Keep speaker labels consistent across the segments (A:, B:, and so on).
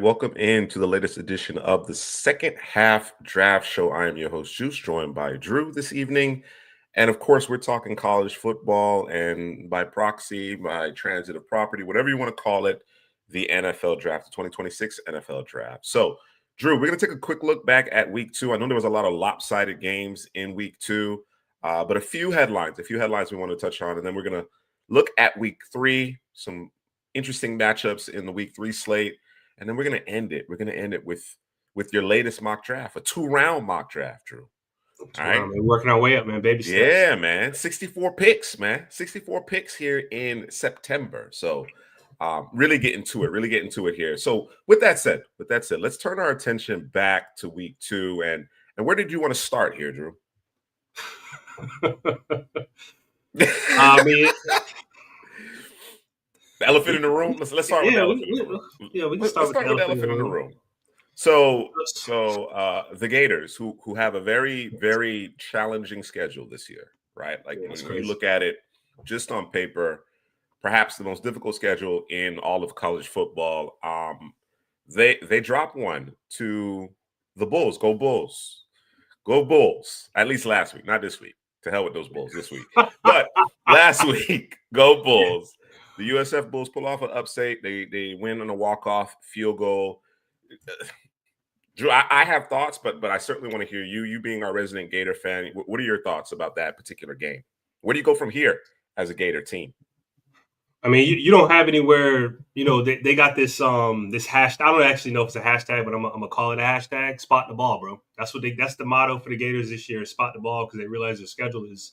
A: welcome in to the latest edition of the second half draft show. I am your host, Juice, joined by Drew this evening. And of course, we're talking college football and by proxy, by transit of property, whatever you want to call it, the NFL draft, the 2026 NFL draft. So, Drew, we're going to take a quick look back at week 2. I know there was a lot of lopsided games in week 2, but a few headlines we want to touch on. And then we're going to look at week 3, some interesting matchups in the week 3 slate. And then we're going to end it. We're going to end it with your latest mock draft, a 2-round mock draft, Drew.
B: All right. We're working our way up, man. Baby steps.
A: Yeah, man. 64 picks, man. 64 picks here in September. So really getting to it here. So with that said, let's turn our attention back to week 2. And where did you want to start here, Drew?
B: I mean,
A: the elephant in the room. Let's start with the elephant in the room.
B: Yeah, we can start with the elephant in the room.
A: So the Gators, who have a very, very challenging schedule this year, right? Like when you look at it just on paper, perhaps the most difficult schedule in all of college football. They drop one to the Bulls. Go Bulls. Go Bulls. At least last week, not this week. To hell with those Bulls this week. But last week, go Bulls. The USF Bulls pull off an upset. They win on a walk-off field goal. Drew, I have thoughts, but I certainly want to hear you. You being our resident Gator fan, what are your thoughts about that particular game? Where do you go from here as a Gator team?
B: I mean, you don't have anywhere. You know, they got this this hashtag. I don't actually know if it's a hashtag, but I'm gonna call it a hashtag. Spot the ball, bro. That's the motto for the Gators this year. Spot the ball, because they realize their schedule is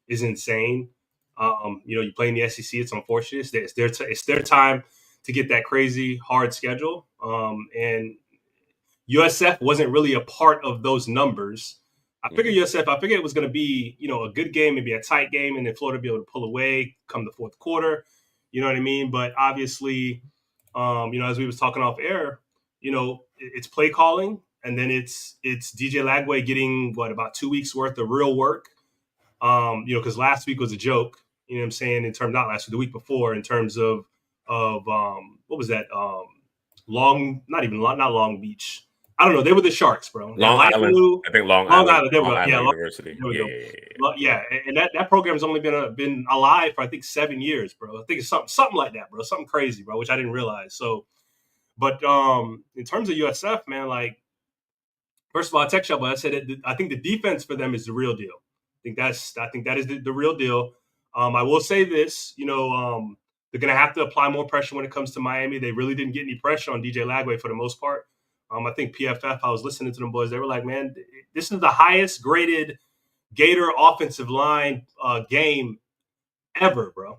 B: insane. You know, you play in the SEC. It's unfortunate. It's their time to get that crazy hard schedule. And USF wasn't really a part of those numbers. I figured it was going to be, you know, a good game, maybe a tight game, and then Florida be able to pull away come the fourth quarter. You know what I mean? But obviously, you know, as we was talking off air, you know, it's play calling, and then it's DJ Lagway getting about 2 weeks worth of real work. You know, because last week was a joke. You know what I'm saying? Not last week, the week before, in terms of what was that? Not Long Beach. I don't know. They were the Sharks, bro.
A: Long Island. I think Long Island.
B: There we go.
A: Yeah, University.
B: Yeah, and that program's only been alive for I think 7 years, bro. I think it's something like that, bro. Something crazy, bro, which I didn't realize. So, but in terms of USF, man, like, first of all, I text y'all, but I said I think the defense for them is the real deal. I think that is the real deal. I will say this, you know, they're going to have to apply more pressure when it comes to Miami. They really didn't get any pressure on DJ Lagway for the most part. I think PFF, I was listening to them boys. They were like, man, this is the highest graded Gator offensive line game ever, bro.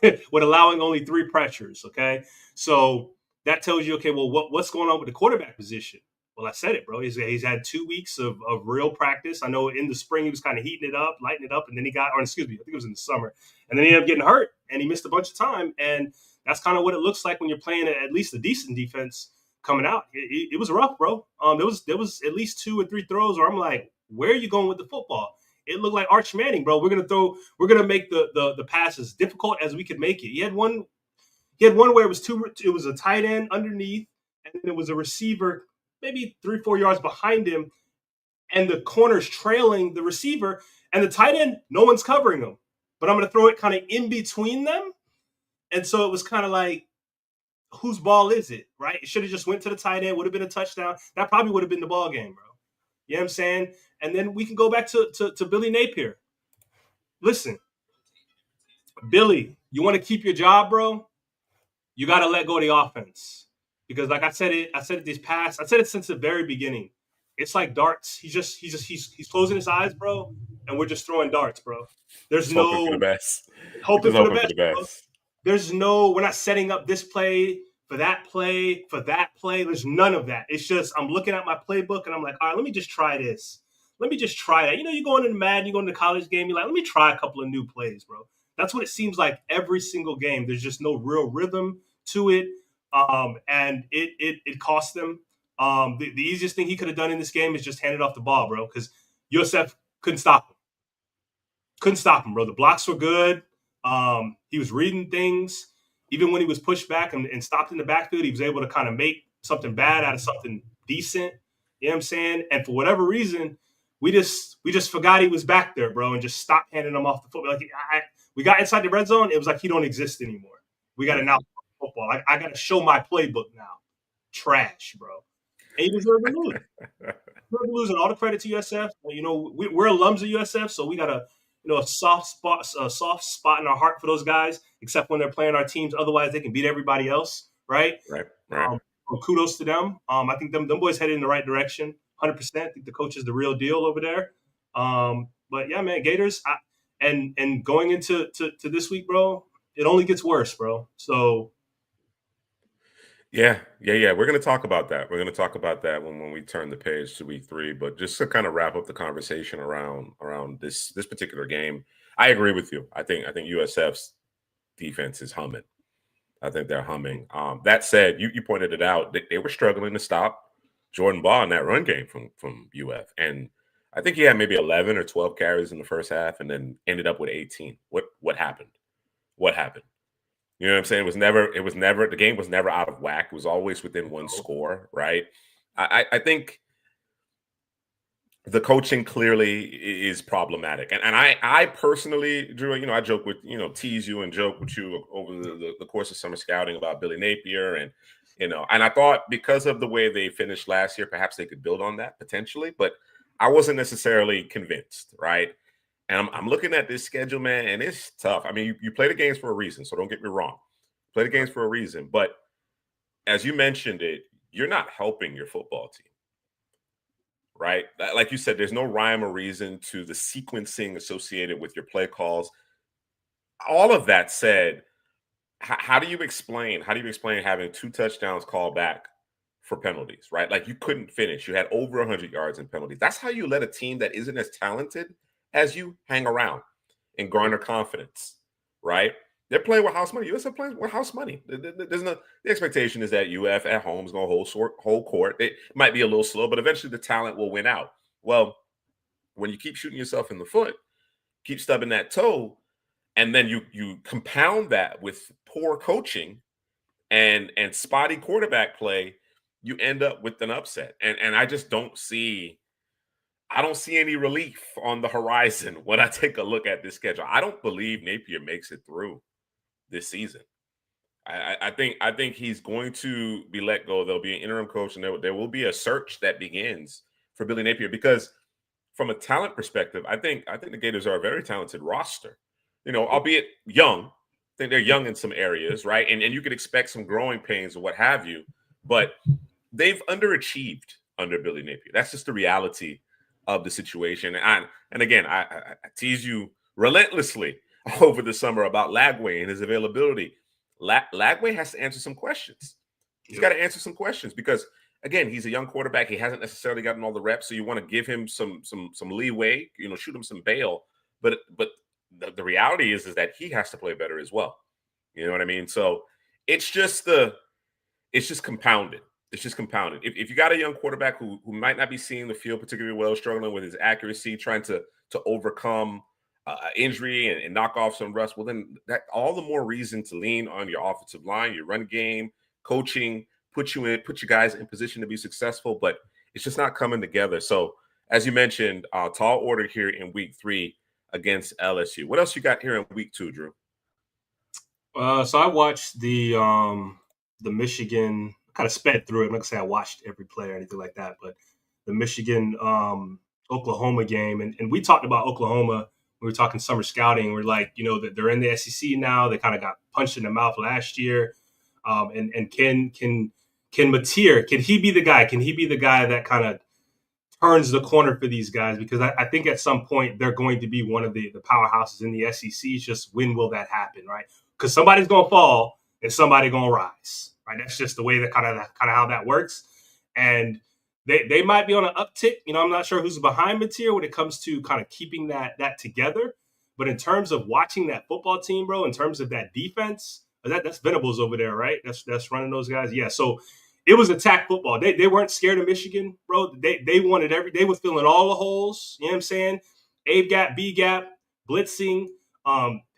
B: With allowing only 3 pressures, okay? So that tells you, okay, well, what's going on with the quarterback position? Well, I said it, bro. He's had 2 weeks of real practice. I know in the spring he was kind of lighting it up, and then I think it was in the summer. And then he ended up getting hurt, and he missed a bunch of time. And that's kind of what it looks like when you're playing at least a decent defense coming out. It was rough, bro. There was at least 2 or 3 throws where I'm like, where are you going with the football? It looked like Arch Manning, bro. We're gonna make the passes difficult as we could make it. He had one where it was a tight end underneath, and then it was a receiver maybe 3-4 yards behind him, and the corner's trailing the receiver, and the tight end, no one's covering him. But I'm gonna throw it kind of in between them. And so it was kind of like, whose ball is it, right? It should have just went to the tight end, would have been a touchdown. That probably would have been the ball game, bro. You know what I'm saying? And then we can go back to Billy Napier. Listen, Billy, you want to keep your job, bro? You got to let go of the offense. Because like I said it since the very beginning. It's like darts. He's closing his eyes, bro, and we're just throwing darts, bro. There's no
A: hoping for the best.
B: Hoping for the best. There's we're not setting up this play for that play, There's none of that. It's just, I'm looking at my playbook and I'm like, all right, let me just try this. Let me just try that. You know, you go into Madden, you go into the college game, you're like, let me try a couple of new plays, bro. That's what it seems like every single game. There's just no real rhythm to it. And it cost them. The easiest thing he could have done in this game is just handed off the ball, bro, because USF couldn't stop him. Bro. The blocks were good. He was reading things. even when he was pushed back and stopped in the backfield, he was able to kind of make something bad out of something decent. You know what I'm saying? And for whatever reason, we just forgot he was back there, bro, and just stopped handing him off the football. Like we got inside the red zone, it was like he don't exist anymore. We got to now football. I got to show my playbook now. Trash, bro. And you deserve to lose. We're losing all the credit to USF. You know, we're alums of USF, so we got a soft spot in our heart for those guys, except when they're playing our teams. Otherwise, they can beat everybody else, right?
A: Right.
B: Well, kudos to them. I think them boys headed in the right direction, 100%. I think the coach is the real deal over there. But yeah, man, Gators, and going into to this week, bro, it only gets worse, bro. So.
A: Yeah. We're going to talk about that. We're going to talk about that when we turn the page to week 3. But just to kind of wrap up the conversation around this particular game, I agree with you. I think USF's defense is humming. I think they're humming. That said, you pointed it out. They were struggling to stop Jordan Ball in that run game from UF, and I think he had maybe 11 or 12 carries in the first half, and then ended up with 18. What happened? What happened? You know what I'm saying? It was never the game was never out of whack. It was always within one score, right? I think the coaching clearly is problematic. And I personally, Drew, I joke with, tease you and joke with you over the course of summer scouting about Billy Napier. And, and I thought because of the way they finished last year, perhaps they could build on that potentially, but I wasn't necessarily convinced, right? And I'm looking at this schedule, man, and it's tough. I mean, you play the games for a reason, so don't get me wrong. Play the games for a reason. But as you mentioned it, you're not helping your football team, right? Like you said, there's no rhyme or reason to the sequencing associated with your play calls. All of that said, how do you explain having 2 touchdowns called back for penalties, right? Like you couldn't finish. You had over 100 yards in penalties. That's how you let a team that isn't as talented as you hang around and garner confidence, right? They're playing with house money. USF playing with house money. The expectation is that UF at home is going to hold court. It might be a little slow, but eventually the talent will win out. Well, when you keep shooting yourself in the foot, keep stubbing that toe, and then you compound that with poor coaching and spotty quarterback play, you end up with an upset. And I just don't see any relief on the horizon when I take a look at this schedule. I don't believe Napier makes it through this season. I think he's going to be let go. There'll be an interim coach, and there will be a search that begins for Billy Napier, because from a talent perspective, I think the Gators are a very talented roster. Albeit young. I think they're young in some areas, right? And you could expect some growing pains or what have you, but they've underachieved under Billy Napier. That's just the reality of the situation. And again, I tease you relentlessly over the summer about Lagway and his availability. Lagway has to answer some questions. He's got to answer some questions because, again, he's a young quarterback. He hasn't necessarily gotten all the reps, so you want to give him some leeway. Shoot him some bail. But the reality is that he has to play better as well. You know what I mean? So it's just compounded. It's just compounded. If you got a young quarterback who might not be seeing the field particularly well, struggling with his accuracy, trying to overcome injury and knock off some rust, well, then that all the more reason to lean on your offensive line, your run game, coaching, put you guys in position to be successful. But it's just not coming together. So as you mentioned, tall order here in week 3 against LSU. What else you got here in week 2, Drew?
B: So I watched the Michigan. Kind of sped through it. I'm not gonna say I watched every play or anything like that, but the Michigan Oklahoma game, and we talked about Oklahoma. We were talking summer scouting. We're like, that they're in the SEC now. They kind of got punched in the mouth last year. And can Mateer, can he be the guy? Can he be the guy that kind of turns the corner for these guys? Because I think at some point they're going to be one of the powerhouses in the SEC. It's just when will that happen, right? Because somebody's gonna fall and somebody's gonna rise. Right, that's just the way that kind of how that works, and they might be on an uptick. I'm not sure who's behind Mateer when it comes to kind of keeping that together. But in terms of watching that football team, bro, in terms of that defense, that's Venables over there, right? That's running those guys. Yeah, so it was attack football. They weren't scared of Michigan, bro. They wanted they were filling all the holes. You know what I'm saying? A gap, B gap, blitzing.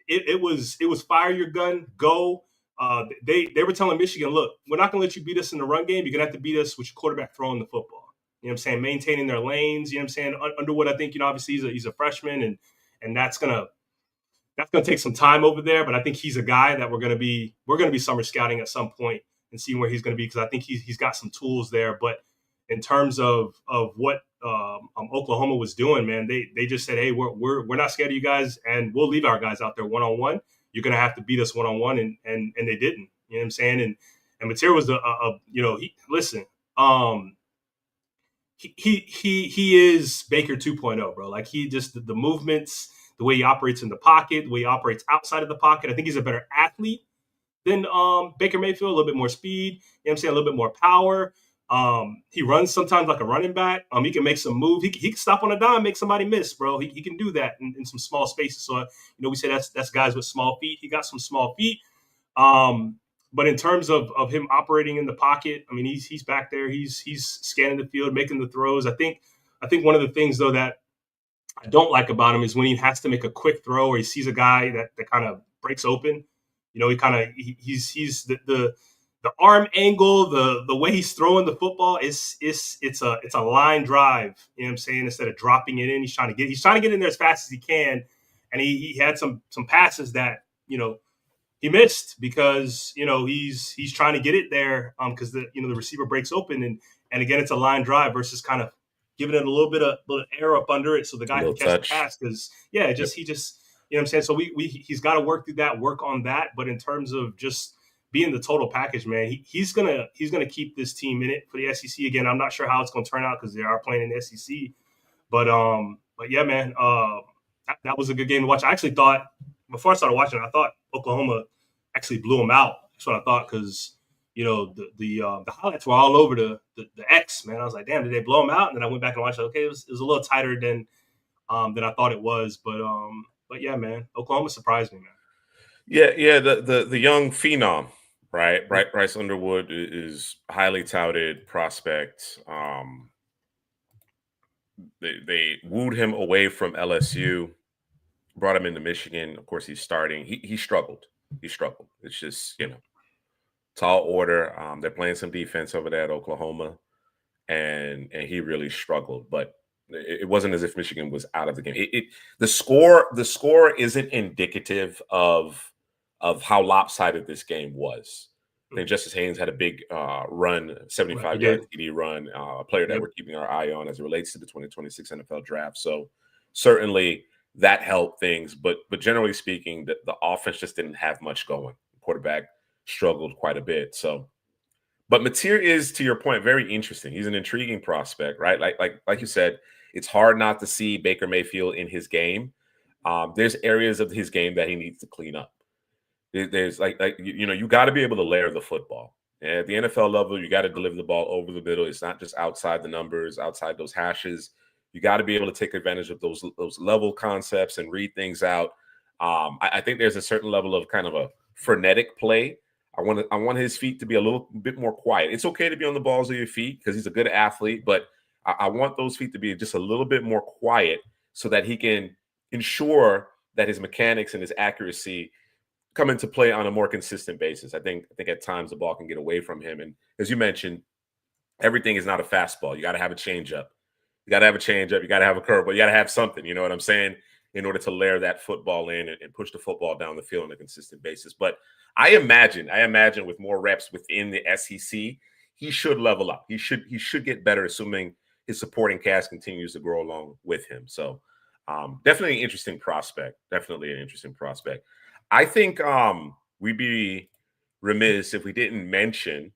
B: It was fire your gun, go. they were telling Michigan, look, we're not going to let you beat us in the run game. You're going to have to beat us with your quarterback throwing the football. You know what I'm saying? Maintaining their lanes. You know what I'm saying? Underwood, I think, obviously he's a freshman, and that's gonna take some time over there. But I think he's a guy that we're gonna be summer scouting at some point and seeing where he's gonna be, because I think he's got some tools there. But in terms of what Oklahoma was doing, man, they just said, hey, we're not scared of you guys, and we'll leave our guys out there one on one. You're gonna have to beat us one on one, and they didn't. You know what I'm saying? And Mateer was listen. He is Baker 2.0, bro. Like, he just the movements, the way he operates in the pocket, the way he operates outside of the pocket. I think he's a better athlete than Baker Mayfield. A little bit more speed. You know what I'm saying? A little bit more power. He runs sometimes like a running back. He can make some move. He can stop on a dime, make somebody miss, bro. He can do that in some small spaces. So we say that's guys with small feet. He got some small feet. But in terms of him operating in the pocket, I mean, he's back there. He's scanning the field, making the throws. I think one of the things, though, that I don't like about him is when he has to make a quick throw, or he sees a guy that kind of breaks open. He's the arm angle, the way he's throwing the football it's a line drive. You know what I'm saying? Instead of dropping it in, he's trying to get in there as fast as he can. And he had some passes that he missed because he's trying to get it there because the receiver breaks open, and again, it's a line drive versus kind of giving it a little bit of air up under it so the guy can catch the pass, because he just you know what I'm saying. So he's got to work through that, work on that. But in terms of just being the total package, man, he's gonna keep this team in it for the SEC. Again, I'm not sure how it's gonna turn out because they are playing in the SEC, but yeah, man, that was a good game to watch. I actually thought, before I started watching, I thought Oklahoma actually blew them out. That's what I thought, because the highlights were all over the X, man. I was like, damn, did they blow them out? And then I went back and watched it. Okay, it was a little tighter than I thought it was, but yeah, man, Oklahoma surprised me, man.
A: Yeah, the young phenom, right? Bryce Underwood is highly touted prospect. They wooed him away from LSU, brought him into Michigan. Of course, he's starting. He struggled. It's just, tall order. They're playing some defense over there at Oklahoma, and he really struggled. But it wasn't as if Michigan was out of the game. The score isn't indicative of how lopsided this game was. I think Justice Haynes had a big run, 75-yard TD run, a player that we're keeping our eye on as it relates to the 2026 NFL draft. So certainly that helped things, but generally speaking, the offense just didn't have much going. The quarterback struggled quite a bit. So, but Mateer is, to your point, very interesting. He's an intriguing prospect, right? Like you said, it's hard not to see Baker Mayfield in his game. There's areas of his game that he needs to clean up. There's you got to be able to layer the football. And at the NFL level, you got to deliver the ball over the middle. It's not just outside the numbers, outside those hashes. You got to be able to take advantage of those level concepts and read things out. I think there's a certain level of kind of a frenetic play. I want his feet to be a little bit more quiet. It's okay to be on the balls of your feet because he's a good athlete, but I want those feet to be just a little bit more quiet so that he can ensure that his mechanics and his accuracy come into play on a more consistent basis. I think at times the ball can get away from him. And as you mentioned, everything is not a fastball. You got to have a changeup. You got to have a changeup. You got to have a curveball. You got to have something. You know what I'm saying? In order to layer that football in and push the football down the field on a consistent basis. But I imagine with more reps within the SEC, he should level up. He should get better, assuming his supporting cast continues to grow along with him. So definitely an interesting prospect. I think we'd be remiss if we didn't mention,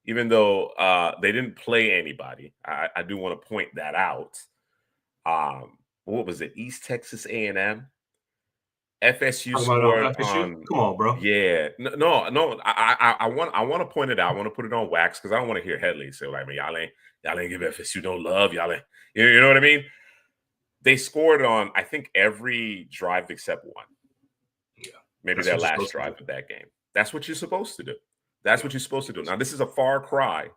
A: even though they didn't play anybody, I do want to point that out. What was it? East Texas A&M. FSU scored on.
B: Come on, bro.
A: Yeah, no. I want to point it out. I want to put it on wax because I don't want to hear Headley say like, "Man, y'all ain't give FSU no love. Y'all ain't." You know what I mean? They scored on, I think, every drive except one.
B: Yeah,
A: maybe their last drive of that game. That's what you're supposed to do. What you're supposed to do. Now, this is a far cry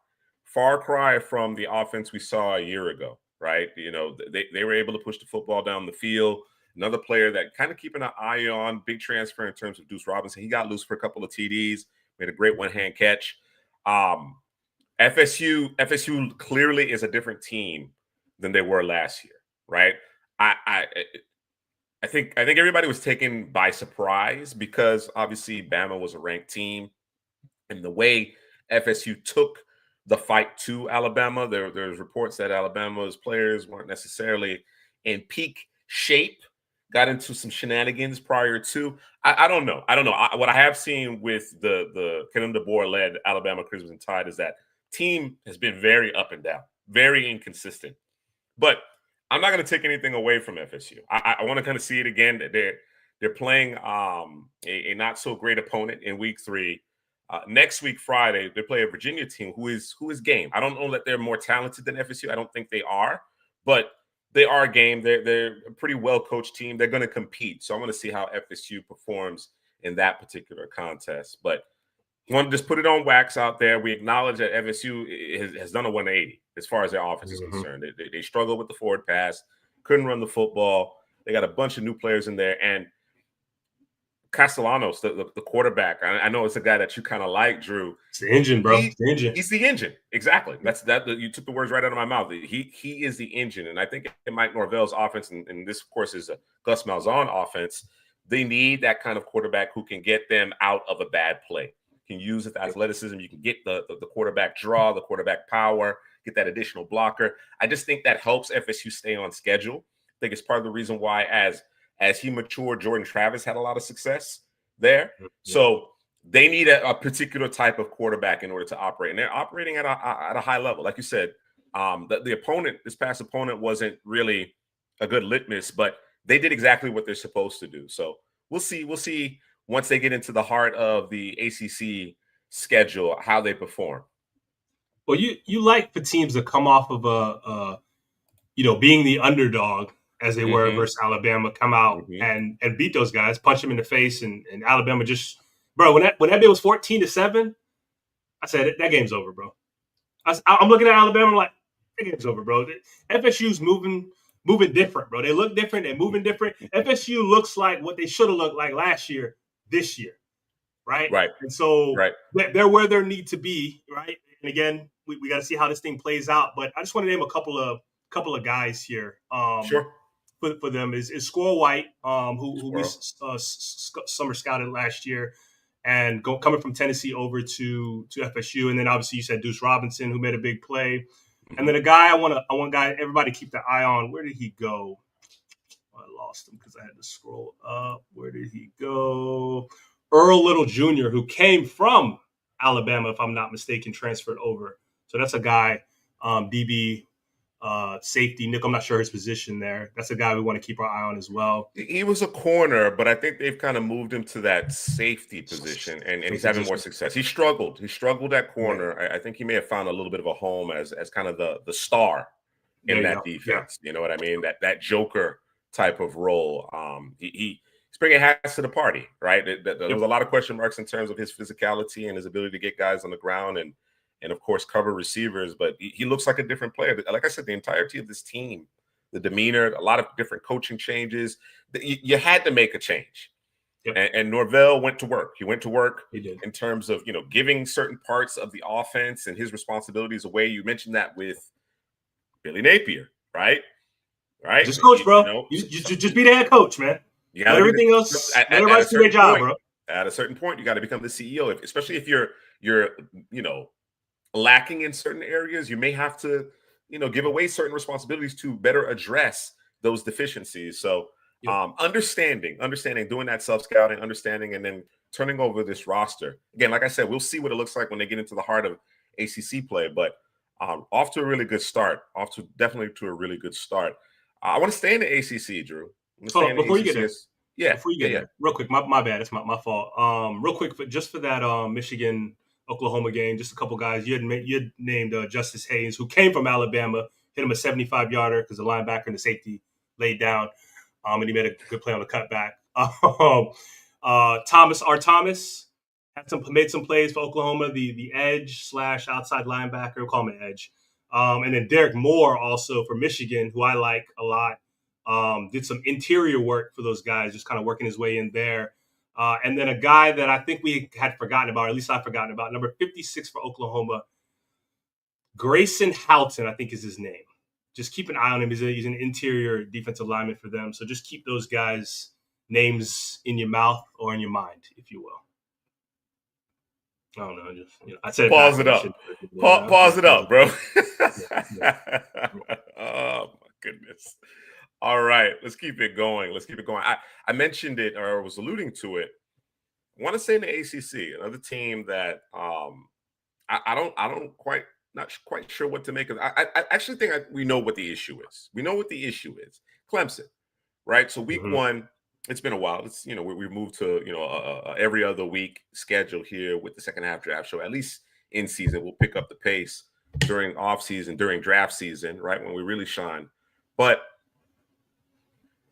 A: from the offense we saw a year ago, right? They were able to push the football down the field. Another player that kind of keeping an eye on, big transfer in terms of Deuce Robinson. He got loose for a couple of TDs, made a great one-hand catch. FSU clearly is a different team than they were last year, right? I think everybody was taken by surprise because obviously Bama was a ranked team, and the way FSU took the fight to Alabama, there's reports that Alabama's players weren't necessarily in peak shape, got into some shenanigans prior to. I don't know. What I have seen with the Kenneth DeBoer led Alabama Crimson Tide is that team has been very up and down, very inconsistent. But I'm not going to take anything away from FSU. I want to kind of see it again. They're playing a not so great opponent in week 3. Next week, Friday, they play a Virginia team who is game. I don't know that they're more talented than FSU. I don't think they are, but they are a game. They're a pretty well-coached team. They're going to compete. So I'm going to see how FSU performs in that particular contest. But I want to just put it on wax out there. We acknowledge that FSU has done a 180 as far as their offense is concerned. They struggle with the forward pass, couldn't run the football. They got a bunch of new players in there. And Castellanos, the quarterback, I know it's a guy that you kind of like, Drew.
B: It's the engine, bro.
A: He's the engine. Exactly. You took the words right out of my mouth. He is the engine. And I think in Mike Norvell's offense, and this, of course, is a Gus Malzahn offense, they need that kind of quarterback who can get them out of a bad play. Can use his athleticism. You can get the quarterback draw, the quarterback power, get that additional blocker. I just think that helps FSU stay on schedule. I think it's part of the reason why as he matured, Jordan Travis had a lot of success there. So they need a particular type of quarterback in order to operate. And they're operating at a high level. Like you said, the opponent, this past opponent wasn't really a good litmus, but they did exactly what they're supposed to do. So we'll see once they get into the heart of the ACC schedule, how they perform.
B: Well, you like for teams to come off of being the underdog as they were versus Alabama, come out and beat those guys, punch them in the face, and Alabama just, bro. When that bit was 14-7, I said that game's over, bro. I'm looking at Alabama like that game's over, bro. FSU's moving different, bro. They look different. They're moving different. FSU looks like what they should have looked like last year, this year, right?
A: Right.
B: And so they're where they need to be, right? And again, we got to see how this thing plays out. But I just want to name a couple of guys here.
A: Sure.
B: For them is Squirrel White, who we summer scouted last year, and coming from Tennessee over to FSU, and then obviously you said Deuce Robinson, who made a big play, and then a guy I want everybody to keep their eye on. Where did he go? I lost him because I had to scroll up. Where did he go? Earl Little Jr., who came from Alabama, if I'm not mistaken, transferred over. So that's a guy, DB. Safety, Nick, I'm not sure his position there. That's a guy we want to keep our eye on as well.
A: He was a corner, but I think they've kind of moved him to that safety position, and he's having more success. He struggled at corner. I think he may have found a little bit of a home as kind of the star in that defense. You know what I mean? That Joker type of role. He's bringing hats to the party, right? There was a lot of question marks in terms of his physicality and his ability to get guys on the ground and of course cover receivers, but he looks like a different player. Like I said, the entirety of this team, the demeanor, a lot of different coaching changes. You had to make a change. And Norvell went to work. He went to work in terms of, giving certain parts of the offense and his responsibilities away. You mentioned that with Billy Napier, right?
B: Just coach, bro. You just be the head coach, man. You got everything else. Everybody's do their job, bro.
A: At a certain point, you got to become the CEO, especially if you're lacking in certain areas. You may have to, give away certain responsibilities to better address those deficiencies. So understanding, doing that self-scouting, understanding, and then turning over this roster. Again, like I said, we'll see what it looks like when they get into the heart of ACC play, but off to a really good start. Definitely to a really good start. I want to stay in the ACC, Drew.
B: Before you get there, real quick, my bad. It's my fault. Real quick, for that Michigan Oklahoma game, just a couple guys. You had named Justice Haynes, who came from Alabama, hit him a 75-yarder because the linebacker and the safety laid down, and he made a good play on the cutback. Thomas made some plays for Oklahoma, the edge / outside linebacker. We'll call him an edge. And then Derek Moore also for Michigan, who I like a lot. Did some interior work for those guys, just kind of working his way in there. And then a guy that I think we had forgotten about, or at least I've forgotten about, number 56 for Oklahoma, Grayson Houghton, I think is his name. Just keep an eye on him. He's an interior defensive lineman for them. So just keep those guys' names in your mouth or in your mind, if you will. I don't know. I said
A: pause it up. Pause it up, bro. Oh my goodness. All right, let's keep it going. I mentioned it, or was alluding to it. I want to say in the ACC, another team that not quite sure what to make of. I actually think we know what the issue is. We know what the issue is. Clemson, right? So week one, it's been a while. It's we moved to every other week schedule here with the second half draft show. At least in season, we'll pick up the pace during off season, during draft season, right, when we really shine. But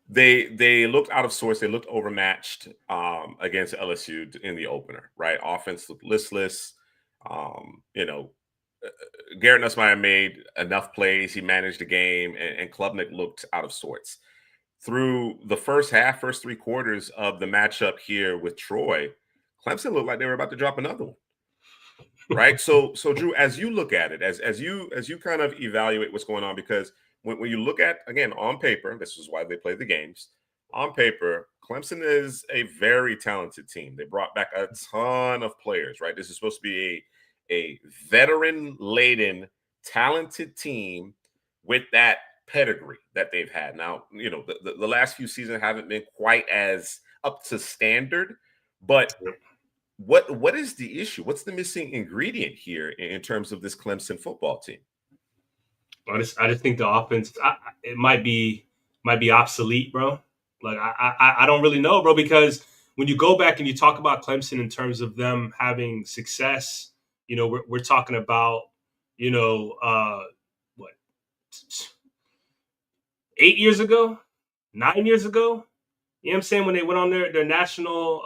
A: they looked out of sorts. They looked overmatched against LSU in the opener, right? Offense looked listless. Garrett Nussmeier made enough plays. He managed the game, and Klubnik looked out of sorts. Through the first three quarters of the matchup here with Troy, Clemson looked like they were about to drop another one, right? So Drew, as you look at it, as you kind of evaluate what's going on, because when you look at, again, on paper, this is why they play the games. On paper, Clemson is a very talented team. They brought back a ton of players, right? This is supposed to be a veteran-laden, talented team with that pedigree that they've had. Now, the last few seasons haven't been quite as up to standard, but what is the issue? What's the missing ingredient here in terms of this Clemson football team?
B: I just think the offense it might be obsolete, bro. Like I don't really know, bro, because when you go back and you talk about Clemson in terms of them having success, we're talking about what 8 years ago, 9 years ago. You know what I'm saying? When they went on their national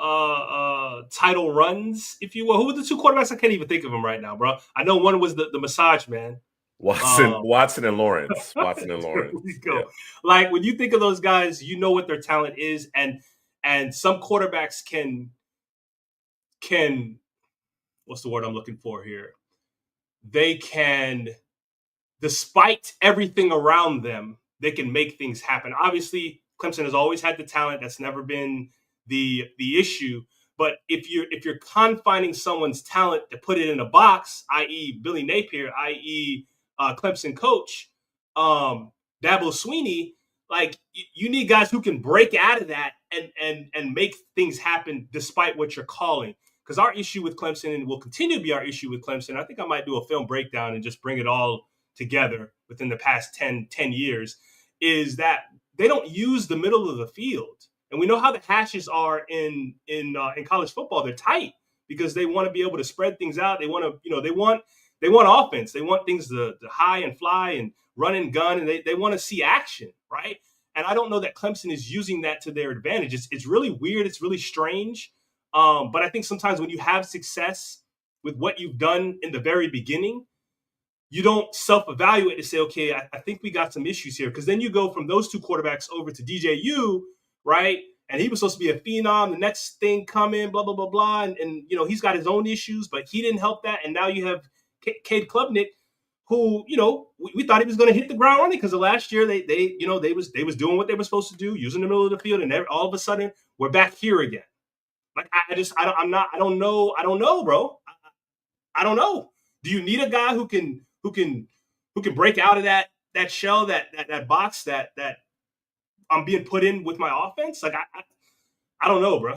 B: title runs, if you will. Who were the two quarterbacks? I can't even think of them right now, bro. I know one was the massage man.
A: Watson and Lawrence.
B: There we go. Yeah. Like, when you think of those guys, you know what their talent is, and some quarterbacks can what's the word I'm looking for here? They can, despite everything around them, they can make things happen. Obviously, Clemson has always had the talent. That's never been the issue. But if you're confining someone's talent to put it in a box, i.e. Billy Napier, i.e. Clemson coach, Dabo Swinney, like, you need guys who can break out of that and make things happen despite what you're calling. Because our issue with Clemson, and will continue to be our issue with Clemson, I think I might do a film breakdown and just bring it all together within the past 10 years, is that they don't use the middle of the field. And we know how the hashes are in college football. They're tight because they want to be able to spread things out. They want to, they want offense. They want things to high and fly and run and gun, and they want to see action, right? And I don't know that Clemson is using that to their advantage. It's really weird. It's really strange. But I think sometimes when you have success with what you've done in the very beginning, you don't self-evaluate to say, okay, I think we got some issues here. Because then you go from those two quarterbacks over to DJU, right? And he was supposed to be a phenom, the next thing coming, blah, blah, blah, blah. And he's got his own issues, but he didn't help that. And now you have Cade Klubnik, who, we thought he was going to hit the ground running because of last year they was doing what they were supposed to do, using the middle of the field, and all of a sudden we're back here again. Like, I don't know, bro. I don't know. Do you need a guy who can break out of that shell, that box that I'm being put in with my offense? Like, I don't know, bro.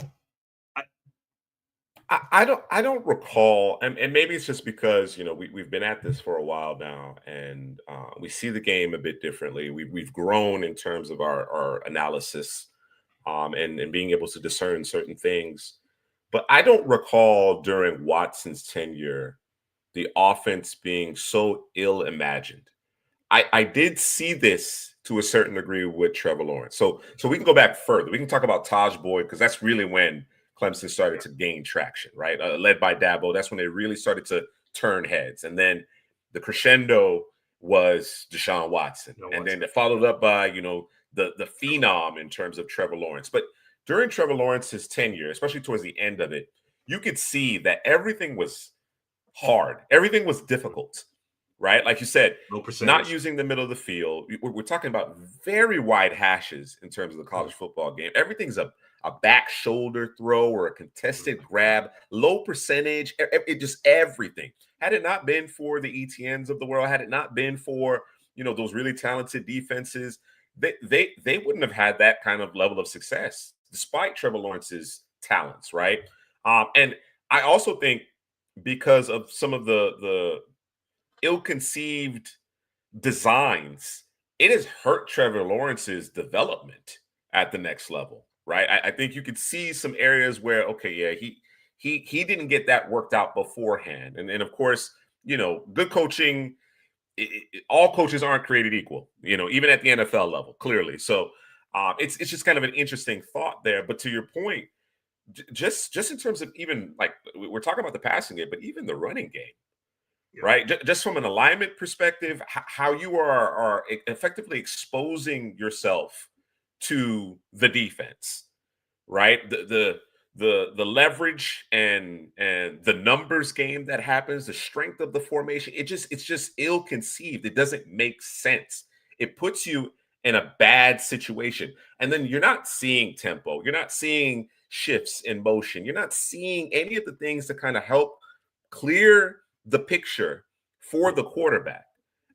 A: I don't recall, and maybe it's just because we've been at this for a while now, and we see the game a bit differently. We've grown in terms of our analysis, and being able to discern certain things. But I don't recall during Watson's tenure the offense being so ill-imagined. I did see this to a certain degree with Trevor Lawrence. So we can go back further. We can talk about Taj Boyd, because that's really when Clemson started to gain traction, right? Led by Dabo. That's when they really started to turn heads. And then the crescendo was Deshaun Watson. And then it followed up by, the phenom in terms of Trevor Lawrence. But during Trevor Lawrence's tenure, especially towards the end of it, you could see that everything was hard. Everything was difficult, right? Like you said,
B: No percentage.
A: not using the middle of the field. We're talking about very wide hashes in terms of the college football game. Everything's a back shoulder throw or a contested grab, low percentage, it just everything. Had it not been for the ETNs of the world, had it not been for, those really talented defenses, they wouldn't have had that kind of level of success despite Trevor Lawrence's talents, right? And I also think because of some of the ill-conceived designs, it has hurt Trevor Lawrence's development at the next level, right? I think you could see some areas where, okay, yeah, he didn't get that worked out beforehand. And of course, good coaching, all coaches aren't created equal, even at the NFL level, clearly. So it's just kind of an interesting thought there. But to your point, just in terms of even like we're talking about the passing game, but even the running game, right? Just from an alignment perspective, how you are effectively exposing yourself to the defense, right? The leverage and the numbers game that happens, the strength of the formation, it's just ill conceived. It doesn't make sense. It puts you in a bad situation, and then you're not seeing tempo. You're not seeing shifts in motion. You're not seeing any of the things to kind of help clear the picture for the quarterback.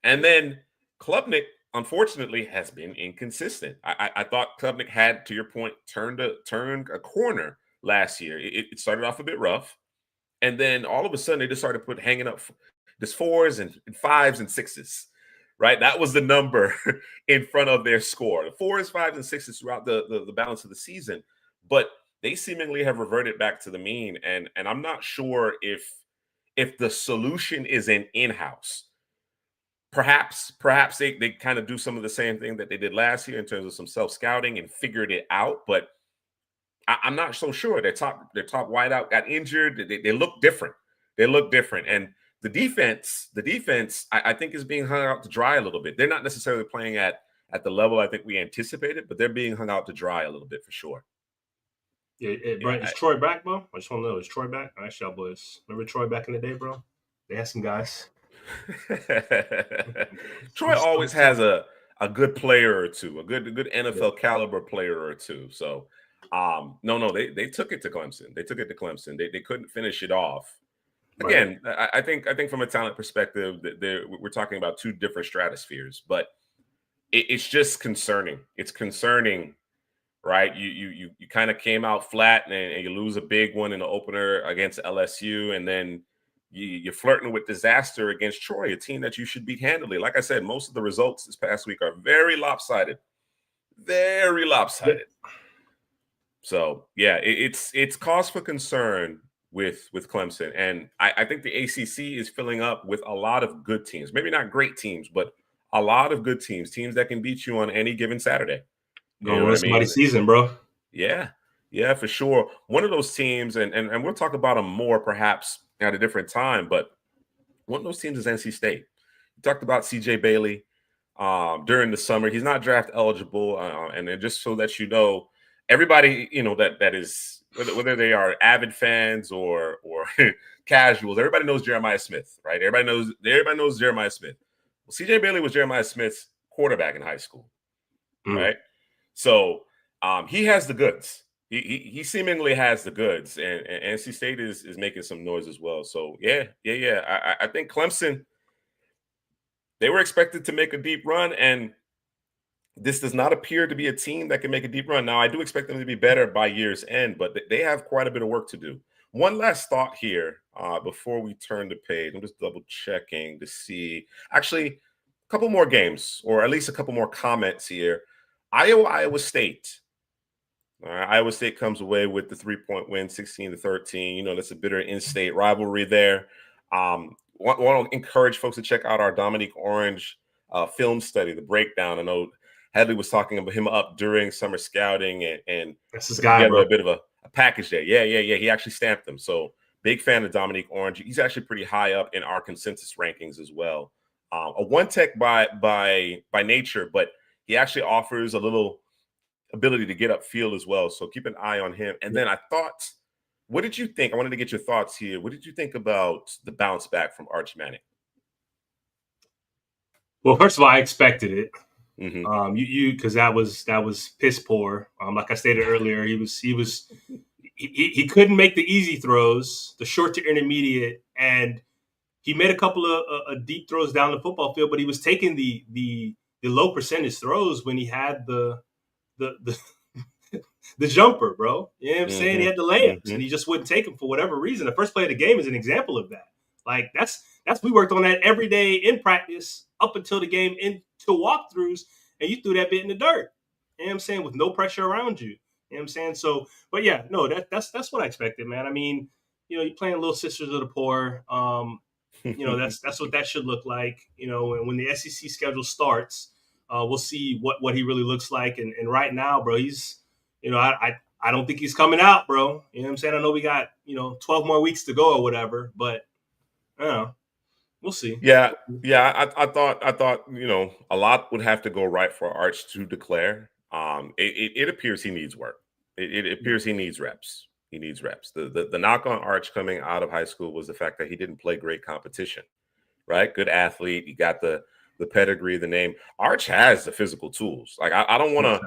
A: And then Klubnik, unfortunately, has been inconsistent. I thought Klubnik had, to your point, turned a corner last year. It started off a bit rough, and then all of a sudden they just started hanging up just 4s and 5s and 6s. Right, that was the number in front of their score. The 4s, 5s, and 6s throughout the balance of the season, but they seemingly have reverted back to the mean. And I'm not sure if the solution is in-house. Perhaps they kind of do some of the same thing that they did last year in terms of some self-scouting and figured it out, but I'm not so sure. Their top wideout got injured. They look different. And the defense, I think, is being hung out to dry a little bit. They're not necessarily playing at the level I think we anticipated, but they're being hung out to dry a little bit for sure.
B: Brent, is Troy back, bro? I just want to know, is Troy back? All right, y'all boys. Remember Troy back in the day, bro? They had some guys.
A: Troy always has a good player or two, a good NFL caliber player or two. So, no, they took it to Clemson. They couldn't finish it off. Again, right. I think from a talent perspective, we're talking about two different stratospheres, but it's just concerning. It's concerning. Right, you kind of came out flat and you lose a big one in the opener against LSU, and then you're flirting with disaster against Troy, a team that you should beat handily. Like I said, most of the results this past week are very lopsided. So yeah, it's cause for concern with Clemson, and I think the ACC is filling up with a lot of good teams. Maybe not great teams, but a lot of good teams that can beat you on any given Saturday.
B: Gonna win somebody's season, bro.
A: Yeah, for sure. One of those teams, and we'll talk about them more perhaps at a different time, but one of those teams is NC State. We talked about CJ Bailey during the summer. He's not draft eligible, and then just so that you know, everybody that is, whether they are avid fans or casuals, everybody knows Jeremiah Smith, right? Everybody knows Jeremiah Smith. Well, CJ Bailey was Jeremiah Smith's quarterback in high school, right? So he has the goods. He seemingly has the goods, and NC State is making some noise as well. So yeah. I think Clemson, they were expected to make a deep run, and this does not appear to be a team that can make a deep run. Now, I do expect them to be better by year's end, but they have quite a bit of work to do. One last thought here before we turn the page. I'm just double checking to see. Actually, a couple more games, or at least a couple more comments here. Iowa State. Iowa State comes away with the 3-point win, 16-13. That's a bitter in-state rivalry there. Want to encourage folks to check out our Dominique Orange film study, the breakdown. I know Headley was talking about him up during summer scouting and
B: that's this guy, bro.
A: A bit of a package there. Yeah. He actually stamped them. So big fan of Dominique Orange. He's actually pretty high up in our consensus rankings as well. A one tech by nature, but he actually offers a little ability to get upfield as well. So keep an eye on him. And then I thought, what did you think? I wanted to get your thoughts here. What did you think about the bounce back from Arch Manning?
B: Well, first of all, I expected it.
A: Mm-hmm.
B: Because that was piss poor. Like I stated earlier, he couldn't make the easy throws, the short to intermediate, and he made a couple of deep throws down the football field, but he was taking the low percentage throws when he had the the jumper, bro. You know what I'm saying? He had the layups, and he just wouldn't take them for whatever reason. The first play of the game is an example of that. Like that's we worked on that every day in practice up until the game into walkthroughs, and you threw that bit in the dirt. You know what I'm saying? With no pressure around you. You know what I'm saying? So, but yeah, no, that's what I expected, man. I mean, you're playing Little Sisters of the Poor. That's what that should look like. When the SEC schedule starts, we'll see what he really looks like. And right now, bro, he's, I don't think he's coming out, bro. You know what I'm saying? I know we got 12 more weeks to go or whatever, but I don't know. We'll see.
A: Yeah. I thought a lot would have to go right for Arch to declare. It appears he needs work. It appears he needs reps. He needs reps. The knock on Arch coming out of high school was the fact that he didn't play great competition, right? Good athlete. He got the pedigree, the name. Arch has the physical tools. Like I don't want to.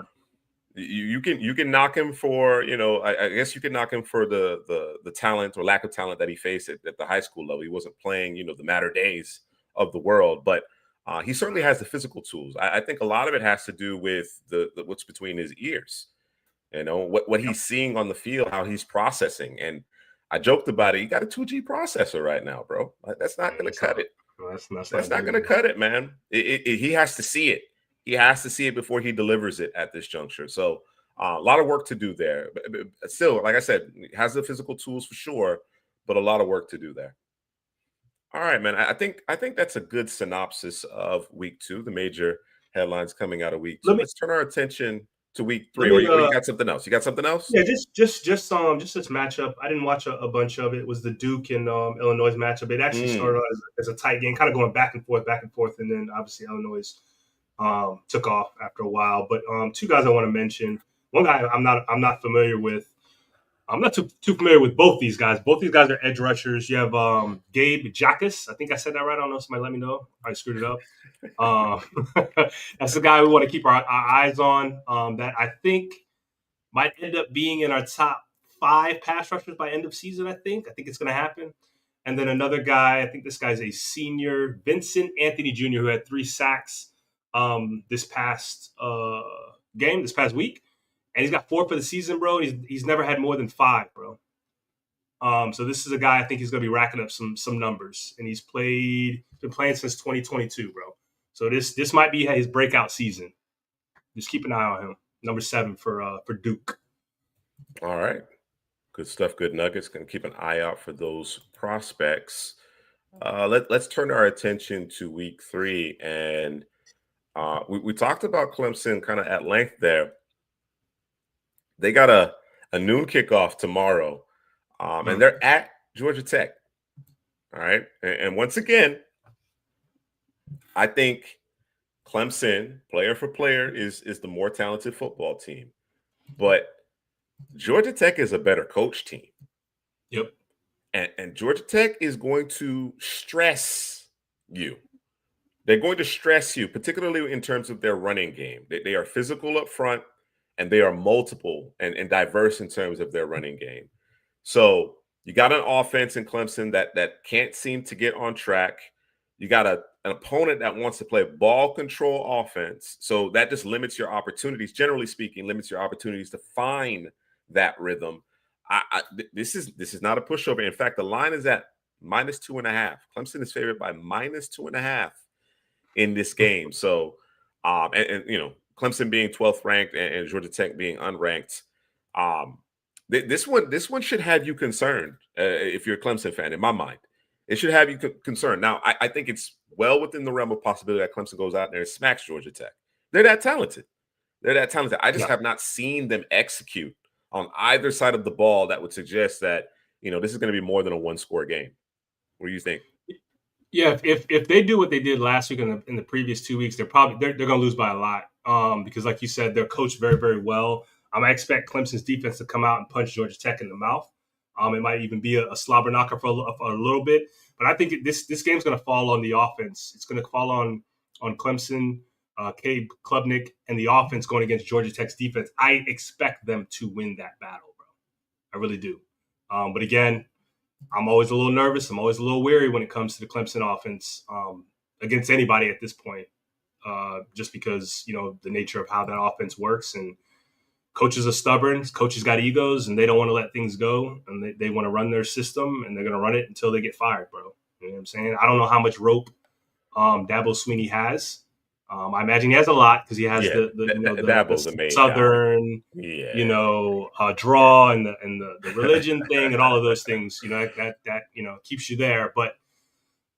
A: You can knock him for I guess you can knock him for the talent or lack of talent that he faced at the high school level. He wasn't playing the matter days of the world, but he certainly has the physical tools. I think a lot of it has to do with the what's between his ears. What he's seeing on the field, how he's processing. And I joked about it. You got a 2G processor right now, bro. That's not going to cut it. That's not going to cut it, man. He has to see it. He has to see it before he delivers it at this juncture. So a lot of work to do there. But still, like I said, has the physical tools for sure, but a lot of work to do there. All right, man. I think that's a good synopsis of week 2, the major headlines coming out of week 2. Let's turn our attention to week 3. Or you got something else? You got something else?
B: Yeah, just this matchup. I didn't watch a bunch of it. It was the Duke and Illinois matchup. It actually started as a tight game, kind of going back and forth, and then obviously Illinois took off after a while. But 2 guys I want to mention. One guy I'm not familiar with. I'm not too familiar with both these guys. Both these guys are edge rushers. You have Gabe Jacas. I think I said that right. I don't know. Somebody let me know. I screwed it up. That's the guy we want to keep our eyes on. That I think might end up being in our top 5 pass rushers by end of season. I think it's going to happen. And then another guy. I think this guy's a senior, Vincent Anthony Jr., who had 3 sacks this past week. And he's got 4 for the season, bro. He's never had more than 5, bro. So this is a guy I think he's going to be racking up some numbers, and he's been playing since 2022, bro. So this might be his breakout season. Just keep an eye on him. Number 7 for Duke.
A: All right, good stuff. Good nuggets. Going to keep an eye out for those prospects. Let's turn our attention to week 3, and we talked about Clemson kind of at length there. They got a noon kickoff tomorrow, and they're at Georgia Tech. All right. And once again, I think Clemson, player for player, is the more talented football team. But Georgia Tech is a better coach team.
B: Yep.
A: And Georgia Tech is going to stress you. They're going to stress you, particularly in terms of their running game. They are physical up front. And they are multiple and diverse in terms of their running game. So you got an offense in Clemson that can't seem to get on track. You got an opponent that wants to play ball control offense. So that just limits your opportunities, generally speaking, limits your opportunities to find that rhythm. This is not a pushover. In fact, the line is at -2.5. Clemson is favored by -2.5 in this game. So, Clemson being 12th ranked and Georgia Tech being unranked, this one should have you concerned if you're a Clemson fan. In my mind, it should have you concerned. Now, I think it's well within the realm of possibility that Clemson goes out there and smacks Georgia Tech. They're that talented. I just have not seen them execute on either side of the ball that would suggest that this is going to be more than a 1-score game. What do you think?
B: Yeah, if they do what they did last week in the previous 2 weeks, they're going to lose by a lot. because, like you said, they're coached very, very well. I expect Clemson's defense to come out and punch Georgia Tech in the mouth. It might even be a slobber knocker for a little bit, but I think this game's going to fall on the offense. It's going to fall on Clemson, Cade Klubnik, and the offense going against Georgia Tech's defense. I expect them to win that battle, bro. I really do. But again, I'm always a little nervous. I'm always a little weary when it comes to the Clemson offense against anybody at this point, just because, the nature of how that offense works. And coaches are stubborn. Coaches got egos, and they don't want to let things go. And they want to run their system, and they're going to run it until they get fired, bro. You know what I'm saying? I don't know how much rope Dabo Swinney has. I imagine he has a lot because he has the Southern, draw and the religion thing and all of those things. That keeps you there, but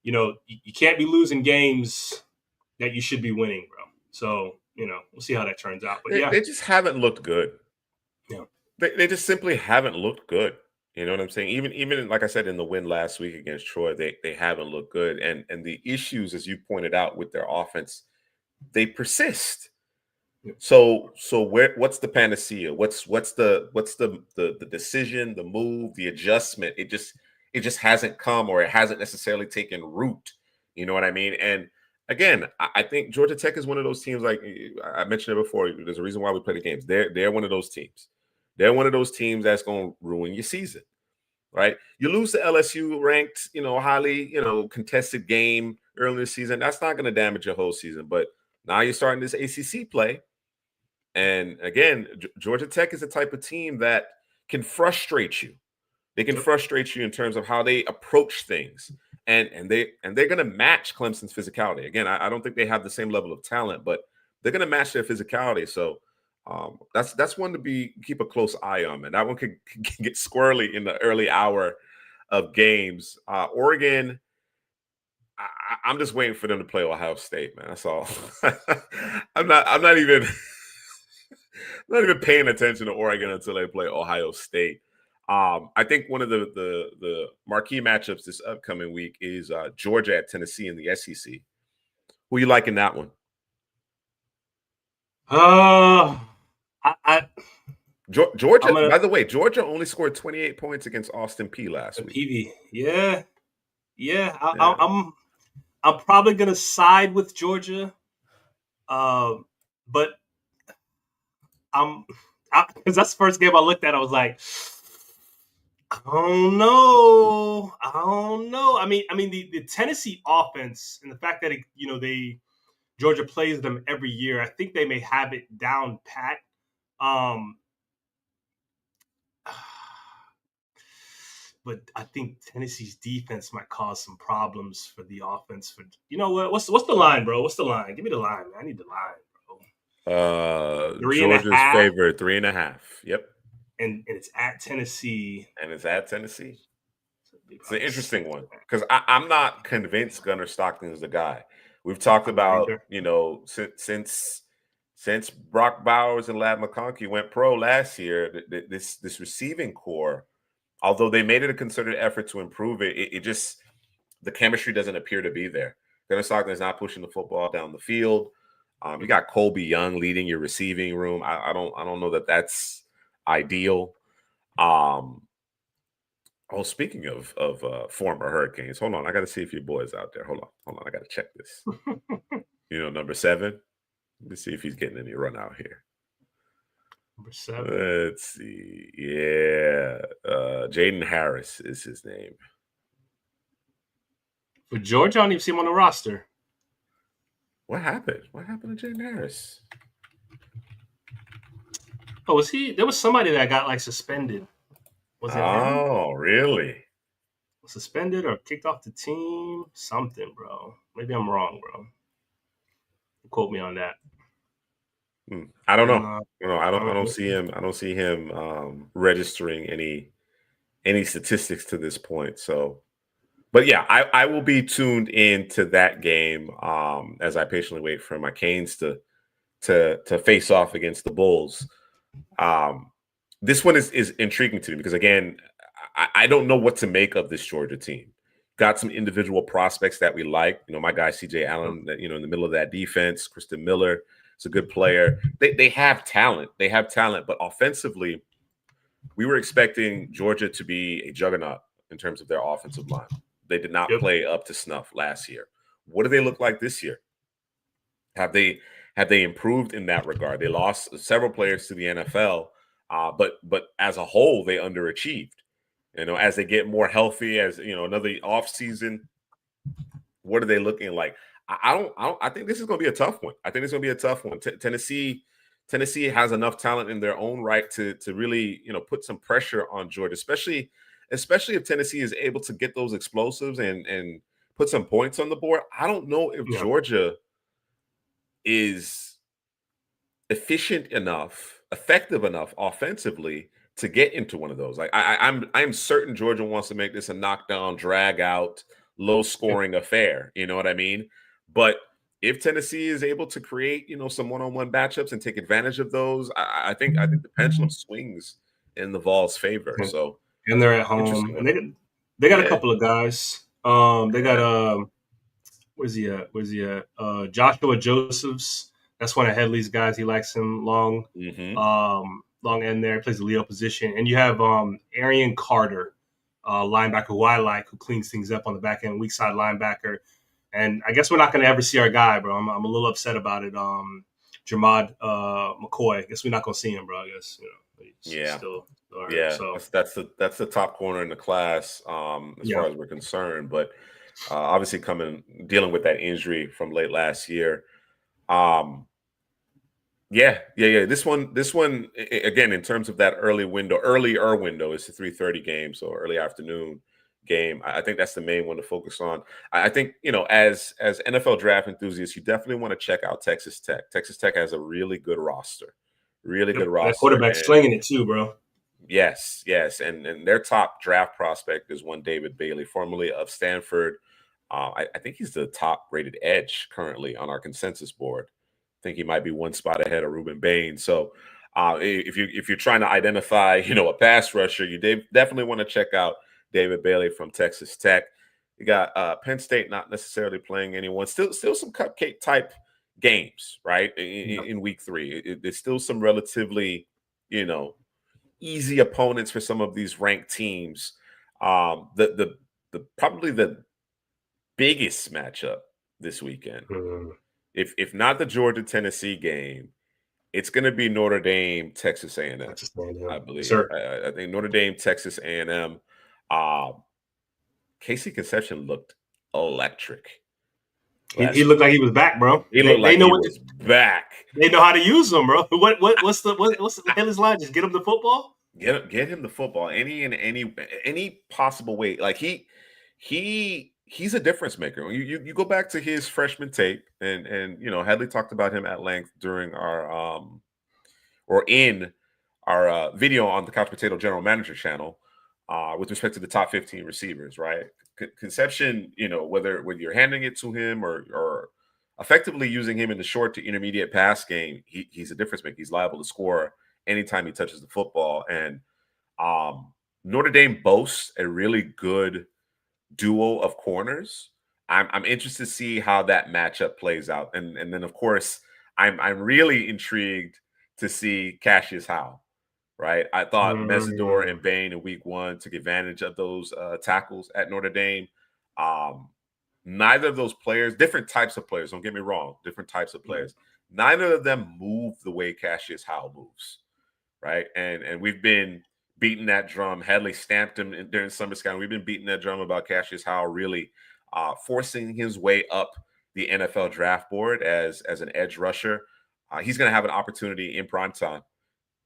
B: you can't be losing games that you should be winning, bro. So we'll see how that turns out. But
A: they just haven't looked good.
B: Yeah,
A: they just simply haven't looked good. You know what I'm saying? Even like I said in the win last week against Troy, they haven't looked good, and the issues, as you pointed out, with their offense, they persist. So what's the panacea? What's the decision, the move, the adjustment? It just hasn't come, or it hasn't necessarily taken root. You know what I mean? And again, I think Georgia Tech is one of those teams. Like I mentioned it before, there's a reason why we play the games. They're one of those teams. They're one of those teams that's going to ruin your season, right? You lose to LSU ranked, highly, contested game early in the season. That's not going to damage your whole season, but now you're starting this ACC play. And again, Georgia Tech is the type of team that can frustrate you. They can frustrate you in terms of how they approach things. And they're going to match Clemson's physicality. Again, I don't think they have the same level of talent, but they're going to match their physicality. So that's one to keep a close eye on, man. That one could get squirrely in the early hour of games. Oregon, I'm just waiting for them to play Ohio State, man. That's all. I'm not even paying attention to Oregon until they play Ohio State. I think one of the marquee matchups this upcoming week is Georgia at Tennessee in the SEC. Who you like in that one? Georgia. By the way, Georgia only scored 28 points against Austin Peay last week.
B: Yeah. I'm probably gonna side with Georgia, but because that's the first game I looked at. I was like, I don't know. I mean, the Tennessee offense and the fact that Georgia plays them every year, I think they may have it down pat. But I think Tennessee's defense might cause some problems for the offense. What's the line, bro? What's the line? Give me the line, man. I need the line,
A: bro. Georgia's favorite 3.5. Yep.
B: And it's at Tennessee.
A: It's an interesting one because I'm not convinced Gunnar Stockton is the guy. We've talked about, since Brock Bowers and Ladd McConkey went pro last year, this receiving core, although they made it a concerted effort to improve it, just the chemistry doesn't appear to be there. Gunnar Stockton is not pushing the football down the field. You got Colby Young leading your receiving room. I don't know that that's ideal. Speaking of former Hurricanes, hold on. I got to see if your boy's out there. Hold on. I got to check this. Number 7. Let's see if he's getting any run out here.
B: Number 7.
A: Let's see. Yeah. Jaden Harris is his name.
B: For Georgia, I don't even see him on the roster.
A: What happened? What happened to Jaden Harris?
B: Oh, was he? There was somebody that got suspended. Was it him?
A: Oh, really?
B: Suspended or kicked off the team? Something, bro. Maybe I'm wrong, bro. Quote me on that.
A: I don't know. I don't see him. I don't see him registering any statistics to this point. So, but yeah, I will be tuned into that game as I patiently wait for my Canes to face off against the Bulls. This one is intriguing to me because, again, I don't know what to make of this Georgia team. Got some individual prospects that we like. My guy, C.J. Allen, in the middle of that defense, Kristen Miller. He's a good player. They have talent. They have talent, but offensively, we were expecting Georgia to be a juggernaut in terms of their offensive line. They did not play up to snuff last year. What do they look like this year? Have they improved in that regard? They lost several players to the NFL, but as a whole, they underachieved. As they get more healthy, as another off season, what are they looking like? I think this is going to be a tough one. I think it's going to be a tough one. Tennessee has enough talent in their own right to really put some pressure on Georgia, especially if Tennessee is able to get those explosives and put some points on the board. I don't know if Georgia is efficient enough, effective enough offensively to get into one of those. Like I'm certain Georgia wants to make this a knockdown, drag out, low scoring affair. You know what I mean? But if Tennessee is able to create, some one-on-one matchups and take advantage of those, I think the pendulum swings in the Vols' favor. So,
B: and they're at home, and they got a couple of guys. They got where's he at? Joshua Josephs. That's one of Headley's guys. He likes him long, long end there. Plays the Leo position, and you have Arian Carter, linebacker who I like, who cleans things up on the back end, weak side linebacker. And I guess we're not going to ever see our guy, bro. I'm a little upset about it. Jamad McCoy. I guess we're not going to see him, bro. I guess still hurt, so.
A: That's the top corner in the class as far as we're concerned. But obviously dealing with that injury from late last year. This one again, in terms of that earlier window, it's a 3:30 game, so early afternoon game. I think that's the main one to focus on. I think, as NFL draft enthusiasts, you definitely want to check out Texas Tech. Texas Tech has a really good roster. Good roster.
B: That quarterback's slinging it too, bro.
A: Yes. And their top draft prospect is one David Bailey, formerly of Stanford. I think he's the top rated edge currently on our consensus board. I think he might be one spot ahead of Ruben Bain. So if you're trying to identify, a pass rusher, you definitely want to check out David Bailey from Texas Tech. You got Penn State not necessarily playing anyone. Still some cupcake type games, right? In week 3, there's still some relatively, easy opponents for some of these ranked teams. The probably the biggest matchup this weekend, if not the Georgia Tennessee game, it's going to be Notre Dame Texas A&M. I believe. I think Notre Dame Texas A&M. Casey Conception looked electric.
B: He looked like he was back, bro.
A: He was back.
B: They know how to use him, bro. What's the hell is line? Just get him the football.
A: Get him the football any possible way. Like he's a difference maker. You go back to his freshman tape, and Headley talked about him at length during our video on the Couch Potato General Manager channel. With respect to the top 15 receivers, right? Conception, whether you're handing it to him or effectively using him in the short to intermediate pass game, he's a difference maker. He's liable to score anytime he touches the football. And Notre Dame boasts a really good duo of corners. I'm interested to see how that matchup plays out. And then, of course, I'm really intrigued to see Cassius Howe. Right, I thought Mesidor and Bain in week 1 took advantage of those tackles at Notre Dame. Neither of those players, different types of players, don't get me wrong, different types of players. Neither of them move the way Cassius Howe moves, right? And we've been beating that drum. Headley stamped him during summer scouting. We've been beating that drum about Cassius Howe really forcing his way up the NFL draft board as an edge rusher. He's going to have an opportunity in prime time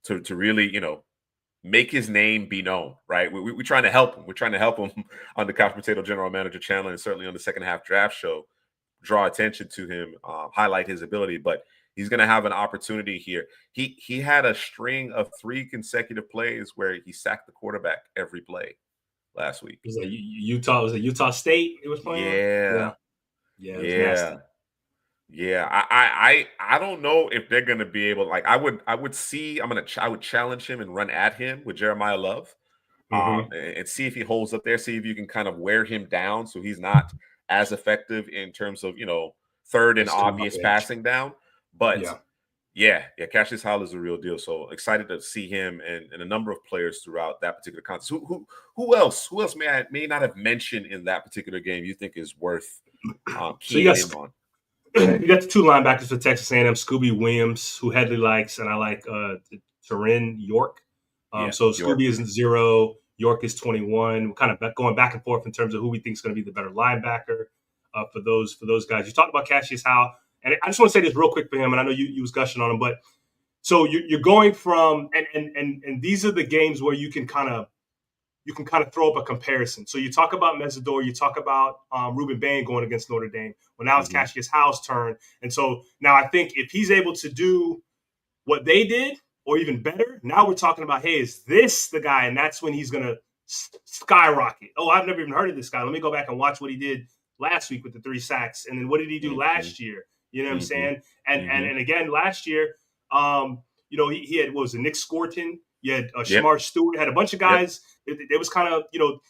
A: to really, make his name be known, right? We're trying to help him. We're trying to help him on the Couch Potato General Manager channel and certainly on the second half draft show, draw attention to him, highlight his ability. But he's going to have an opportunity here. He had a string of 3 consecutive plays where he sacked the quarterback every play last week.
B: Was it Utah? Was it Utah State it was playing?
A: Yeah.
B: It was nasty.
A: Yeah, I don't know if they're going to be able. Like, I would challenge him and run at him with Jeremiah Love, and see if he holds up there. See if you can kind of wear him down so he's not as effective in terms of third and obvious passing down. But Yeah, Cassius Howell is a real deal. So excited to see him and a number of players throughout that particular contest. Who else? Who else may not have mentioned in that particular game you think is worth
B: So
A: keying in on?
B: you got the two linebackers for Texas A&M, Scooby Williams, who Headley likes, and I like Terin York. So
A: York.
B: Scooby is 0, York is 21. We're kind of going back and forth in terms of who we think is going to be the better linebacker for those guys. You talked about Cassius Howell, and I just want to say this real quick for him, and I know you was gushing on him, but so you're going from and these are the games where you can kind of throw up a comparison. So you talk about Mesidor, you talk about Ruben Bain going against Notre Dame. Well, now it's Cassius Howell's turn. And so now I think if he's able to do what they did or even better, now we're talking about, hey, is this the guy? And that's when he's going to skyrocket. Oh, I've never even heard of this guy. Let me go back and watch what he did last week with the 3 sacks. And then what did he do last year? You know what I'm saying? And again, last year, he had, what was it, Nick Scorton? You had Shamar Stewart, had a bunch of guys. It was kind of,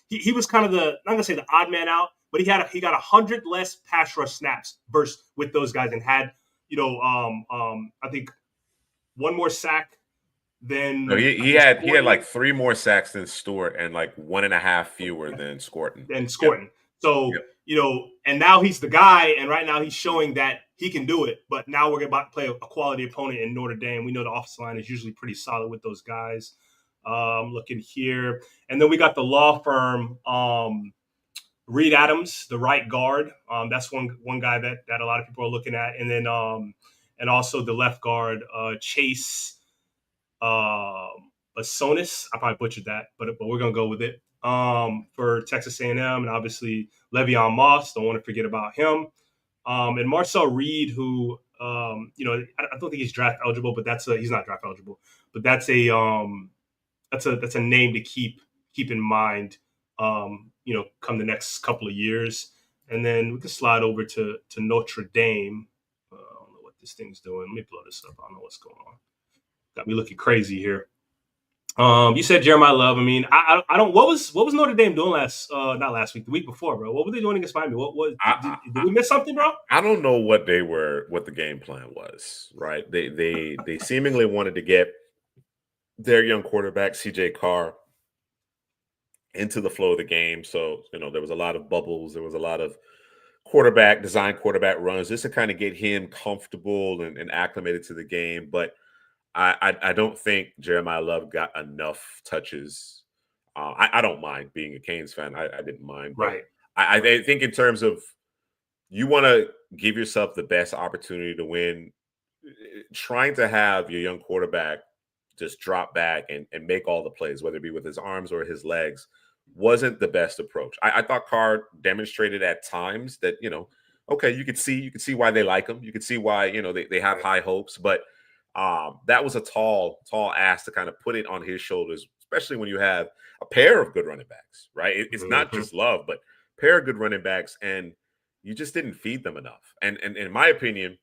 B: he was kind of I'm not going to say the odd man out, but he got 100 less pass rush snaps versus with those guys and had, I think one more sack than.
A: No, he had like 3 more sacks than Stewart and like 1.5 fewer than Scorton.
B: So, and now he's the guy, and right now he's showing that he can do it. But now we're about to play a quality opponent in Notre Dame. We know the offensive line is usually pretty solid with those guys. Looking here. And then we got the law firm, Reed Adams, the right guard. That's one guy that a lot of people are looking at. And then and also the left guard, Chase Asonis. I probably butchered that, but we're going to go with it. For Texas A&M, and obviously Le'Veon Moss. Don't want to forget about him. And Marcel Reed, who I don't think he's draft eligible, but he's not draft eligible. But that's a name to keep in mind. Come the next couple of years, and then we can slide over to Notre Dame. I don't know what this thing's doing. Let me blow this up. I don't know what's going on. Got me looking crazy here. You said Jeremiah Love. I mean, I don't. What was Notre Dame doing not last week, the week before, bro? What were they doing against Miami? Did we miss something, bro?
A: I don't know what the game plan was. Right? They seemingly wanted to get their young quarterback CJ Carr into the flow of the game. So there was a lot of bubbles. There was a lot of quarterback runs just to kind of get him comfortable and acclimated to the game, but. I don't think Jeremiah Love got enough touches. I don't mind being a Canes fan. I didn't mind.
B: Right.
A: I think in terms of you want to give yourself the best opportunity to win, trying to have your young quarterback just drop back and make all the plays, whether it be with his arms or his legs, wasn't the best approach. I thought Carr demonstrated at times that, okay, you could see why they like him. You could see why, they have high hopes, but that was a tall ask to kind of put it on his shoulders, especially when you have a pair of good running backs, right? It's not just Love, but a pair of good running backs, and you just didn't feed them enough. And in my opinion,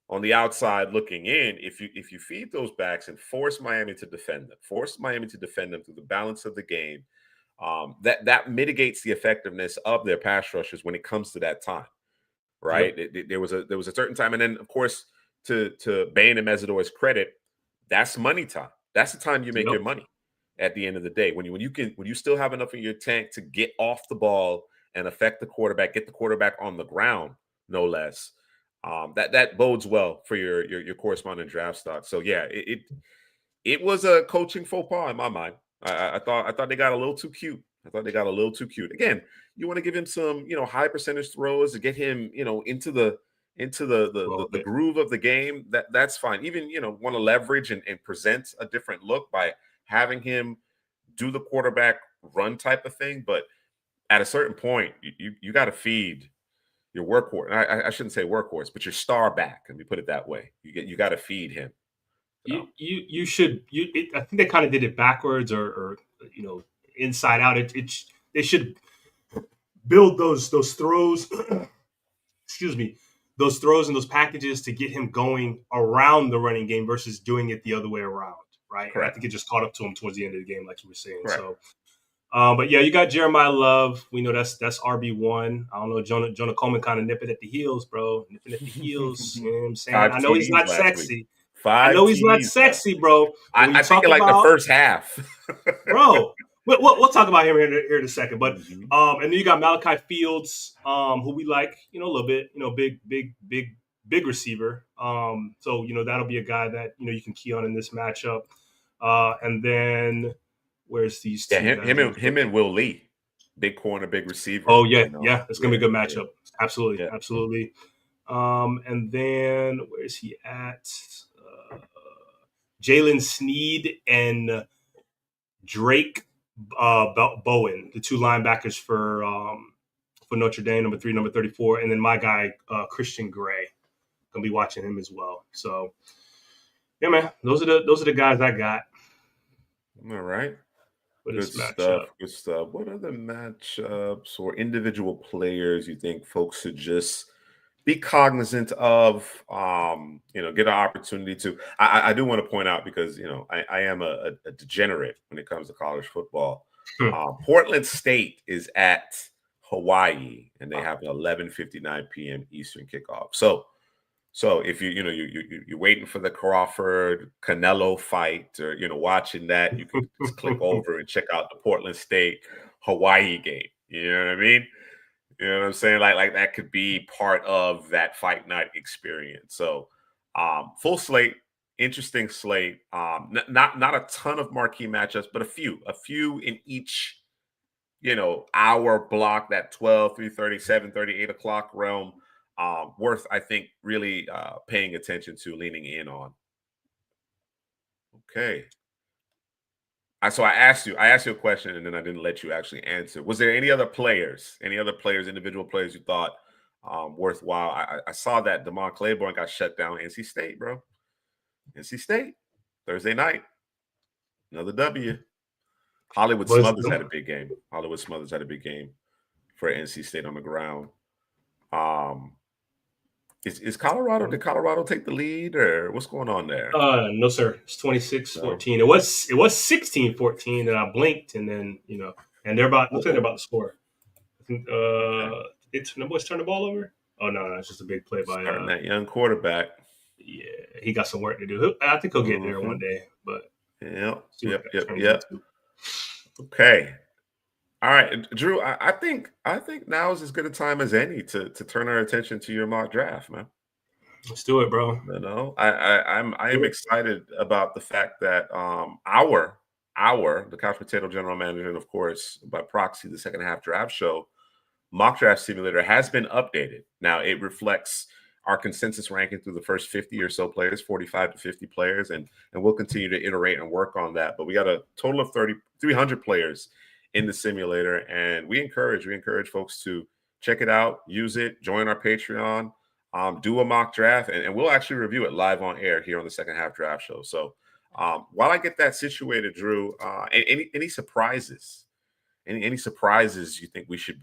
A: on the outside looking in, if you feed those backs and force Miami to defend them through the balance of the game, that mitigates the effectiveness of their pass rushers when it comes to that time, right? Yep. There was a certain time, and then of course. To Bain and Mesidor's credit, that's money time. That's the time you make your money at the end of the day. When you still have enough in your tank to get off the ball and affect the quarterback, get the quarterback on the ground, no less. That bodes well for your corresponding draft stock. So yeah, it was a coaching faux pas in my mind. I thought they got a little too cute. Again, you want to give him some high percentage throws to get him into the groove of the game. That's fine. Even want to leverage and present a different look by having him do the quarterback run type of thing. But at a certain point, you got to feed your workhorse. I shouldn't say workhorse, but your star back. Let me put it that way. You got to feed him.
B: You should. I think they kind of did it backwards or inside out. They should build those throws. Excuse me. Those throws and those packages to get him going around the running game versus doing it the other way around, right? I think it just caught up to him towards the end of the game, like you were saying. Correct. So, But yeah, you got Jeremiah Love. We know that's RB1. I don't know, Jonah Coleman kind of nipping at the heels, bro. Nipping at the heels. You know what I'm saying?
A: Five
B: I know he's
A: TDs
B: not
A: last week.
B: sexy. I
A: Five
B: know he's not
A: TDs last
B: sexy,
A: week.
B: bro. But when you
A: I think
B: talk
A: in like the
B: about,
A: first half.
B: bro, we'll talk about him here in a second. But
A: Mhm.
B: and then you got Malachi Fields, who we like, a little bit, big receiver. So that'll be a guy that you can key on in this matchup. And then where's these
A: Yeah,
B: two guys?
A: him and Will Lee, big corner, big receiver.
B: Oh yeah, yeah, it's gonna be a good
A: Yeah,
B: matchup. Absolutely,
A: yeah.
B: absolutely. And then where's he at? Uh, Jalen Sneed and Drake Bowen, the two linebackers for Notre Dame, number 3, number 34, and then my guy Christian Gray. Gonna be watching him as well. So yeah, man, those are the guys I got
A: All right.
B: for
A: Good
B: this
A: stuff.
B: matchup.
A: Good stuff. What other matchups or individual players you think folks should just be cognizant of? Get an opportunity to. I do want to point out because I am a degenerate when it comes to college football. Portland State is at Hawaii, and they have an 11:59 p.m. Eastern kickoff. So if you're waiting for the Crawford Canelo fight, or watching that, you can just click over and check out the Portland State Hawaii game. You know what I mean? You know what I'm saying? Like that could be part of that fight night experience. So full slate, interesting slate. Not a ton of marquee matchups, but a few in each hour block, that 12, 3:30, 7:30, 8 o'clock realm. Worth, I think, really paying attention to, leaning in on. Okay. So I asked you a question, and then I didn't let you actually answer. Was there any other players, individual players you thought worthwhile? I saw that Damon Claiborne got shut down. NC State, bro. NC State, Thursday night, another W. Hollywood
B: Was
A: Smothers had a big game. Hollywood Smothers had a big game for NC State on the ground. Is Colorado? Did Colorado take the lead, or what's going on there?
B: No, sir. It's
A: No.
B: 26-14. It was 16-14, and I blinked, and then and they're about. Looks like they're about to score. I think the boys turn the ball over. Oh no, it's just a big play by
A: Starting that young quarterback.
B: yeah, he got some work to do. I think he'll get there one day, but
A: Yep.
B: see what that turns
A: Yep.
B: into.
A: Okay. All right, Drew. I think now is as good a time as any to turn our attention to your mock draft, man.
B: Let's do it, bro.
A: I am excited about the fact that the Couch Potato General Manager, and of course by proxy the Second Half Draft Show mock draft simulator has been updated. Now it reflects our consensus ranking through the first 50 or so players, 45 to 50 players, and we'll continue to iterate and work on that. But we got a total of 300 players in the simulator, and we encourage folks to check it out, use it, join our Patreon, do a mock draft, and we'll actually review it live on air here on the Second Half Draft Show. So while I get that situated, Drew, any surprises? Any surprises you think we should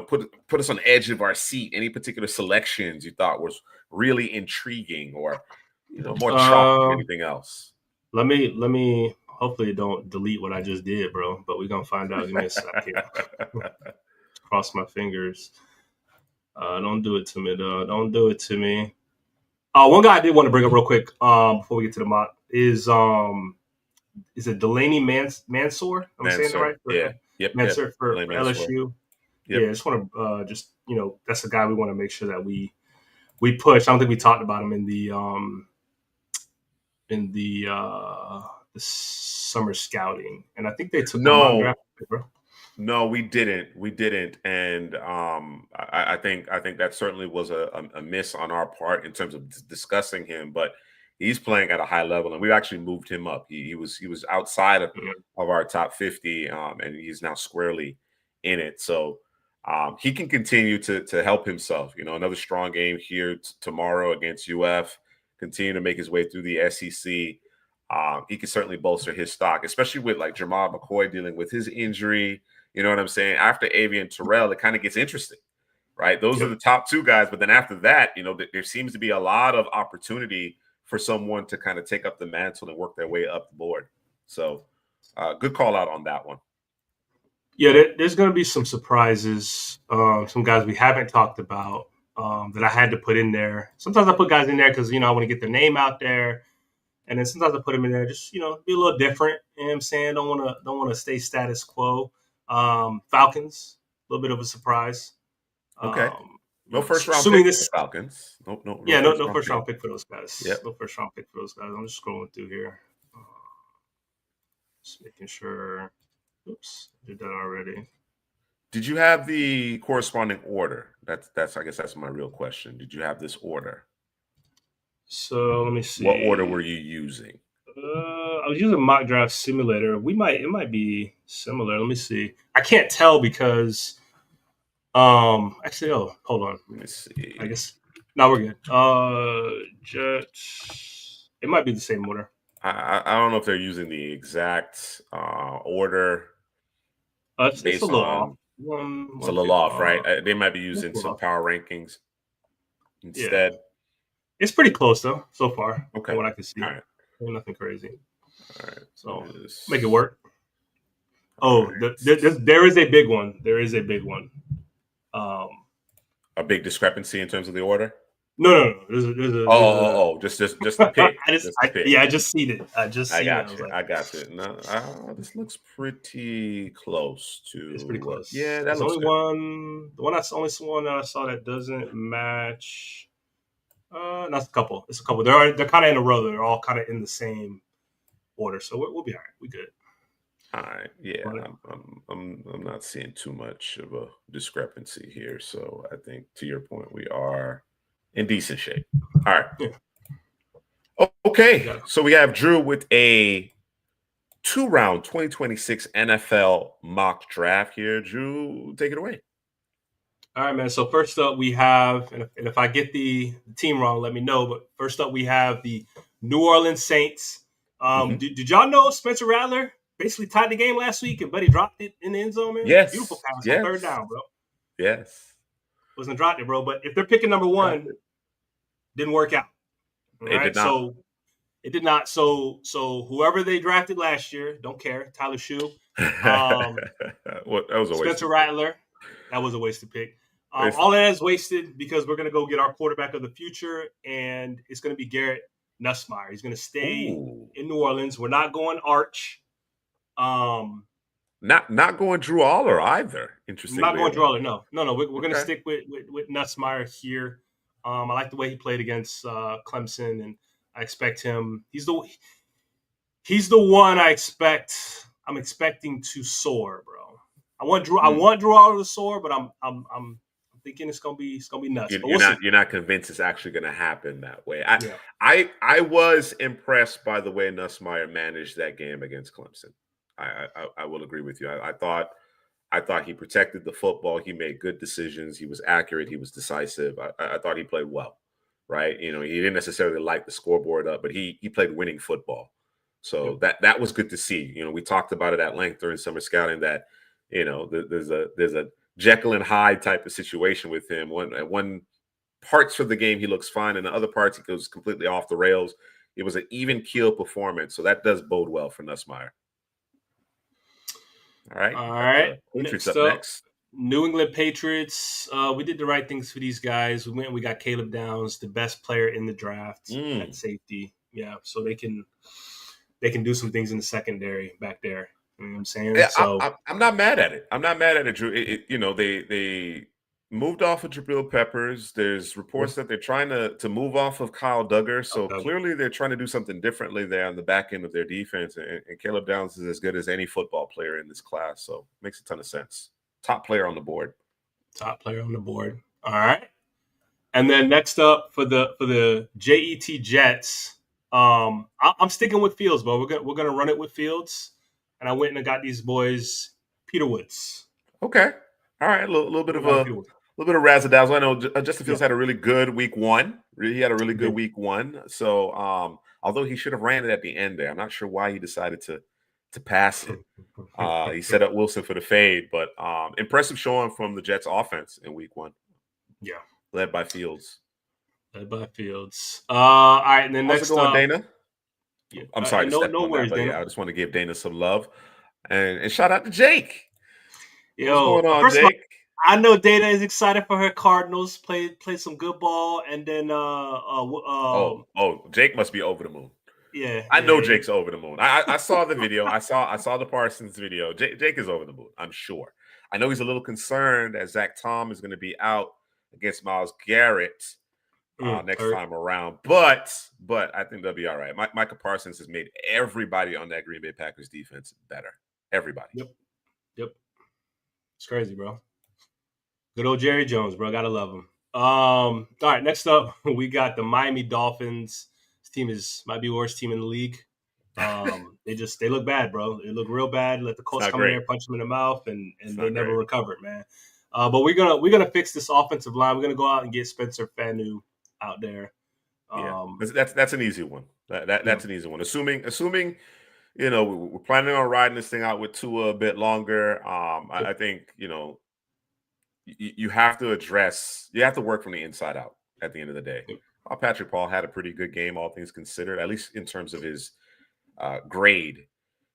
A: put us on the edge of our seat? Any particular selections you thought was really intriguing, or more chalk than anything else?
B: Let me hopefully don't delete what I just did, bro. But we're gonna find out. Give me a second. Cross my fingers. Don't do it to me, though. Don't do it to me. One guy I did want to bring up real quick before we get to the mock is it Delaney Mansour? Am I saying that right?
A: Yeah. Yep.
B: Mansour for
A: Mansour.
B: LSU.
A: Yep.
B: Yeah, I just want to that's the guy we want to make sure that we push. I don't think we talked about him in the summer scouting, and I think they took him out and drafted him, bro.
A: No, we didn't, and I think that certainly was a miss on our part in terms of discussing him. But he's playing at a high level, and we actually moved him up. He was outside of our top 50, and he's now squarely in it. So he can continue to help himself. Another strong game here tomorrow against UF. Continue to make his way through the SEC. He can certainly bolster his stock, especially with like Jamal McCoy dealing with his injury. You know what I'm saying? After Avian Terrell, it kind of gets interesting, right? Those are the top two guys. But then after that, there seems to be a lot of opportunity for someone to kind of take up the mantle and work their way up the board. So good call out on that one.
B: Yeah, there's going to be some surprises. Some guys we haven't talked about that I had to put in there. Sometimes I put guys in there because I want to get their name out there, and then sometimes I put them in there just be a little different. You know what I'm saying? Don't want to stay status quo. Falcons, a little bit of a surprise.
A: Okay. No first round
B: Assuming
A: pick for
B: this,
A: the Falcons. No
B: yeah,
A: first
B: no
A: round
B: first
A: pick.
B: round pick for those guys.
A: Yep.
B: No first round pick for those guys. I'm just scrolling through here, just making sure. Oops, did that already.
A: Did you have the corresponding order? That's I guess that's my real question. Did you have this order?
B: So let me see.
A: What order were you using?
B: I was using Mock Draft Simulator. It might be similar. Let me see. I can't tell because actually, hold on.
A: Let me see.
B: I guess no, we're good. Jets. It might be the same order.
A: I don't know if they're using the exact order.
B: It's a little off.
A: It's a little off, right? They might be using some power rankings instead.
B: Yeah. It's pretty close though, so far.
A: Okay.
B: From what I can see.
A: All right.
B: Nothing crazy.
A: All right.
B: So make it work. Oh, right. There is a big one. There is a big one.
A: A big discrepancy in terms of the order?
B: No.
A: Just the pick.
B: I just seen it. I
A: got you. I got you. No, this looks pretty close to.
B: It's pretty close.
A: Yeah,
B: that's only one. The one that's only one that I saw that doesn't match. That's a couple. It's a couple. They're kind of in a row. They're all kind of in the same order, so we'll be all right. We good.
A: All right. Yeah, I'm not seeing too much of a discrepancy here. So I think to your point, we are in decent shape. All right. Yeah. Okay. So we have Drew with a 2-round 2026 NFL mock draft here. Drew, take it away.
B: All right, man. So first up, we have, and if I get the team wrong, let me know. But first up, we have the New Orleans Saints. Did y'all know Spencer Rattler basically tied the game last week and Buddy dropped it in the end zone, man?
A: Yes.
B: Beautiful pass on third down, bro.
A: Yes.
B: Wasn't dropped it, bro. But if they're picking number one, didn't work out.
A: It did not.
B: So it did not. So whoever they drafted last year, don't care. Tyler Shue.
A: Well, that was a
B: Spencer Rattler. That was a wasted pick. All that is wasted because we're going to go get our quarterback of the future, and it's going to be Garrett Nussmeier. He's going to stay in New Orleans. We're not going Arch.
A: Not going Drew Aller either. Interesting.
B: Not going Drew Aller. No. We're going to stick with Nussmeier here. I like the way he played against Clemson, and I expect him. He's the one I'm expecting to soar, bro. I want Drew Aller to soar, but I'm thinking it's gonna be nuts.
A: You're not convinced it's actually going to happen that way. I was impressed by the way Nussmeier managed that game against Clemson. I will agree with you. I thought he protected the football. He made good decisions. He was accurate. He was decisive. I thought he played well. Right? He didn't necessarily light the scoreboard up, but he played winning football. So that was good to see. We talked about it at length during summer scouting that there's a Jekyll and Hyde type of situation with him. One parts of the game he looks fine, and the other parts he goes completely off the rails. It was an even keel performance, so that does bode well for Nussmeier. All right.
B: Patriots up next. New England Patriots. We did the right things for these guys. We went and we got Caleb Downs, the best player in the draft at safety. Yeah, so they can do some things in the secondary back there. You know what I'm saying?
A: Yeah, so I'm not mad at it. I'm not mad at it, Drew. They moved off of Jabril Peppers. There's reports that they're trying to move off of Kyle Duggar. So clearly they're trying to do something differently there on the back end of their defense. And Caleb Downs is as good as any football player in this class. So it makes a ton of sense. Top player on the board.
B: All right. And then next up for the JET Jets, I'm sticking with Fields, bro. We're gonna run it with Fields. And I went and I got these boys Peter Woods.
A: Okay. All right. A little bit of razzle-dazzle. I know Justin Fields had a really good week one. He had a really good week one. So although he should have ran it at the end there, I'm not sure why he decided to pass it. He set up Wilson for the fade, but impressive showing from the Jets offense in week one.
B: Yeah.
A: Led by Fields.
B: All right. And then next up.
A: Dana? Yeah. I'm sorry to step on that, but I just want to give Dana some love. And shout out to Jake. What's
B: Yo,
A: going on,
B: first of all,
A: Jake?
B: I know Data is excited for her Cardinals. Play some good ball, and then
A: Jake must be over the moon.
B: yeah,
A: I know
B: yeah.
A: Jake's over the moon. I saw the video. I saw the Parsons video. Jake is over the moon. I'm sure. I know he's a little concerned as Zach Tom is going to be out against Myles Garrett next
B: Hurt.
A: time around. But I think they'll be all right. Micah Parsons has made everybody on that Green Bay Packers defense better. Everybody.
B: Yep. It's crazy, bro. Good old Jerry Jones, bro. Gotta love him. All right, next up, we got the Miami Dolphins. This team might be the worst team in the league. They look bad, bro. They look real bad. Let the
A: It's
B: Colts
A: not
B: come in
A: great.
B: there, punch them in the mouth, and
A: It's
B: they
A: not
B: never
A: great.
B: recovered, man. But we're gonna fix this offensive line. We're gonna go out and get Spencer Fanu out there.
A: Yeah, that's an easy one. That's an easy one. Assuming we're planning on riding this thing out with Tua a bit longer. I think you have to work from the inside out at the end of the day. Patrick Paul had a pretty good game, all things considered, at least in terms of his grade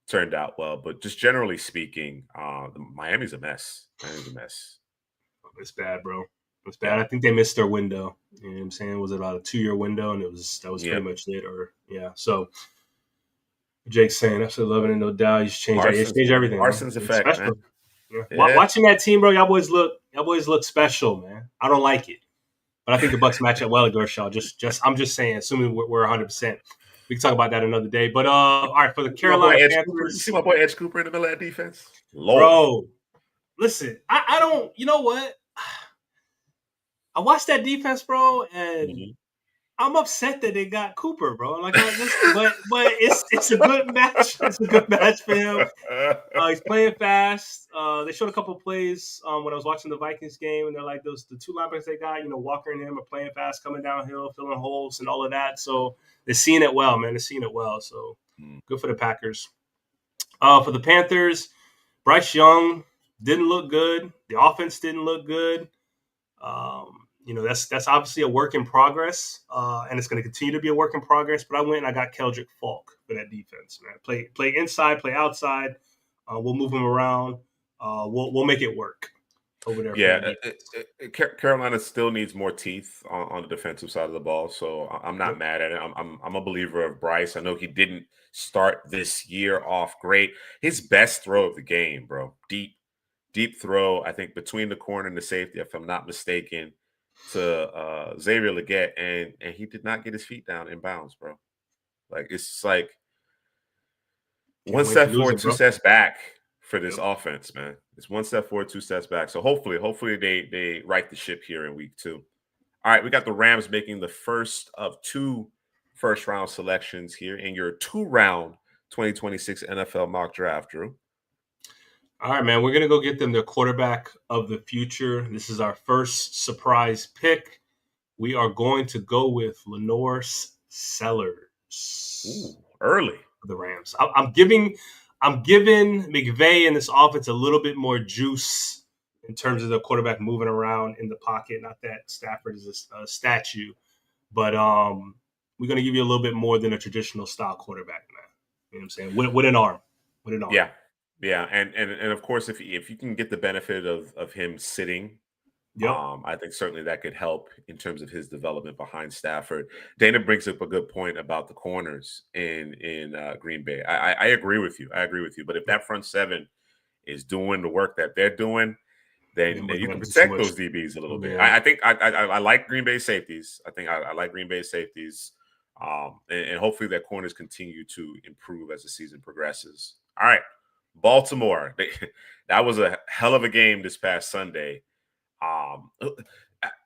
A: turned out well. But just generally speaking, Miami's a mess.
B: It's bad, bro. It's bad.
A: Yeah.
B: I think they missed their window. You know what I'm saying? It was about a 2-year window, and that was pretty much it. So Jake's saying absolutely loving it, no doubt. He's changed everything.
A: Parsons effect,
B: special.
A: man.
B: Yeah.
A: Yeah.
B: Watching that team, bro, y'all boys look special, man. I don't like it, but I think the Bucks match up well at Gershaw. I'm just saying, assuming we're 100%. We can talk about that another day. But all right, for the Carolina Panthers,
A: You see my boy Edge Cooper in the middle of that defense, Lord.
B: Bro. Listen, I don't. You know what? I watched that defense, bro, and I'm upset that they got Cooper, bro. But it's a good match. It's a good match for him. He's playing fast. They showed a couple of plays when I was watching the Vikings game, and they're like the two linebackers they got. Walker and him are playing fast, coming downhill, filling holes, and all of that. So they're seeing it well, man. They're seeing it well. So good for the Packers. For the Panthers, Bryce Young didn't look good. The offense didn't look good. That's obviously a work in progress, and it's going to continue to be a work in progress. But I went and I got Keldrick Falk for that defense, man. Play inside, play outside. We'll move him around. We'll make it work over there.
A: Yeah, Carolina still needs more teeth on the defensive side of the ball, so I'm not mad at it. I'm a believer of Bryce. I know he didn't start this year off great. His best throw of the game, bro, deep throw. I think between the corner and the safety, if I'm not mistaken, to Xavier Legette, and he did not get his feet down in bounds, bro. Like it's like one step forward, two steps back for this offense, man. It's one step forward, two steps back. So hopefully they right the ship here in week 2. All right, we got the Rams making the first of 2 first-round selections here in your 2-round 2026 NFL mock draft, Drew.
B: All right, man. We're going to go get them their quarterback of the future. This is our first surprise pick. We are going to go with Lenore Sellers.
A: Ooh, early.
B: For the Rams. I'm giving McVay and this offense a little bit more juice in terms of the quarterback moving around in the pocket. Not that Stafford is a statue, but we're going to give you a little bit more than a traditional style quarterback, man. You know what I'm saying? With an arm.
A: Yeah, and of course, if you can get the benefit of him sitting, I think certainly that could help in terms of his development behind Stafford. Dana brings up a good point about the corners in Green Bay. I agree with you. But if that front seven is doing the work that they're doing, then you can protect those DBs a little bit. I think I like Green Bay safeties. I think I like Green Bay safeties, and hopefully their corners continue to improve as the season progresses. All right. Baltimore, that was a hell of a game this past Sunday.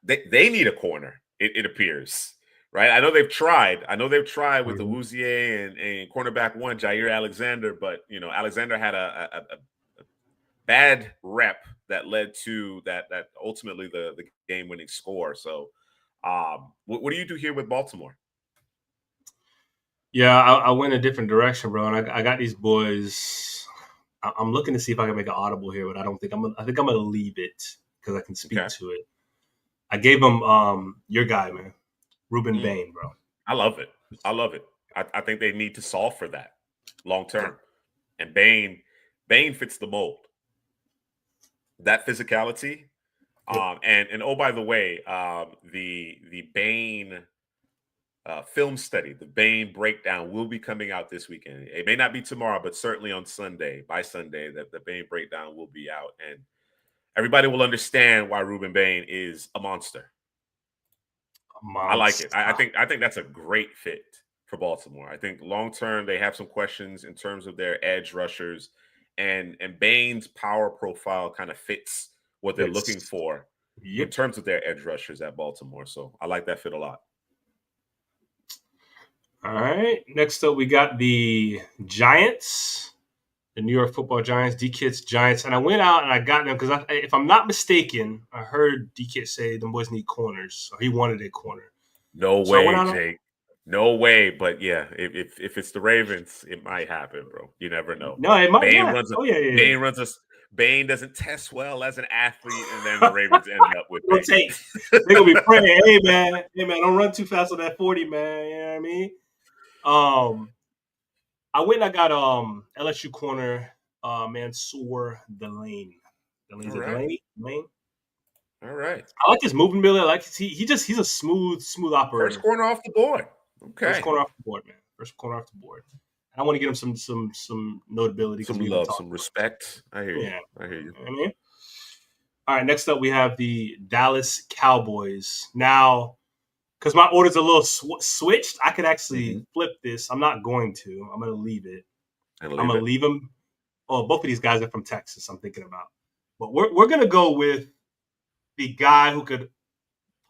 A: They need a corner, it appears, right? I know they've tried with the Wouzier and cornerback 1, Jair Alexander, but Alexander had a bad rep that led to that ultimately the game-winning score. So, what do you do here with Baltimore?
B: Yeah, I went a different direction, bro, and I got these boys. I'm looking to see if I can make an audible here, but I think I'm gonna leave it because I can speak to it. I gave him your guy, man, Ruben Bain, bro.
A: I love it. I think they need to solve for that long term, and Bain fits the mold. that physicality. And oh, by the way, the Bane film study, the Bane breakdown, will be coming out this weekend. It may not be tomorrow, but certainly on Sunday. By Sunday, that the Bane breakdown will be out, and everybody will understand why Ruben Bane is a monster. I like it. I think that's a great fit for Baltimore. I think long term they have some questions in terms of their edge rushers, and Bane's power profile kind of fits what they're looking for in terms of their edge rushers at Baltimore. So I like that fit a lot.
B: All right. Next up, we got the Giants, the New York Football Giants, D-Kit's Giants. And I went out and I got them because, if I'm not mistaken, I heard D-Kit say the boys need corners. So he wanted a corner.
A: No way, Jake. No way. But yeah, if it's the Ravens, it might happen, bro. You never know.
B: No, it might
A: not. Bane doesn't test well as an athlete, and then the Ravens end up with Bane.
B: They're going to be praying, hey, man, don't run too fast on that 40, man. You know what I mean? I went and I got LSU corner Mansour Delane. Delane?
A: All right.
B: I like his movement ability. I like he's a smooth operator.
A: First corner off the board. Okay.
B: First corner off the board, man. First corner off the board. I want to get him some notability,
A: some love, some respect. I hear you. I hear you.
B: I mean, all right. Next up, we have the Dallas Cowboys. Now, because my order's a little switched, I could actually flip this. I'm not going to. I'm going to leave it. I'm going to leave them. Oh, both of these guys are from Texas, I'm thinking about. But we're going to go with the guy who could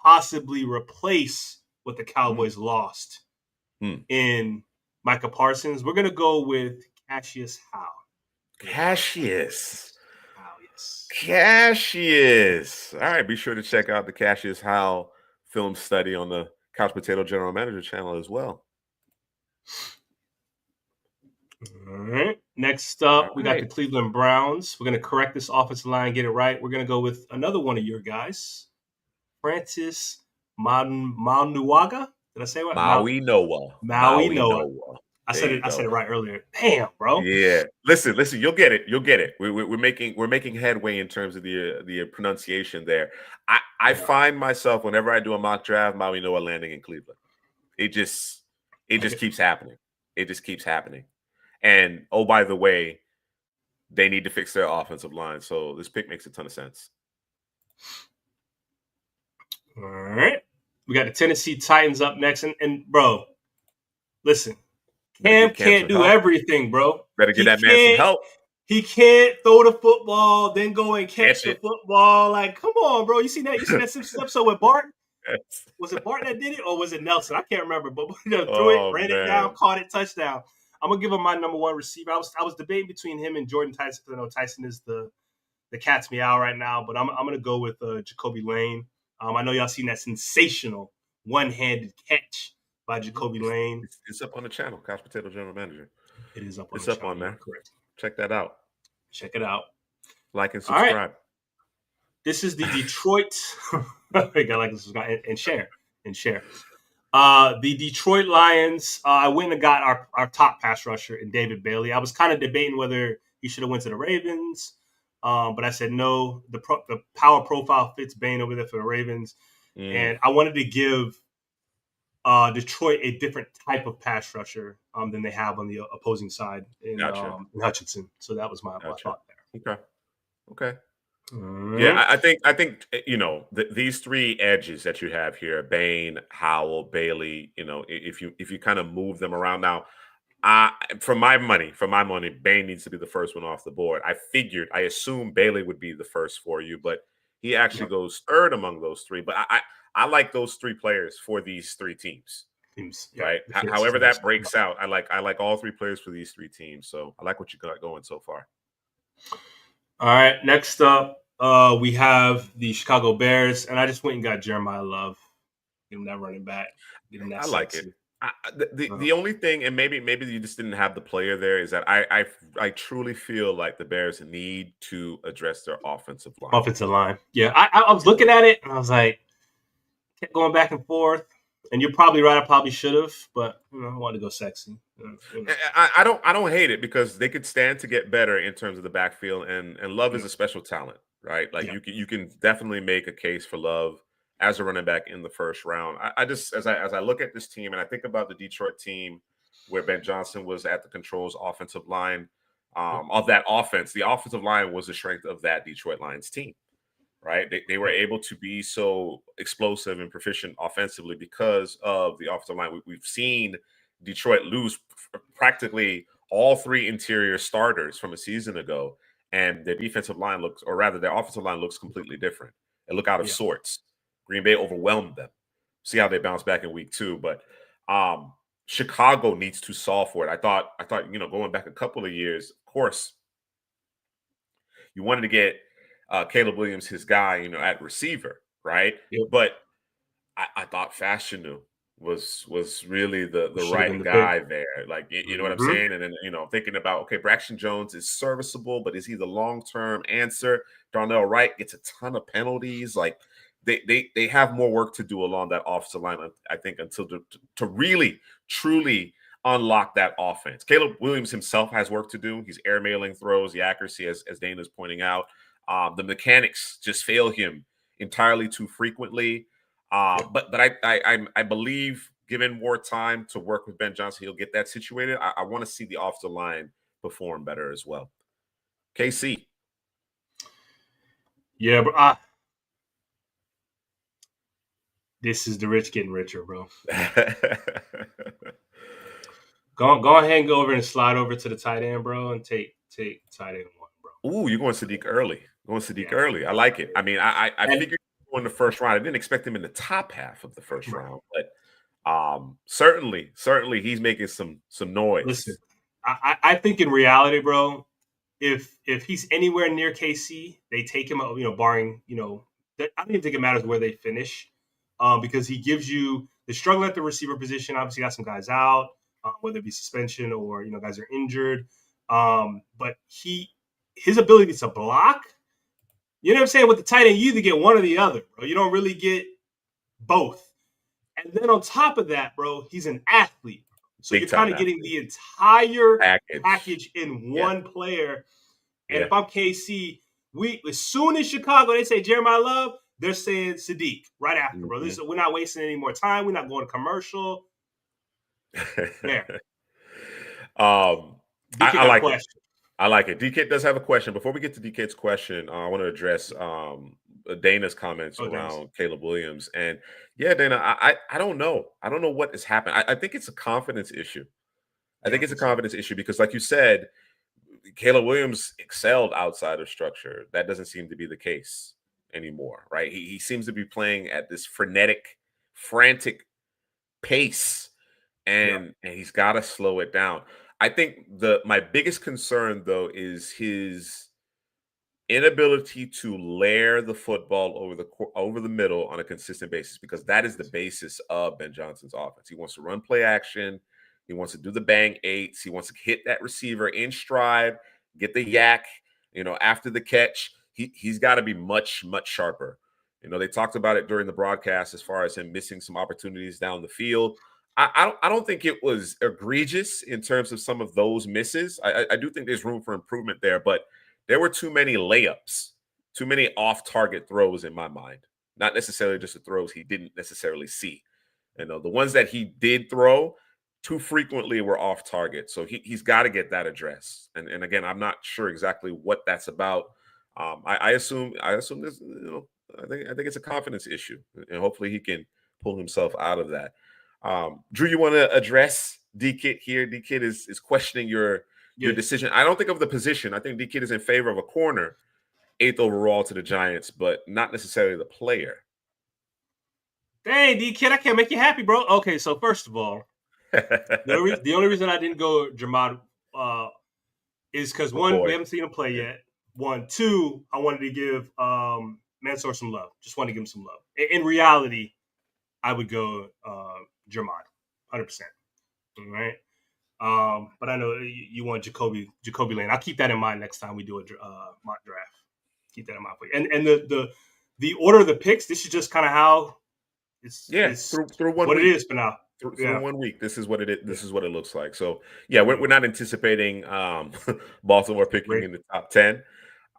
B: possibly replace what the Cowboys lost in Micah Parsons. We're going to go with Cassius Howe.
A: Cassius.
B: Howe, yes.
A: Cassius. All right, be sure to check out the Cassius Howe film study on the Couch Potato General Manager channel as well.
B: All right. Next up, we got the Cleveland Browns. We're going to correct this offensive line, get it right. We're going to go with another one of your guys, Francis Mauigoa. Did I say what?
A: Mauigoa.
B: I said it right earlier. Damn, bro.
A: Yeah. Listen. You'll get it. We're making headway in terms of the pronunciation there. I find myself whenever I do a mock draft, Mauigoa landing in Cleveland. It just keeps happening. It just keeps happening. And oh, by the way, they need to fix their offensive line. So this pick makes a ton of sense.
B: All right. We got the Tennessee Titans up next. And bro, listen, Cam can't do everything, bro.
A: Better get that man some help.
B: He can't throw the football, then go and catch the football. Like, come on, bro. You seen that Simpsons episode with Bart? Was it Bart that did it, or was it Nelson? I can't remember. But threw it, ran it down, caught it, touchdown. I'm gonna give him my number one receiver. I was debating between him and Jordan Tyson because I know Tyson is the cat's meow right now, but I'm gonna go with Jacoby Lane. I know y'all seen that sensational one-handed catch by Jacoby Lane.
A: It's up on the channel, Couch Potato General Manager.
B: It is up on
A: it's
B: the
A: up
B: channel.
A: On there.
B: Correct.
A: Check that out.
B: Check it out.
A: Like and subscribe.
B: Right. This is the Detroit. You gotta like and subscribe and share. The Detroit Lions. I went and got our top pass rusher in David Bailey. I was kind of debating whether he should have went to the Ravens, but I said no. The power profile fits Bane over there for the Ravens, and I wanted to give Detroit a different type of pass rusher than they have on the opposing side in Hutchinson. So that was my thought there.
A: Okay. Yeah, I think these three edges that you have here, Bane, Howell, Bailey, if you kind of move them around now, for my money, Bane needs to be the first one off the board. I assume Bailey would be the first for you, but he actually goes third among those three. But I like those three players for these three teams. Right? However that breaks out, I like all three players for these three teams. So I like what you got going so far.
B: All right, next up, we have the Chicago Bears, and I just went and got Jeremiah Love. Get him that running back. Get him that.
A: I like it. The only thing, and maybe you just didn't have the player there, is that I truly feel like the Bears need to address their offensive line.
B: Yeah, I was looking at it, and I was like, kept going back and forth. And you're probably right. I probably should have, but I wanted to go sexy.
A: I don't hate it because they could stand to get better in terms of the backfield, and Love is a special talent. right? Like
B: Yeah.
A: you can definitely make a case for Love as a running back in the first round. I just as I look at this team and I think about the Detroit team where Ben Johnson was at the controls offensive line
B: Yep.
A: of that offense, the offensive line was the strength of that Detroit Lions team, right? They were
B: Yep.
A: able to be so explosive and proficient offensively because of the offensive line. We've seen Detroit lose practically all three interior starters from a season ago, and their defensive line looks, or rather, their offensive line looks completely different. They look out of
B: Yeah.
A: sorts. Green Bay overwhelmed them. See how they bounce back in week 2, but Chicago needs to solve for it. I thought, going back a couple of years, of course, you wanted to get Caleb Williams, his guy, at receiver, right?
B: Yep.
A: But I thought Fashanu was really the
B: Should have been
A: right
B: the pick.
A: guy there. Like, you know what I'm
B: Mm-hmm.
A: saying? And then, thinking about, okay, Braxton Jones is serviceable, but is he the long-term answer? Darnell Wright gets a ton of penalties. Like, they have more work to do along that offensive line, I think, until to really, truly unlock that offense. Caleb Williams himself has work to do. He's airmailing throws, the accuracy, as Dana's pointing out. The mechanics just fail him entirely too frequently.
B: Yep.
A: But I believe, given more time to work with Ben Johnson, he'll get that situated. I want to see the offensive line perform better as well. KC.
B: Yeah, but this is the rich getting richer, bro. Go ahead and go over and slide over to the tight end, bro, and take tight end 1, bro.
A: Ooh, you're going Sadiq early. Going Sadiq
B: Yeah.
A: early. I like it. I mean, I
B: And
A: figured in the first round. I didn't expect him in the top half of the first
B: right.
A: round, but certainly he's making some
B: Listen,
A: noise.
B: I think in reality, bro, if he's anywhere near KC, they take him. Barring I don't even think it matters where they finish, because he gives you the struggle at the receiver position. Obviously, got some guys out, whether it be suspension or guys are injured. But his ability to block, you know what I'm saying? With the tight end, you either get one or the other, bro. You don't really get both. And then on top of that, bro, he's an athlete. So
A: Big
B: you're kind
A: time
B: of getting
A: athlete.
B: the entire
A: Package.
B: package in
A: Yeah.
B: one player. And
A: Yeah.
B: if I'm KC, as soon as Chicago, they say Jeremiah Love, they're saying Sadiq right after, bro.
A: Mhm.
B: We're not wasting any more time. We're not going to commercial. There. DK
A: I
B: got a
A: like it.
B: question.
A: I like it. DK does have a question. Before we get to DK's question, I want to address Dana's comments
B: Oh, Dennis.
A: around Caleb Williams. And yeah, Dana, I don't know. I don't know what has happened. I think it's a confidence issue. I think it's a confidence issue because, like you said, Caleb Williams excelled outside of structure. That doesn't seem to be the case anymore, right? He seems to be playing at this frenetic, frantic pace,
B: Yeah.
A: and he's got to slow it down. I think my biggest concern though is his inability to layer the football over the middle on a consistent basis, because that is the basis of Ben Johnson's offense. He wants to run play action. He wants to do the bang eights. He wants to hit that receiver in stride, get the yak, after the catch. He's got to be much, much sharper. They talked about it during the broadcast as far as him missing some opportunities down the field. I don't think it was egregious in terms of some of those misses. I do think there's room for improvement there, but there were too many layups, too many off-target throws in my mind. Not necessarily just the throws he didn't necessarily see. The ones that he did throw too frequently were off target. So he's got to get that addressed. And again, I'm not sure exactly what that's about. I assume there's, I think it's a confidence issue, and hopefully he can pull himself out of that. Drew, you want to address D-Kid here? D-Kid is questioning your decision. I don't think of the position. I think D-Kid is in favor of a corner, 8th overall to the Giants, but not necessarily the player.
B: Dang, D-Kid, I can't make you happy, bro. Okay, so first of all, the only reason I didn't go Jamad is because, one, we haven't seen him play yet. 1, 2, I wanted to give Mansour some love. Just wanted to give him some love. In reality, I would go Jamad, 100%. All right. But I know you want Jacoby Lane. I'll keep that in mind next time we do a mock draft. Keep that in mind for you. And the order of the picks, this is just kind of how it's
A: through one
B: what
A: week.
B: it is for now.
A: Through 1 week, this is what this is what it looks like. So yeah, we're not anticipating Baltimore picking in the top 10.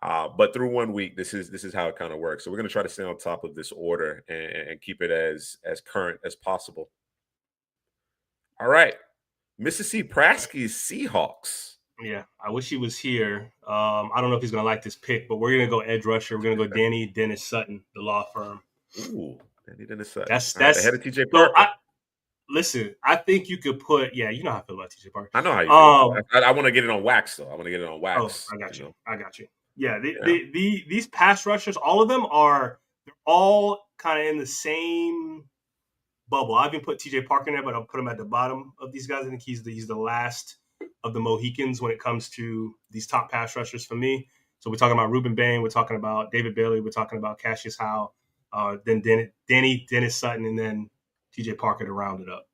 A: But through 1 week, this is how it kind of works. So we're going to try to stay on top of this order and keep it as current as possible. All right, Mississippi Praski's Seahawks.
B: Yeah, I wish he was here. I don't know if he's going to like this pick, but we're going to go edge rusher. We're going to go Danny Dennis Sutton, the law firm.
A: Ooh, Danny Dennis Sutton.
B: That's
A: ahead of TJ Parker.
B: Listen, I think you could put. Yeah, you know how I feel about TJ Parker.
A: I know how you feel. I want to get it on wax though. I want to get it on wax.
B: Oh, I got you. I got you. Yeah, these pass rushers, all of them they're all kind of in the same bubble. I even put TJ Parker in there, but I'll put him at the bottom of these guys. I think he's the last of the Mohicans when it comes to these top pass rushers for me. So we're talking about Reuben Bain, we're talking about David Bailey, we're talking about Cassius Howe, then Danny Dennis Sutton, and then TJ Parker to round it up.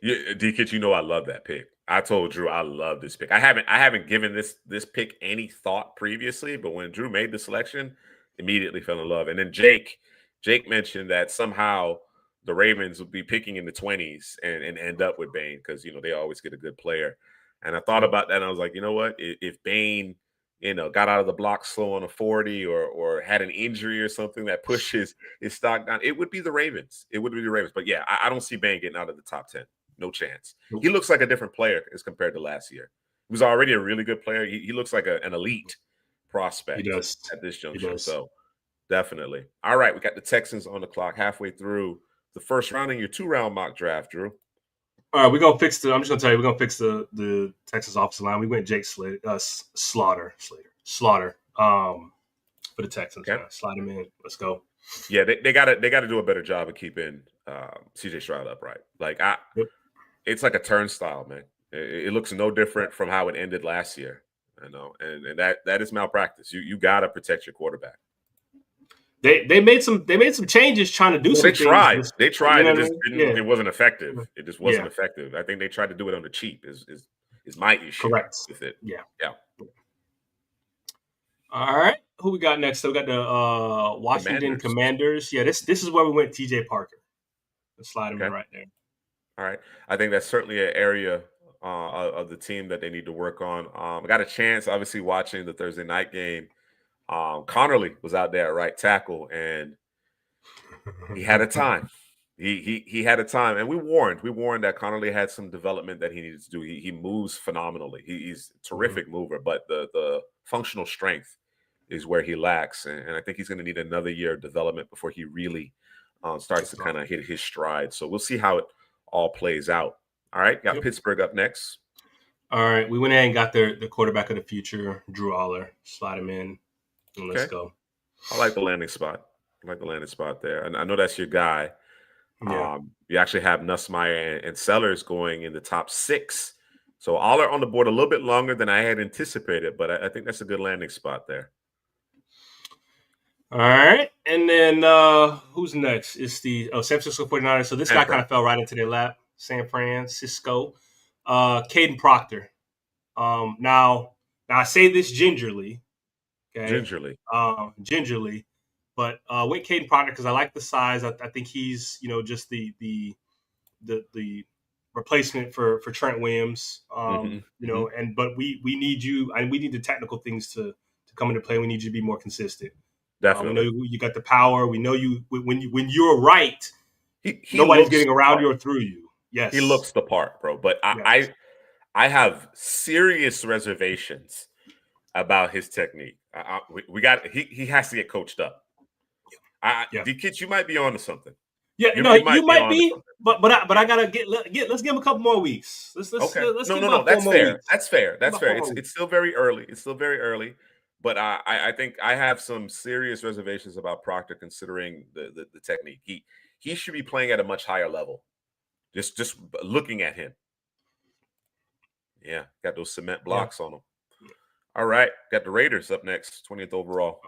A: Yeah, D-Kit, I love that pick. I told Drew I love this pick. I haven't given this pick any thought previously, but when Drew made the selection, immediately fell in love. And then Jake mentioned that somehow the Ravens would be picking in the 20s and end up with Bain because they always get a good player. And I thought about that, and I was like, you know what? If Bain, got out of the block slow on a 40 or had an injury or something that pushed his stock down, it would be the Ravens. It would be the Ravens. But yeah, I don't see Bain getting out of the top 10. No chance. Nope. He looks like a different player as compared to last year. He was already a really good player. He looks like an elite prospect at this juncture. So definitely. All right, we got the Texans on the clock halfway through the first round in your 2-round mock draft, Drew.
B: All right, we're gonna fix I'm just gonna tell you, we're gonna fix the Texas offensive line. We went Jake Slaughter for the Texans. Okay. Slide him in. Let's go.
A: Yeah, they gotta do a better job of keeping CJ Stroud upright. It's like a turnstile, man. It looks no different from how it ended last year. I know, and that is malpractice. You gotta protect your quarterback.
B: They made some changes trying to do some things.
A: They tried. It wasn't effective. It just wasn't effective. I think they tried to do it on the cheap. Is my issue.
B: Correct
A: with it.
B: Yeah. All right, who we got next? So we got the Washington Commanders. Yeah, this is where we went. TJ Parker. Let's slide him in right there.
A: All right, I think that's certainly an area of the team that they need to work on. I got a chance, obviously, watching the Thursday night game. Connerly was out there at right tackle, and he had a time. He had a time, and we warned that Connerly had some development that he needed to do. He moves phenomenally. He's a terrific mover, but the functional strength is where he lacks, and I think he's going to need another year of development before he really starts to kind of hit his stride. So we'll see how it all plays out. All right, got Pittsburgh up next.
B: All right, we went ahead and got the quarterback of the future, Drew Aller. Slide him in, and let's go.
A: I like the landing spot. There, and I know that's your guy. Yeah. You actually have Nussmeier and Sellers going in the top 6. So Aller on the board a little bit longer than I had anticipated, but I think that's a good landing spot there.
B: All right. And then who's next? It's the San Francisco 49ers. So this guy kind of fell right into their lap. San Francisco. Caden Proctor. Now I say this gingerly. Okay? Gingerly. But went Caden Proctor because I like the size. I think he's, just the replacement for Trent Williams. But we need you, and we need the technical things to come into play. We need you to be more consistent.
A: Definitely.
B: We know you got the power. We know you when you're right. Nobody's getting around you or through you. Yes,
A: he looks the part, bro. But I have serious reservations about his technique. He has to get coached up. D-Kit, you might be onto something.
B: Yeah, you might be, but I gotta let's give him a couple more weeks. Let's
A: That's fair. That's fair. It's still very early. But I think I have some serious reservations about Proctor considering the technique. He should be playing at a much higher level. Just looking at him. Yeah, got those cement blocks on him. All right, got the Raiders up next, 20th overall.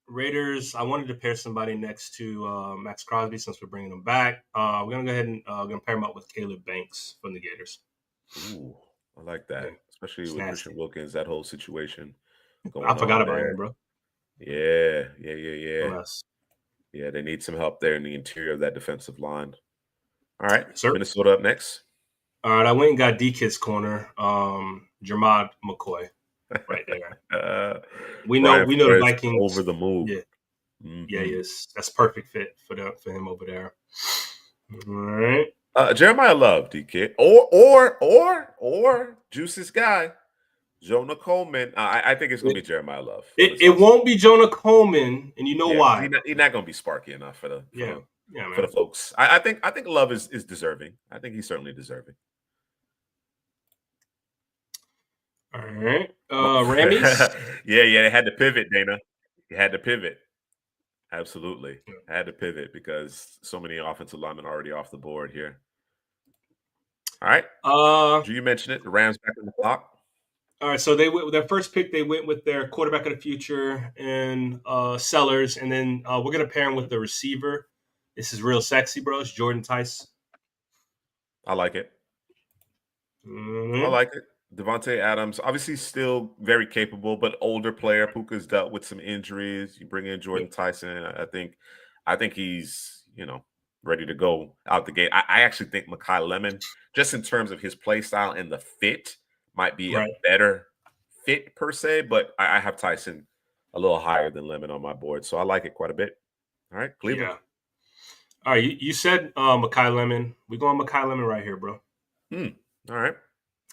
B: Raiders, I wanted to pair somebody next to Max Crosby since we're bringing him pair him up with Caleb Banks from the Gators.
A: Ooh, I like that, especially with Christian Wilkins, that whole situation.
B: I forgot about him, bro.
A: Yeah. Yeah, they need some help there in the interior of that defensive line. All right, Minnesota up next.
B: All right, I went and got D-Kit's corner, Jermod McCoy. right there. We know
A: Brian
B: the
A: Flores
B: Vikings.
A: over the moon.
B: Yeah,
A: Mm-hmm.
B: yes, that's perfect fit for him over there. All right.
A: Jeremiah Love, DK, or Juice's guy, Jonah Coleman. I think it's gonna be Jeremiah Love on this
B: It
A: awesome.
B: won't be Jonah Coleman, and you know
A: Yeah, because
B: why?
A: he's not gonna be sparky enough for
B: Yeah,
A: the
B: man.
A: folks. I think Love is deserving. I think he's certainly deserving.
B: All right. Rammies.
A: Yeah, they had to pivot, Dana. You had to pivot. Absolutely. I had to pivot because so many offensive linemen already off the board here. All right. You mentioned it. The Rams back on the clock.
B: All right. So they went with their first pick. They went with their quarterback of the future and Sellers, and then we're gonna pair him with the receiver. This is real sexy, bro. It's Jordan Tice.
A: I like it.
B: Mm-hmm.
A: I like it. Devontae Adams, obviously still very capable, but older player. Puka's dealt with some injuries. You bring in Jordan Tyson. I think he's, ready to go out the gate. I actually think Mekhi Lemon, just in terms of his play style and the fit, might be a better fit per se, but I have Tyson a little higher than Lemon on my board. So I like it quite a bit. All right, Cleveland.
B: Yeah. All right, you said Mekhi Lemon. We're going Mekhi Lemon right here, bro.
A: All right.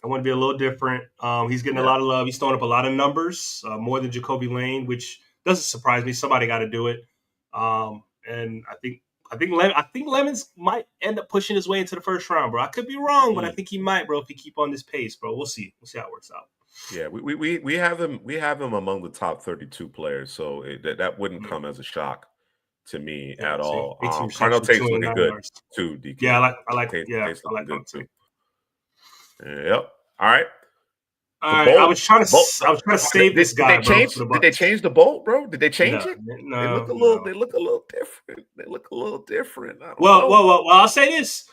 B: I want to be a little different. He's getting a lot of love. He's throwing up a lot of numbers, more than Jacoby Lane, which doesn't surprise me. Somebody got to do it. And I think Lemons might end up pushing his way into the first round, bro. I could be wrong, but I think he might, bro, if he keep on this pace, bro. We'll see. We'll see how it works out.
A: Yeah, we have him. We have him among the top 32 players, so that wouldn't come as a shock to me at all. Carnell Tate's looking good too, DK.
B: Yeah, I like
A: Tate's looking good too.
B: Tate.
A: Yep. All right.
B: All right. I was trying to save this guy, bro.
A: Did they change the bolt, bro? Did they change it?
B: No,
A: they look a little. They look a little different. They look a little different.
B: Well, I'll say this: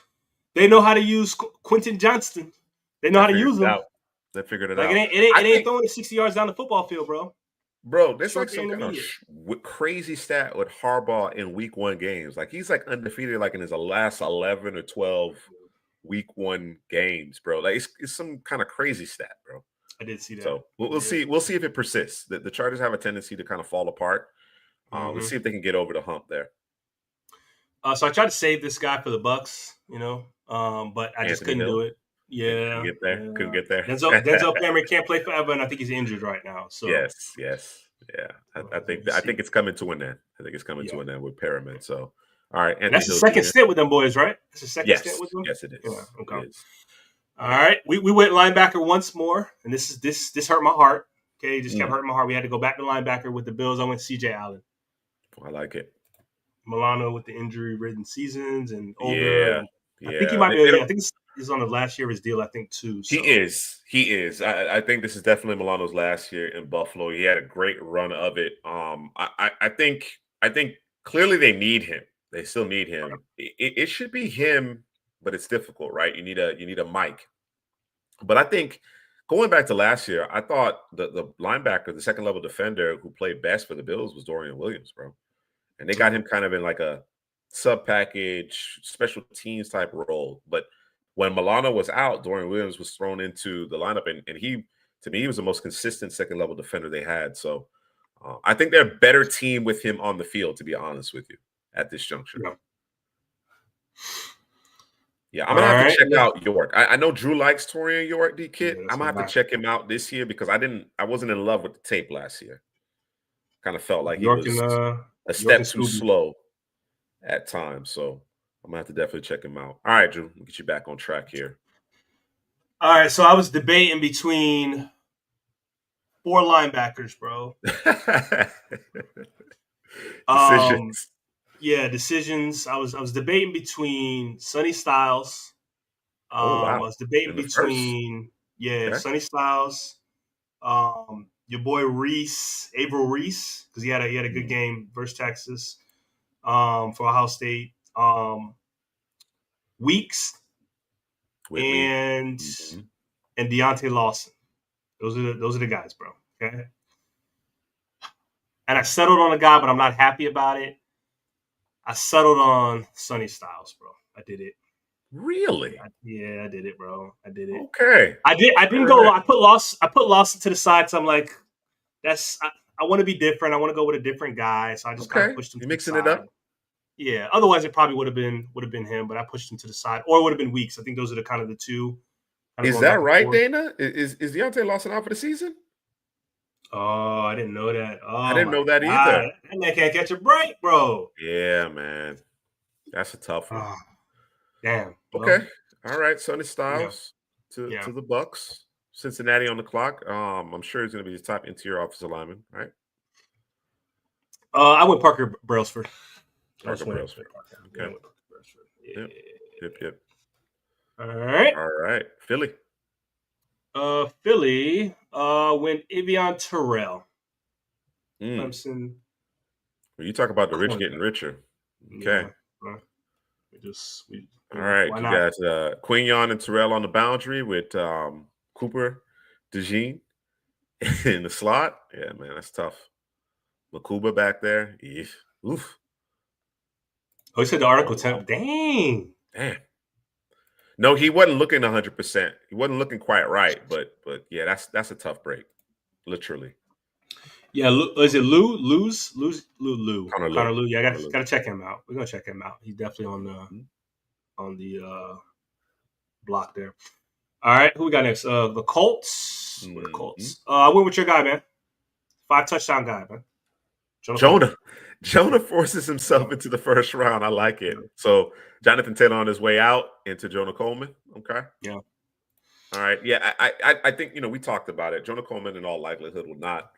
B: they know how to use Quentin Johnston. They know how to use him.
A: They figured it out.
B: It ain't throwing it 60 yards down the football field, bro.
A: Bro, there's like some kind of crazy stat with Harbaugh in week 1 games. Like he's like undefeated, like in his last 11 or 12 week 1 games, bro. Like it's some kind of crazy stat, bro.
B: I did see that.
A: So we'll see. We'll see if it persists. The Chargers have a tendency to kind of fall apart. Let's see if they can get over the hump there.
B: So I tried to save this guy for the Bucks, but I just couldn't do it. Yeah,
A: couldn't get there.
B: Denzel Cameron can't play forever, and I think he's injured right now. So
A: yes, yeah. I think it's coming to an end. I think it's coming to an end with Perriman. So all right,
B: that's the second stint with them boys, right? That's the second stint with them.
A: Yes, it is.
B: Yeah, okay. It is. All right, we went linebacker once more, and this hurt my heart. Okay, it just kept hurting my heart. We had to go back to linebacker with the Bills. I went C.J. Allen.
A: I like it.
B: Milano with the injury-ridden seasons and older.
A: Yeah.
B: I think he might be. I think he's on the last year of his deal. I think too. So.
A: He is. I think this is definitely Milano's last year in Buffalo. He had a great run of it. I think clearly they need him. They still need him. It should be him, but it's difficult, right? You need a mic. But I think going back to last year, I thought the linebacker, the second level defender who played best for the Bills was Dorian Williams, bro. And they got him kind of in like a sub package, special teams type role. But when Milano was out, Dorian Williams was thrown into the lineup, and he, to me, he was the most consistent second level defender they had. So I think they're a better team with him on the field, to be honest with you, at this juncture. Yeah, I'm gonna have to check out York. I know Drew likes Torian York, D-Kid. I'm gonna have to check him out this year because I wasn't in love with the tape last year. Kind of felt like
B: York
A: he was a step too slow at times. So I'm gonna have to definitely check him out. All right, Drew, we'll get you back on track here.
B: All right, so I was debating between 4 linebackers, bro.
A: Decisions.
B: Decisions. I was debating between Sonny Styles. I was debating between Sonny Styles, your boy Averill Reese, because he had a good game versus Texas, for Ohio State. Weeks and Deontay Lawson. Those are the guys, bro. Okay. And I settled on a guy, but I'm not happy about it. I settled on Sonny Styles, bro. I did it.
A: Really?
B: Yeah, I did it, bro. I did it.
A: Okay.
B: I didn't go. I put loss to the side. So I'm like, I want to be different. I want to go with a different guy. So I just kind of
A: Okay.
B: pushed him
A: You're
B: to the
A: mixing it
B: side.
A: up.
B: Yeah. Otherwise, it probably would have been him, but I pushed him to the side, or it would have been Weeks. I think those are the kind of the two. Kind of
A: Is
B: going
A: that
B: back and
A: right,
B: forth.
A: Dana? Is Deontay Lawson out for the season?
B: Oh, I didn't know that.
A: I
B: Oh
A: didn't know
B: my
A: that
B: god,
A: either.
B: that man can't catch a break, bro.
A: Yeah, man. That's a tough one.
B: Oh, damn.
A: Okay.
B: Well,
A: All right. Sonny
B: yeah,
A: Styles to
B: yeah.
A: the Bucks. Cincinnati on the clock. I'm sure he's going to be his top interior offensive lineman, right?
B: I went Parker Brailsford. I
A: Parker
B: just went
A: Brailsford.
B: Parker. Yeah, I
A: Okay.
B: went Parker Brailsford.
A: Yep. Yep. Yep.
B: All right.
A: All right. Philly.
B: Philly went Evian Terrell.
A: Mm.
B: Clemson.
A: Well, you talk about the rich getting
B: Cornerback.
A: richer. Okay.
B: Yeah. We
A: All right.
B: why
A: You
B: not?
A: got Quignon and Terrell on the boundary with Cooper, DeJean in the slot. Yeah, man, that's tough. Makuba back there. Oof.
B: Oh, he said the article 10. Dang.
A: Damn. No, he wasn't looking 100%. He wasn't looking quite right, but yeah, that's a tough break, literally.
B: Yeah, is it Lou?
A: Connor Lou.
B: Connor Lou. Yeah, I
A: Connor Lou.
B: gotta check him out. We're gonna check him out. He's definitely on the block there. All right, who we got next? The Colts.
A: Mm-hmm.
B: What the Colts? I went with your guy, man. 5 touchdown guy, man.
A: Jonah forces himself into the first round. I like it. So Jonathan Taylor on his way out into Jonah Coleman. Okay.
B: Yeah.
A: All right. Yeah, I think we talked about it. Jonah Coleman, in all likelihood, will not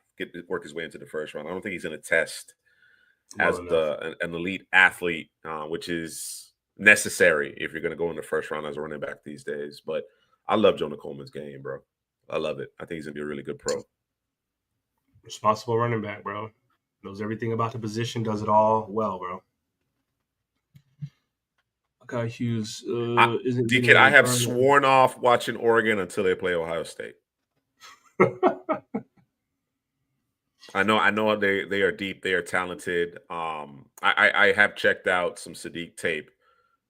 A: work his way into the first round. I don't think he's going to test as an elite athlete, which is necessary if you're going to go in the first round as a running back these days. But I love Jonah Coleman's game, bro. I love it. I think he's going to be a really good pro.
B: Responsible running back, bro. Knows everything about the position, does it all well, bro. Okay, Hughes.
A: DK, I have sworn off watching Oregon until they play Ohio State. I know they are deep, they are talented. I have checked out some Sadiq tape,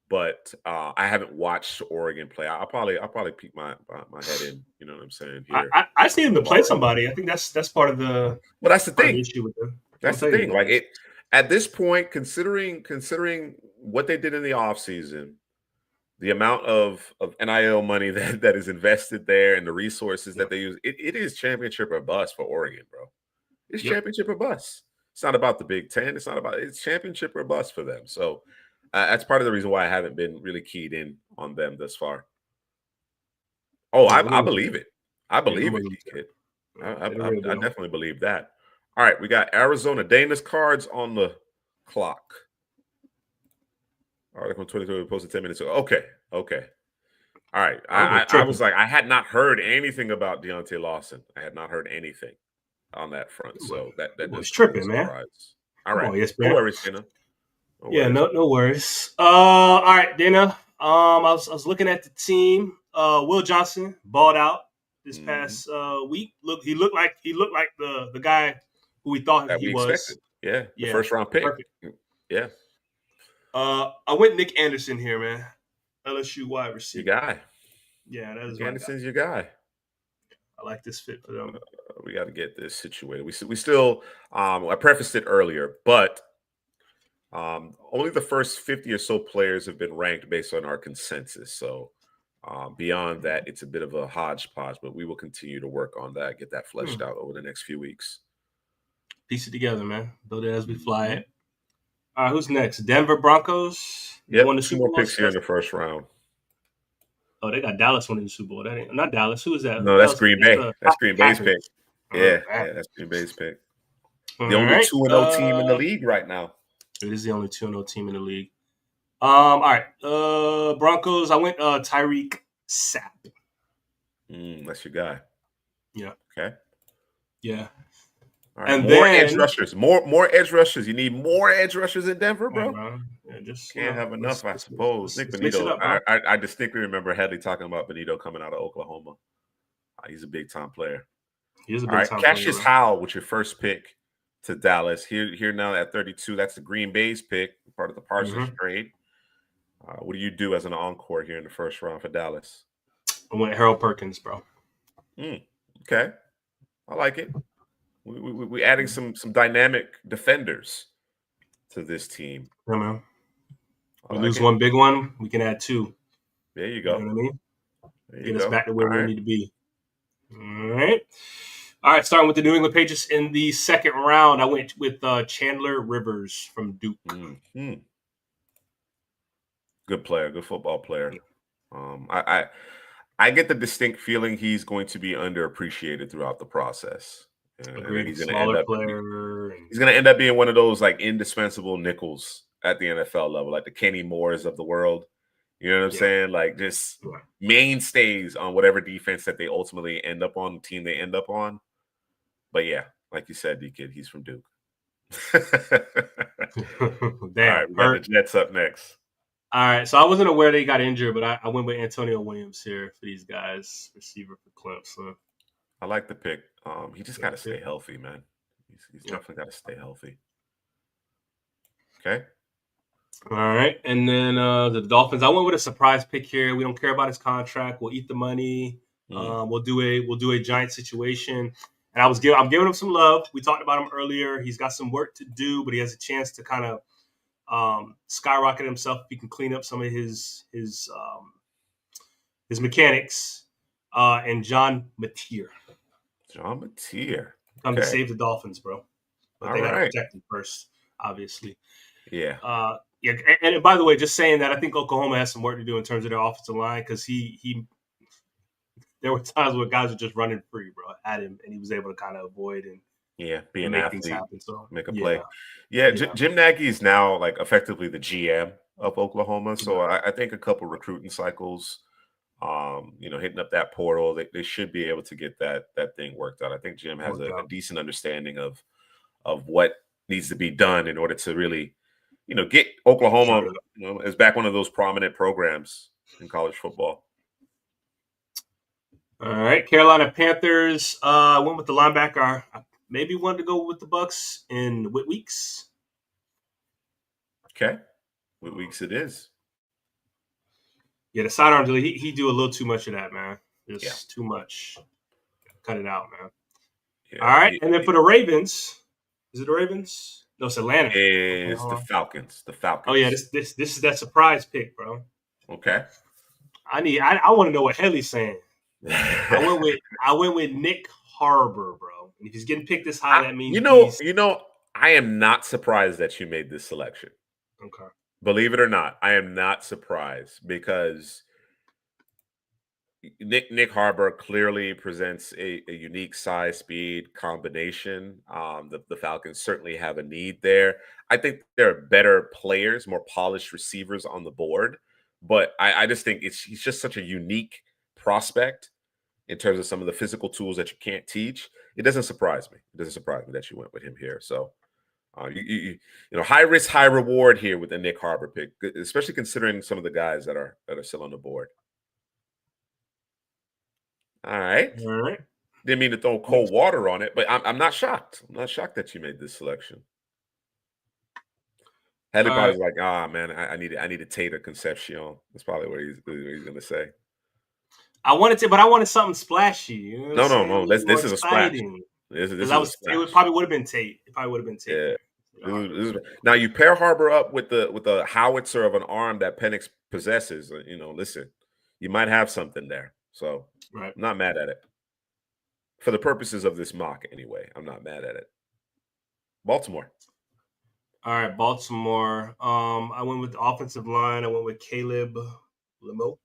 A: but I haven't watched Oregon play. I'll probably peek my head in. You know what I'm saying? Here,
B: I see him to play somebody. I think that's part of the.
A: Well, that's the thing.
B: Issue with them.
A: That's the thing. Like it at this point, considering what they did in the offseason, the amount of NIL money that is invested there and the resources that they use, it is championship or bust for Oregon, bro. It's championship or bust. It's not about the Big Ten. It's championship or bust for them. So that's part of the reason why I haven't been really keyed in on them thus far. Oh, I believe it. I believe it, kid. I definitely believe that. All right, we got Arizona. Dana's cards on the clock. Article 23 posted 10 minutes ago. Okay. All right. I was like, I had not heard anything about Deontay Lawson. I had not heard anything on that front. So that
B: was tripping, man.
A: All right.
B: Yes,
A: no worries, Dana.
B: No worries. All right, Dana. I was looking at the team. Will Johnson balled out this past week. He looked like the guy who we thought
A: that
B: he
A: we
B: was.
A: Expected. Yeah, the first round pick.
B: Perfect.
A: Yeah.
B: I went Nick Anderson here, man. LSU wide receiver.
A: Your guy.
B: Yeah, that is
A: Nick Anderson's your guy.
B: I like this fit for them.
A: We got to get this situated. We still I prefaced it earlier, but only the first 50 or so players have been ranked based on our consensus. So beyond that, it's a bit of a hodgepodge, but we will continue to work on that, get that fleshed out over the next few weeks.
B: Piece it together, man. Build it as we fly it. All right, who's next? Denver Broncos.
A: Yeah, 2 more picks here in the first round.
B: Oh, they got Dallas winning the Super Bowl. That ain't not Dallas. Who is that?
A: No, that's Green Bay. That's Green Bay's pick. Yeah, that's Green Bay's pick. The only 2-0 team in the league right now.
B: It is the only 2-0 team in the league. All right. Broncos. I went Tyreek Sapp.
A: That's your guy.
B: Yeah.
A: Okay.
B: Yeah.
A: All right. And more edge rushers. More edge rushers. You need more edge rushers in Denver, bro.
B: Yeah, just
A: can't have enough, I suppose. Nick Benito. I distinctly remember Headley talking about Benito coming out of Oklahoma. He's a big time player.
B: He is a big time player.
A: Cassius Howell with your first pick to Dallas. Here now at 32. That's the Green Bay's pick, part of the Parsons trade. What do you do as an encore here in the first round for Dallas?
B: I went Harold Perkins, bro.
A: Okay, I like it. We adding some dynamic defenders to this team.
B: Yeah, man.
A: I
B: We
A: like
B: lose
A: it.
B: one big one, we can add two.
A: There you
B: You
A: go.
B: know what I mean?
A: There you
B: Get us
A: go.
B: back to where
A: All
B: we
A: right.
B: need to be. All right. All right, starting with the New England Patriots in the second round, I went with Chandler Rivers from Duke.
A: Mm-hmm. Good player, good football player. I get the distinct feeling he's going to be underappreciated throughout the process. I think
B: Agreed. Smaller player.
A: he's going to end up being one of those like indispensable nickels at the NFL level, like the Kenny Moores of the world. You know what I'm saying? Like just mainstays on whatever defense that they ultimately end up on, the team they end up on. But yeah, like you said, D-Kid, he's from Duke. All
B: Damn,
A: right, we got the Jets up next.
B: All right, so I wasn't aware that he got injured, but I went with Antonio Williams here for these guys, receiver for Clemson.
A: I like the pick. He just got to stay healthy, man. He's definitely got to stay healthy. Okay.
B: All right, and then the Dolphins. I went with a surprise pick here. We don't care about his contract. We'll eat the money. We'll do a giant situation. And I'm giving him some love. We talked about him earlier. He's got some work to do, but he has a chance to kind of skyrocket himself if he can clean up some of his mechanics. And John Mateer.
A: John Mateer.
B: Come to save the Dolphins, bro. But they got to protect him first, obviously.
A: Yeah.
B: Yeah. And by the way, just saying that, I think Oklahoma has some work to do in terms of their offensive line because there were times where guys were just running free, bro, at him, and he was able to kind of avoid and
A: be an
B: make
A: athlete,
B: things happen. So
A: make a play. Yeah. Jim Nagy is now like effectively the GM of Oklahoma. So I think a couple recruiting cycles, hitting up that portal, they should be able to get that thing worked out. I think Jim has a decent understanding of what needs to be done in order to really, get Oklahoma, as back one of those prominent programs in college football.
B: All right, Carolina Panthers. I went with the linebacker. I maybe wanted to go with the Bucks in Whit Weeks.
A: Okay, Whit Weeks it is.
B: Yeah, the sidearms, he do a little too much of that, man. Just too much. Cut it out, man. Yeah, all right, and then for the Ravens, is it the Ravens? No, it's Atlanta.
A: It's the Falcons. The Falcons.
B: Oh yeah, this is that surprise pick, bro.
A: Okay.
B: I want to know what Helly's saying. I went with Nick Harbor, bro. And if he's getting picked this high, that means
A: I am not surprised that you made this selection.
B: Okay.
A: Believe it or not, I am not surprised because Nick Harbor clearly presents a unique size speed combination. The Falcons certainly have a need there. I think there are better players, more polished receivers on the board, but I just think he's just such a unique prospect in terms of some of the physical tools that you can't teach. It doesn't surprise me. It doesn't surprise me that you went with him here. So, high risk, high reward here with the Nick Harbor pick, especially considering some of the guys that are still on the board. All right. Didn't mean to throw cold water on it, but I'm not shocked. I'm not shocked that you made this selection. Hadley probably was like, man, I need a Tater Concepcion. That's probably what he's going to say.
B: I wanted something splashy. You know
A: no. This is a splash. This is a splash.
B: It probably would have been Tate.
A: Yeah. Now you pair Harbor up with the howitzer of an arm that Penix possesses. Listen, you might have something there. So I'm not mad at it. For the purposes of this mock, anyway, I'm not mad at it. Baltimore.
B: All right, Baltimore. I went with the offensive line. I went with Caleb Lemo.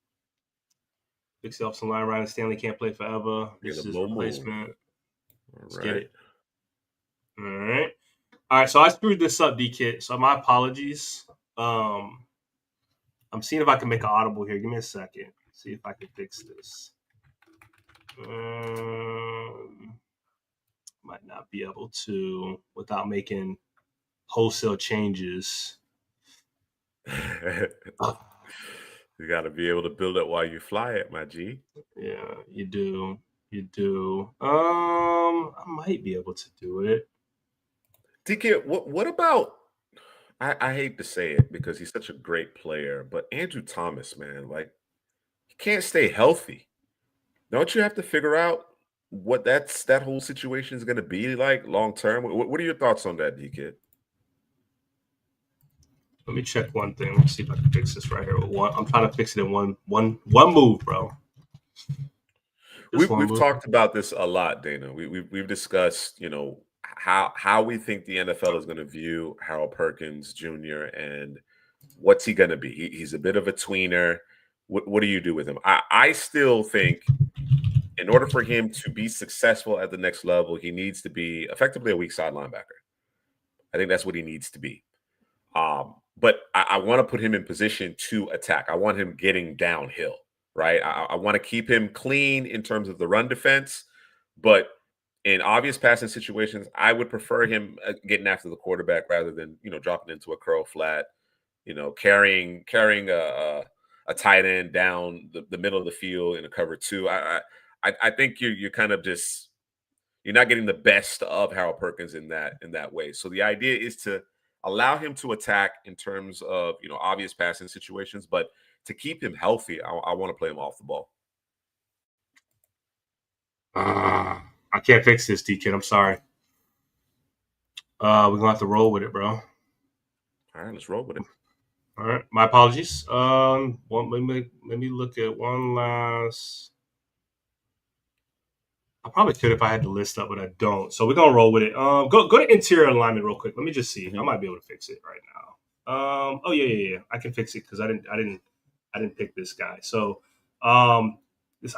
B: Fix the offensive line. Ryan Stanley can't play forever. This is replacement. Let's get it. All right. So I screwed this up, D-Kit. So my apologies. I'm seeing if I can make an audible here. Give me a second. See if I can fix this. Might not be able to without making wholesale changes.
A: You got to be able to build it while you fly it, my G.
B: Yeah, you do. I might be able to do it.
A: DK, what about I hate to say it because he's such a great player, but Andrew Thomas, man, like he can't stay healthy. Don't you have to figure out what that whole situation is going to be like long term? What are your thoughts on that, D kid?
B: Let me check one thing. Let me see if I can fix this right here. I'm trying to fix it in one move, bro.
A: We've talked about this a lot, Dana. We've discussed, how we think the NFL is going to view Harold Perkins Jr. and what's he going to be. He's a bit of a tweener. What do you do with him? I still think in order for him to be successful at the next level, he needs to be effectively a weak side linebacker. I think that's what he needs to be. But I want to put him in position to attack. I want him getting downhill, right? I want to keep him clean in terms of the run defense, but in obvious passing situations, I would prefer him getting after the quarterback rather than dropping into a curl flat, carrying a tight end down the middle of the field in a cover two. I think you're kind of just you're not getting the best of Harold Perkins in that way. So the idea is to allow him to attack in terms of obvious passing situations, but to keep him healthy, I want to play him off the ball.
B: I can't fix this, D kid. I'm sorry. We're gonna have to roll with it, bro.
A: All right, let's roll with it.
B: All right, my apologies. Let me look at one last. I probably could if I had the list up, but I don't. So we're gonna roll with it. Go to interior alignment real quick. Let me just see. I might be able to fix it right now. Oh yeah. I can fix it because I didn't pick this guy. So this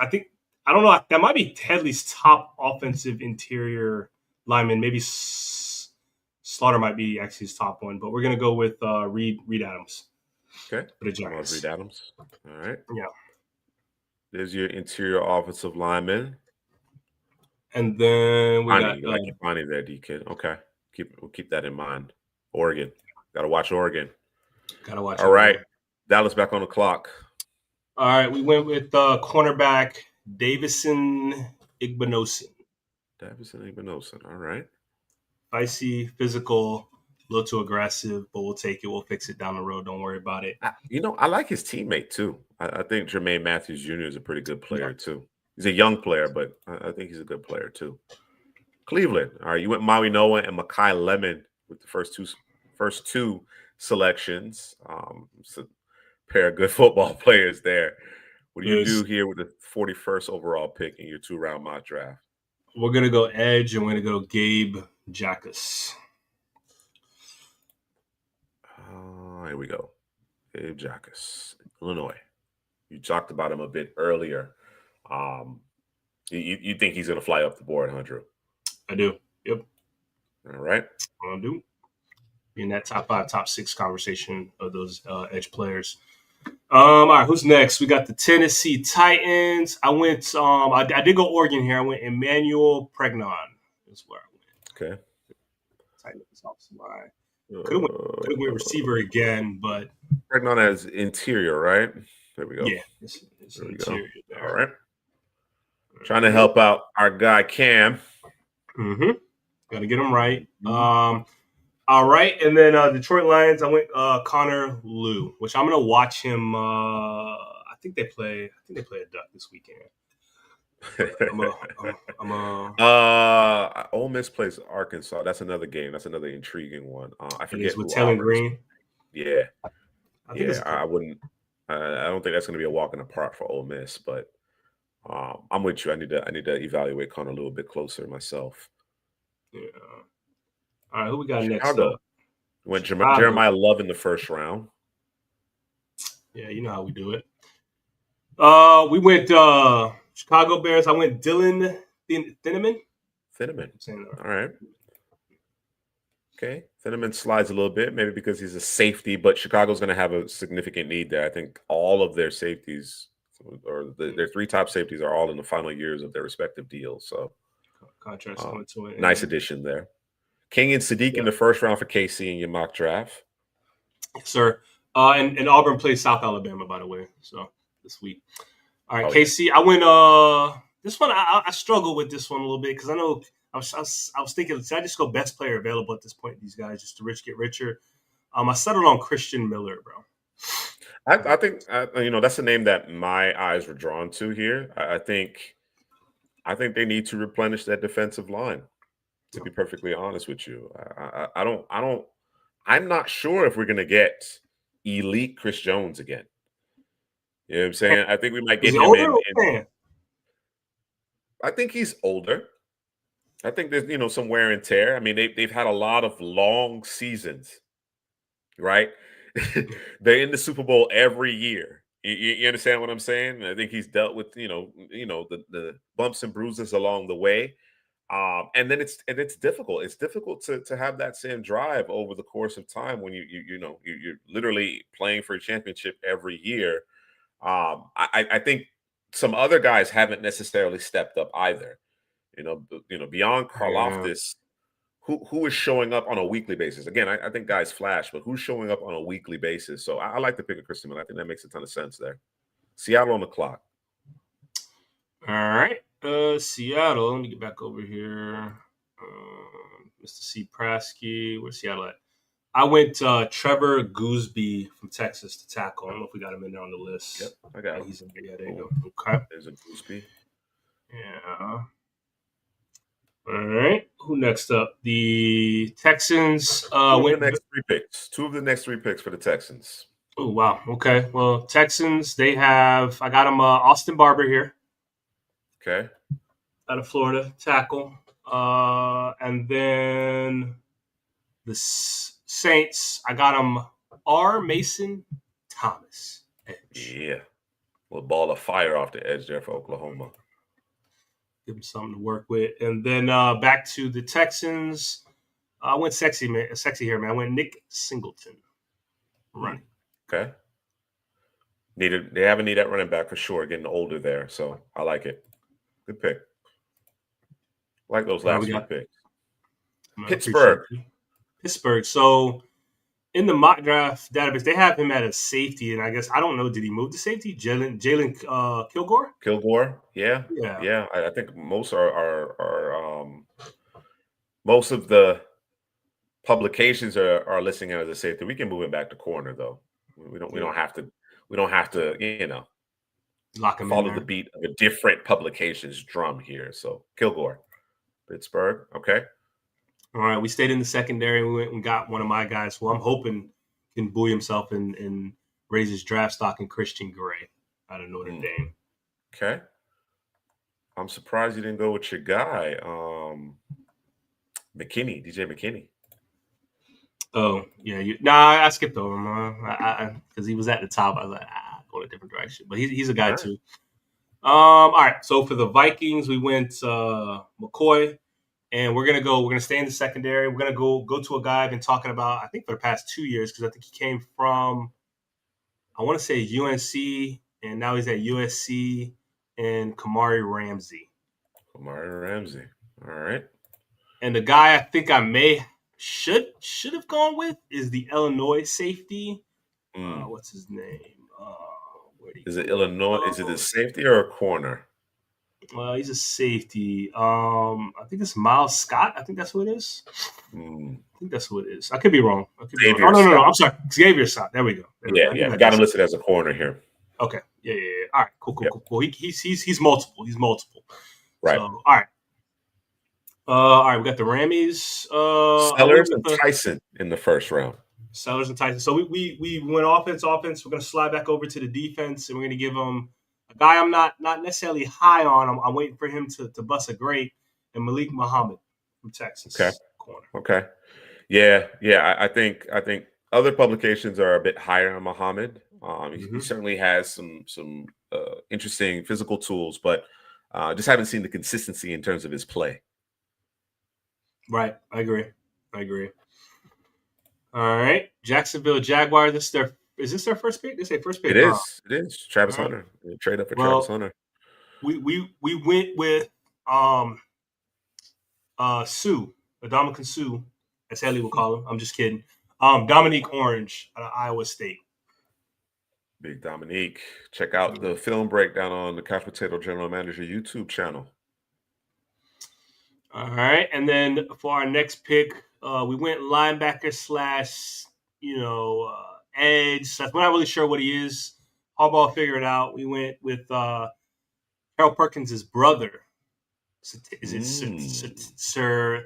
B: I don't know. That might be Headley's top offensive interior lineman. Maybe Slaughter might be actually his top one, but we're gonna go with Reed Adams.
A: Okay. Reed Adams. All right.
B: Yeah.
A: There's your interior offensive lineman.
B: And then we got
A: Bonnie there, D kid. Okay. We'll keep that in mind. Oregon. Gotta watch Oregon. All right. Dallas back on the clock.
B: All right. We went with cornerback Davison Igbinosun.
A: All right.
B: Feisty, physical, a little too aggressive, but we'll take it. We'll fix it down the road. Don't worry about it.
A: I like his teammate too. I think Jermaine Matthews Jr. is a pretty good player too. He's a young player, but I think he's a good player too. Cleveland. All right, you went Maui Noah and Mekhi Lemon with the first two selections. So pair of good football players there. What do you do here with the 41st overall pick in your 2-round mock draft?
B: We're gonna go edge, and we're gonna go Gabe Jacas.
A: Here we go. Gabe Jacas, Illinois. You talked about him a bit earlier. You think he's going to fly up the board, huh, Drew?
B: I do. Yep.
A: All right.
B: I do. In that top 5, top 6 conversation of those edge players. All right, who's next? We got the Tennessee Titans. I went. I did go Oregon here. I went Emmanuel Pregnon. Is where I went.
A: Okay.
B: Titans offensive line. Could have went receiver again, but
A: Pregnon as interior, right? There we go.
B: Yeah, it's interior there.
A: All right. Trying to help out our guy Cam.
B: Got to get him right. All right, and then Detroit Lions. I went Connor Liu, which I'm gonna watch him. I think they play a Duck this weekend.
A: Ole Miss plays Arkansas. That's another game. That's another intriguing one. I forget
B: with Taylor Green.
A: Yeah, I wouldn't. I don't think that's going to be a walk in the park for Ole Miss, but I'm with you. I need to evaluate Connor a little bit closer myself.
B: Yeah. All right, who we got next?
A: Went Jeremiah Love in the first round.
B: Yeah, you know how we do it. We went Chicago Bears. I went Dylan Thieneman.
A: All right. Okay. Thieneman slides a little bit, maybe because he's a safety, but Chicago's going to have a significant need there. I think all of their safeties, or their 3 top safeties, are all in the final years of their respective deals. So,
B: contracts coming to it.
A: Nice addition there. Kenyon Sadiq in the first round for KC in your mock draft.
B: Yes, sir. And Auburn plays South Alabama, by the way. So this week. All right, KC. Yeah. I went. This one I struggle with this one a little bit because I know I was thinking, should I just go best player available at this point? These guys just to get richer. I settled on Christian Miller, bro.
A: I think that's a name that my eyes were drawn to here. I think they need to replenish that defensive line. To be perfectly honest with you, I'm not sure if we're going to get elite Chris Jones again. You know what I'm saying? I think we might
B: Is
A: get
B: he
A: him
B: older
A: in.
B: or fan?
A: I think he's older. I think there's some wear and tear. I mean, they've had a lot of long seasons, right? They're in the Super Bowl every year. You understand what I'm saying? I think he's dealt with the bumps and bruises along the way. And then it's difficult. It's difficult to have that same drive over the course of time when you're literally playing for a championship every year. I think some other guys haven't necessarily stepped up either. Beyond
B: Yeah.
A: Karlaftis, who is showing up on a weekly basis? Again, I think guys flash, but who's showing up on a weekly basis? So I like to pick a Christian Miller. I think that makes a ton of sense there. Seattle on the clock.
B: All right. Seattle. Let me get back over here. Mr. C. Prasky. Where's Seattle at? I went Trevor Gooseby from Texas to tackle. I don't know if we got him in there on the list.
A: Yep, I got him.
B: He's in there. Yeah, there you go. Okay.
A: There's a Gooseby.
B: Yeah. All right. Who next up? The Texans went.
A: Two of the next three picks for the Texans.
B: Oh, wow. Okay. Well, Texans, they have, I got them Austin Barber here.
A: Okay.
B: Out of Florida, tackle. And then the Saints, I got them R. Mason Thomas. Edge.
A: Yeah. A ball of fire off the edge there for Oklahoma.
B: Give them something to work with. And then back to the Texans. I went sexy here, man. I went Nick Singleton. Running.
A: Okay. They have a need at running back for sure, getting older there. So I like it. Good pick. I like those last few picks.
B: Pittsburgh. So in the mock draft database, they have him at a safety, and I guess I don't know. Did he move to safety? Jalen Kilgore.
A: Kilgore, yeah. I think most most of the publications are listing him as a safety. We can move him back to corner though. We don't have to
B: lock him
A: follow
B: in
A: the beat of a different publication's drum here. So Kilgore, Pittsburgh, okay.
B: All right, we stayed in the secondary. We went and got one of my guys who I'm hoping can buoy himself and raise his draft stock in Christian Gray out of Notre Dame.
A: Okay. I'm surprised you didn't go with your guy, McKinney, DJ McKinney.
B: Oh, yeah. I skipped over him because he was at the top. I was like, go in a different direction. But he's a guy too. All right. So for the Vikings, we went McCoy. And we're gonna stay in the secondary. We're gonna go to a guy I've been talking about, I think, for the past 2 years, because I think he came from, I want to say UNC, and now he's at USC, and Kamari Ramsey.
A: All right.
B: And the guy I think I should have gone with is the Illinois safety. What's his name?
A: Is it Illinois? Is it a safety or a corner?
B: Well, he's a safety. I think it's Miles Scott. I think that's who it is. I think that's who it is. I could be wrong. No. I'm sorry. Xavier Scott. There we go.
A: Yeah. Got him listed as a corner here.
B: Okay. Yeah. All right. Cool. He's multiple.
A: Right.
B: So, all right. All right. We got the Rammies.
A: Sellers and Tyson in the first round.
B: Sellers and Tyson. So we went offense. We're going to slide back over to the defense, and we're going to give them a guy I'm not necessarily high on. I'm waiting for him to bust a great, and Malik Muhammad from Texas.
A: Okay.
B: Corner.
A: Okay. Yeah. I think other publications are a bit higher on Muhammad. He certainly has some interesting physical tools, but just haven't seen the consistency in terms of his play.
B: Right. I agree. All right. Jacksonville Jaguars. Is this their first pick? This is their first pick.
A: It is. Travis Hunter. Trade up for Travis Hunter.
B: We went with Sue, Dominican Sue, as Haley would call him. I'm just kidding. Dominique Orange out of Iowa State.
A: Big Dominique. Check out the film breakdown on the Couch Potato General Manager YouTube channel.
B: All right. And then for our next pick, we went linebacker edge. We're not really sure what he is. Harbaugh figured it out. We went with Harold Perkins' brother. Is it Sir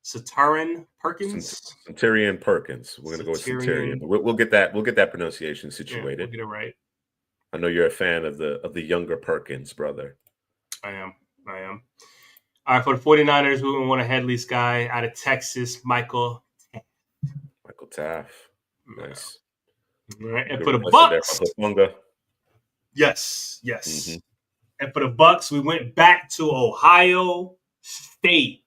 B: Sataran Perkins?
A: Centurion Perkins. We're gonna go with Centurion. We'll get that pronunciation situated.
B: Yeah, we'll get it right.
A: I know you're a fan of the younger Perkins brother.
B: I am. All right, for the 49ers, we want a headless guy out of Texas, Michael
A: Taff. Nice.
B: All right, and for the Bucks. Yes.
A: Mm-hmm.
B: And for the Bucks, we went back to Ohio State.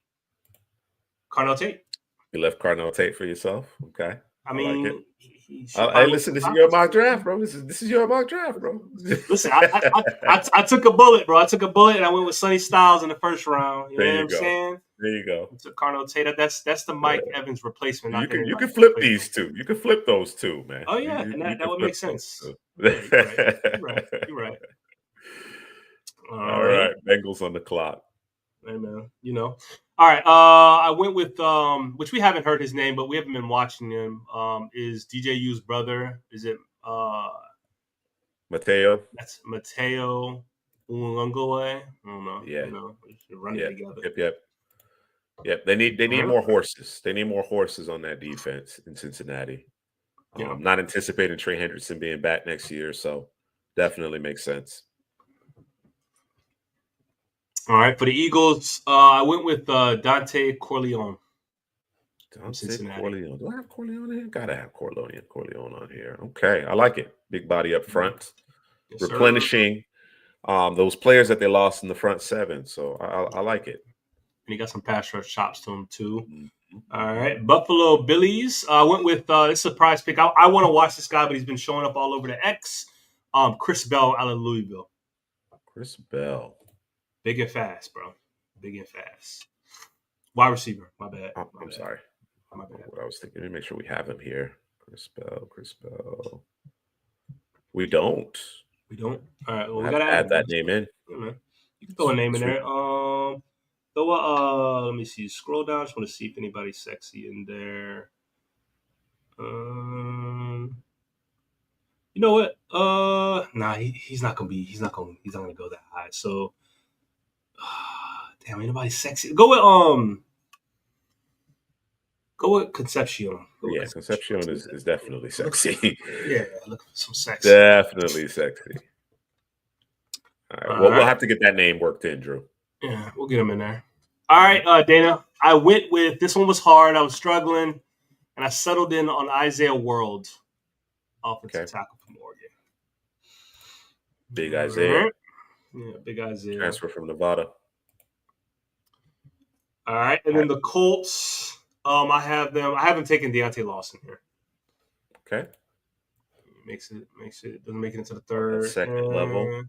B: Carnell Tate.
A: You left Carnell Tate for yourself? Okay.
B: I mean,
A: like hey, listen, this is your mock draft, bro. This is your mock draft, bro.
B: Listen, I took a bullet, bro. I took a bullet and I went with Sonny Styles in the first round. You know what I'm saying?
A: There you go.
B: I took Carnell Tate. That's the Mike Evans replacement.
A: You can flip these two. You can flip those two, man.
B: Oh yeah, and that would make sense. Yeah, you're right.
A: All right. Bengals on the clock.
B: Hey, man. All right. I went with which we haven't heard his name, but we haven't been watching him. Is DJU's brother? Is it
A: Mateo?
B: That's Mateo Ulungowe. I don't know.
A: Yeah.
B: We're running together.
A: Yep. They need more horses. They need more horses on that defense in Cincinnati. Not anticipating Trey Hendrickson being back next year, so definitely makes sense.
B: All right, for the Eagles, I went with Dante Corleone.
A: Corleone. Do I have Corleone here? Gotta have Corleone on here. Okay, I like it. Big body up front, replenishing those players that they lost in the front seven. So I like it.
B: And he got some pass rush chops to him too. Mm-hmm. All right, Buffalo Billies. I went with this surprise pick. I want to watch this guy, but he's been showing up all over the X. Chris Bell out of Louisville.
A: Chris Bell.
B: Big and fast, bro. Big and fast. Wide receiver. My bad.
A: I'm sorry.
B: My bad.
A: What I was thinking. Let me make sure we have him here. Chris Bell. We don't.
B: All right. Well, we
A: gotta add that name in.
B: Yeah, you can throw a name in there. Let me see. Scroll down. I just want to see if anybody's sexy in there. You know what? Nah, he's not gonna go that high. So. Damn, ain't nobody sexy. Go with Concepcion.
A: Concepcion is definitely sexy.
B: Yeah, look for some sexy.
A: Definitely sexy. All right. Well, we'll have to get that name worked in, Drew.
B: Yeah, we'll get him in there. All right, Dana. I went with this one was hard. I was struggling, and I settled in on Isaiah World, offensive tackle from Oregon.
A: Big Isaiah.
B: Yeah, big Isaiah.
A: Transfer from Nevada.
B: All right, and then the Colts. I have them taking Deontay Lawson here.
A: Okay.
B: Makes it doesn't make it into the third.
A: Second level.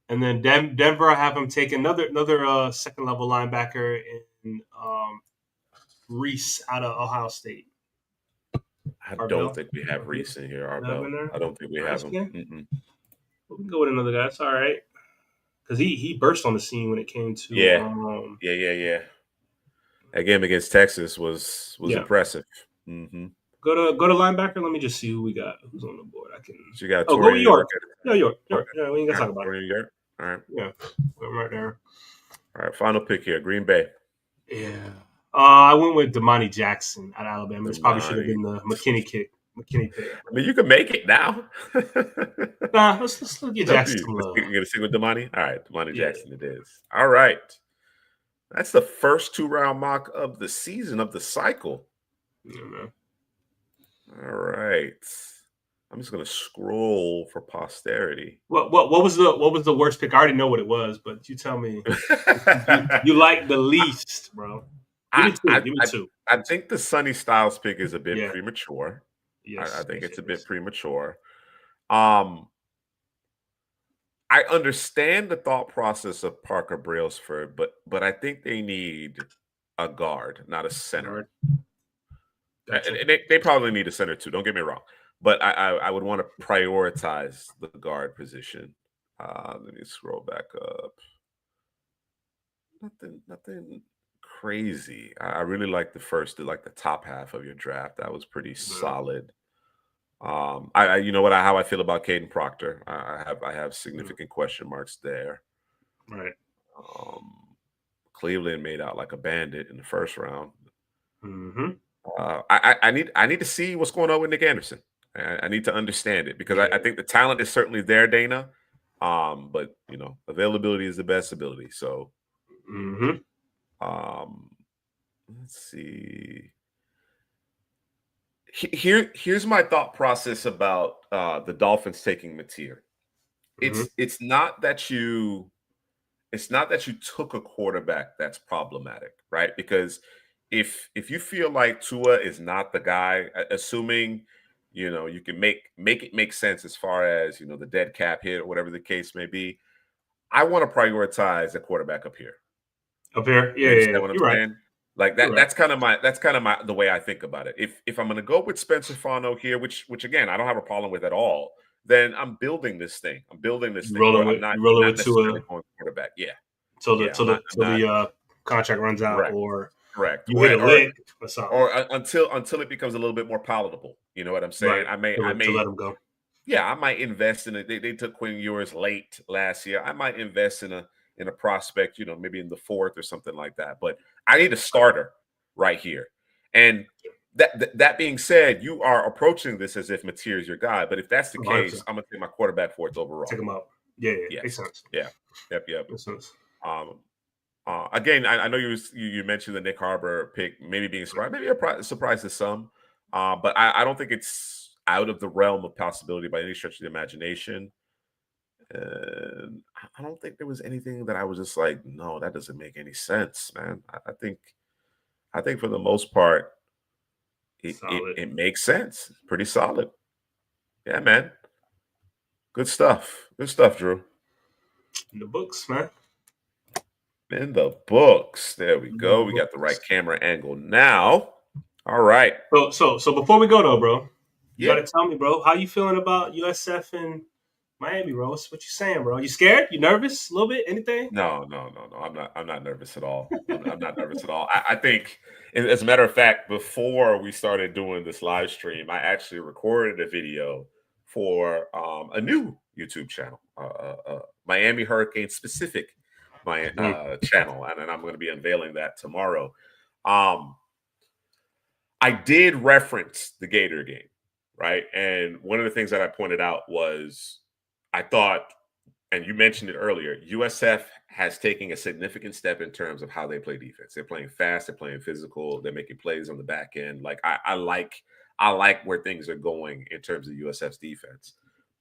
B: And then Denver, I have them take another second level linebacker in Reese out of Ohio State.
A: I don't think we have Reese in here. I don't think we have him.
B: We can go with another guy. That's all right. Because he burst on the scene when it came to
A: yeah. That game against Texas was impressive. Mm-hmm.
B: Go to linebacker. Let me just see who we got. Who's on the board?
A: You got
B: go with York. Yeah, York. Yeah, we ain't got to talk about it.
A: York. All right.
B: Yeah, I'm right there.
A: All right, final pick here, Green Bay.
B: Yeah. I went with Damani Jackson at Alabama. This probably should have been the McKinney pick.
A: I mean, you can make it now.
B: Nah, let's get Jackson some love.
A: You're going to stick with Damani? All right, Damani Jackson it is. All right. That's the first 2-round mock of the season, of the cycle.
B: Yeah, man.
A: All right. I'm just going to scroll for posterity.
B: What was the worst pick? I already know what it was, but you tell me. you like the least, bro. Give me two.
A: I think the Sonny Styles pick is a bit premature.
B: Yes,
A: I think it's a bit premature. I understand the thought process of Parker Brailsford, but I think they need a guard, not a center. Gotcha. They probably need a center too. Don't get me wrong, but I would want to prioritize the guard position. Let me scroll back up. Nothing crazy. I really like the top half of your draft. That was pretty
B: Mhm.
A: solid. I you know what how I feel about Caden Proctor. I have
B: Mhm.
A: significant question marks there.
B: Right.
A: Um, Cleveland made out like a bandit in the first round.
B: Hmm.
A: I need to see what's going on with Nick Anderson. I need to understand it because I
B: Yeah.
A: think the talent is certainly there, Dana. But availability is the best ability. So
B: Hmm.
A: um, let's see. Here's my thought process about the Dolphins taking Mateer.
B: Hmm.
A: It's not that you took a quarterback that's problematic, right? Because if you feel like Tua is not the guy, assuming you can make it make sense as far as the dead cap hit or whatever the case may be, I want to prioritize a quarterback up here.
B: Up here.
A: You
B: Yeah, yeah, yeah.
A: understand what I'm
B: You're right.
A: saying? Like
B: You're
A: that.
B: right.
A: That's kind of my the way I think about it. If I'm going to go with Spencer Fano here, which again I don't have a problem with at all, then I'm building this thing. I'm building this
B: You
A: thing.
B: rolling
A: Or I'm
B: with
A: not
B: you
A: I'm
B: rolling
A: not
B: with
A: necessarily
B: Tua
A: going quarterback. Yeah,
B: till the
A: yeah.
B: till
A: I'm
B: the
A: not. I'm
B: till
A: not
B: the contract runs out,
A: correct.
B: or
A: Correct.
B: you hit
A: Or
B: a
A: or
B: lick or something.
A: or until it becomes a little bit more palatable. You know what I'm saying?
B: Right.
A: I may I
B: To
A: may
B: let him go.
A: yeah, I might invest in it. They took Quinn Ewers late last year. I might invest in a prospect, maybe in the fourth or something like that. But I need a starter right here. And that being said, you are approaching this as if Mateer is your guy. But if that's the
B: 100%.
A: case, I'm gonna take my quarterback fourth
B: Take
A: overall.
B: him out. Yeah, yeah. Makes
A: Yes.
B: sense.
A: Yeah. Yep.
B: Makes sense.
A: Um, again, I know you mentioned the Nick Harbor pick, maybe being surprised, maybe a surprise to some, but I don't think it's out of the realm of possibility by any stretch of the imagination. And I don't think there was anything that I was just like, no, that doesn't make any sense, man. I think for the most part, it it,
B: Solid.
A: it makes sense. Pretty solid. Yeah, man. Good stuff. Good stuff, Drew.
B: In the books, man.
A: In the books. There we
B: In the
A: go. We got the right
B: books.
A: camera angle now. All right.
B: So before we go though, bro, you
A: Yeah.
B: gotta tell me, bro, how you feeling about USF and Miami, bro? What you saying, bro? You scared? You nervous? A little bit? Anything?
A: No. I'm not nervous at all. I'm not nervous at all. I think, as a matter of fact, before we started doing this live stream, I actually recorded a video for a new YouTube channel, Miami Hurricane specific, my
B: Mm.
A: channel, and I'm going to be unveiling that tomorrow. Um, I did reference the Gator game, right? And one of the things that I pointed out was I thought, and you mentioned it earlier, USF has taken a significant step in terms of how they play defense. They're playing fast, they're playing physical, they're making plays on the back end. Like I like where things are going in terms of USF's defense.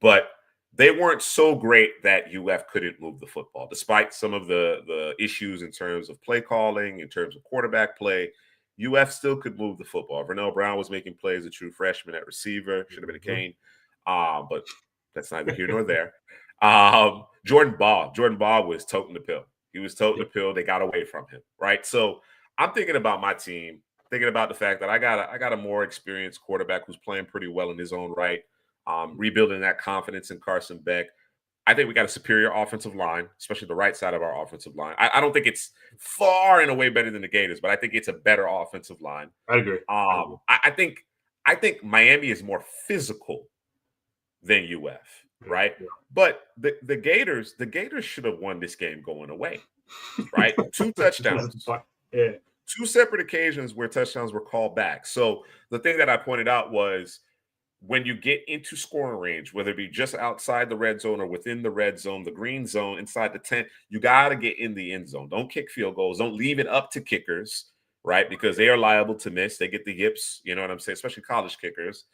A: But they weren't so great that UF couldn't move the football, despite some of the issues in terms of play calling, in terms of quarterback play. UF still could move the football. Vernell Brown was making plays, a true freshman at receiver, should have been a Kane. But that's neither here nor there. Jordan Baugh was toting the pill. He was toting the pill. They got away from him, right? So I'm thinking about my team, thinking about the fact that I got a more experienced quarterback who's playing pretty well in his own right, rebuilding that confidence in Carson Beck. I think we got a superior offensive line, especially the right side of our offensive line. I don't think it's far and away better than the Gators, but I think it's a better offensive line.
B: I agree.
A: I think Miami is more physical than UF, right?
B: Yeah.
A: But the Gators should have won this game going away, right? Two
B: That's the
A: touchdowns,
B: part. Yeah.
A: two separate occasions where touchdowns were called back. So the thing that I pointed out was when you get into scoring range, whether it be just outside the red zone or within the red zone, the green zone, inside the tent, you got to get in the end zone. Don't kick field goals. Don't leave it up to kickers, right? Because they are liable to miss. They get the yips, you know what I'm saying? Especially college kickers.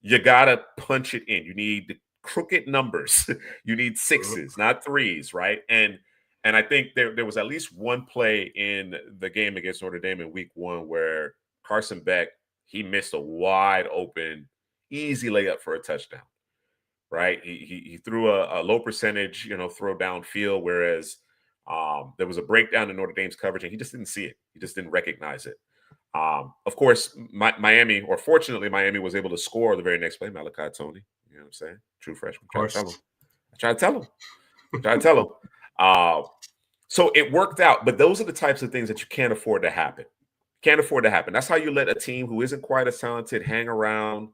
A: You got to punch it in. You need crooked numbers. You need sixes, not threes, right? And I think there was at least one play in the game against Notre Dame in week 1 where Carson Beck, he missed a wide open, easy layup for a touchdown, right? He threw a low percentage, throw downfield, whereas there was a breakdown in Notre Dame's coverage, and he just didn't see it. He just didn't recognize it. Of course, Miami, or fortunately, Miami was able to score the very next play. Malachi Tony, you know what I'm saying? True freshman.
B: Of course.
A: I try to tell him. Uh, So it worked out, but those are the types of things that you can't afford to happen. Can't afford to happen. That's how you let a team who isn't quite as talented hang around,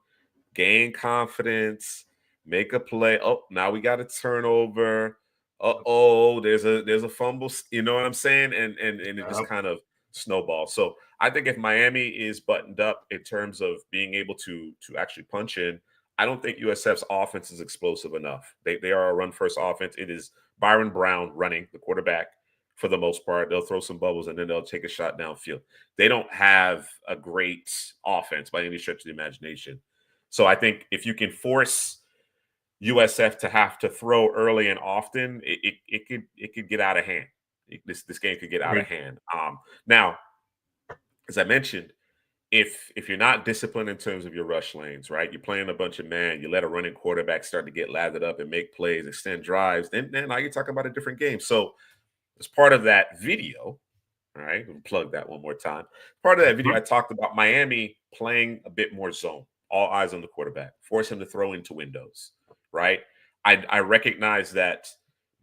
A: gain confidence, make a play. Oh, now we got a turnover. Uh-oh, there's a fumble. You know what I'm saying? And it just kind of snowballs. So I think if Miami is buttoned up in terms of being able to actually punch in, I don't think USF's offense is explosive enough. They are a run first offense. It is Byron Brown running, the quarterback, for the most part. They'll throw some bubbles and then they'll take a shot downfield. They don't have a great offense by any stretch of the imagination. So I think if you can force USF to have to throw early and often, it could get out of hand. This game could get out of hand. Now, as I mentioned, if you're not disciplined in terms of your rush lanes, right? You're playing a bunch of man, you let a running quarterback start to get lathered up and make plays, extend drives, then now you're talking about a different game. So as part of that video, all right, we'll plug that one more time. Part of that video, I talked about Miami playing a bit more zone, all eyes on the quarterback, force him to throw into windows, right? I recognize that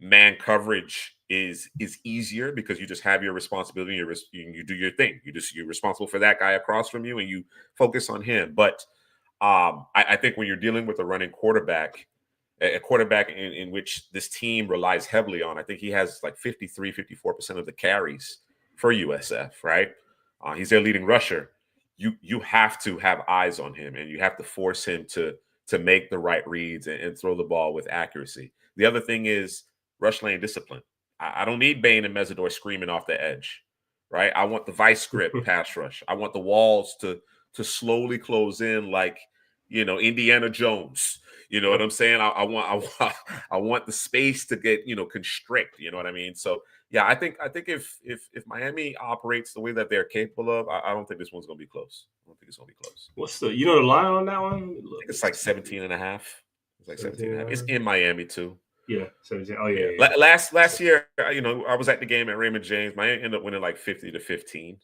A: man coverage is easier because you just have your responsibility. You do your thing. You're responsible for that guy across from you, and you focus on him. But I think when you're dealing with a running quarterback, a quarterback in which this team relies heavily on, I think he has like 53, 54% of the carries for USF, right? He's their leading rusher. You have to have eyes on him, and you have to force him to make the right reads and throw the ball with accuracy. The other thing is rush lane discipline. I don't need Bain and Mesidor screaming off the edge, right? I want the vice grip pass rush. I want the walls to slowly close in like, Indiana Jones. You know what I'm saying? I want the space to get, constrict. You know what I mean? So yeah, I think if Miami operates the way that they're capable of, I don't think this one's gonna be close. I don't think it's gonna be close.
B: What's the the line on that one?
A: I think it's like 17 and a half. It's like 17 and a half. It's in Miami too.
B: Yeah, 17. Oh yeah.
A: Last year, I was at the game at Raymond James. Miami ended up winning like 50-15.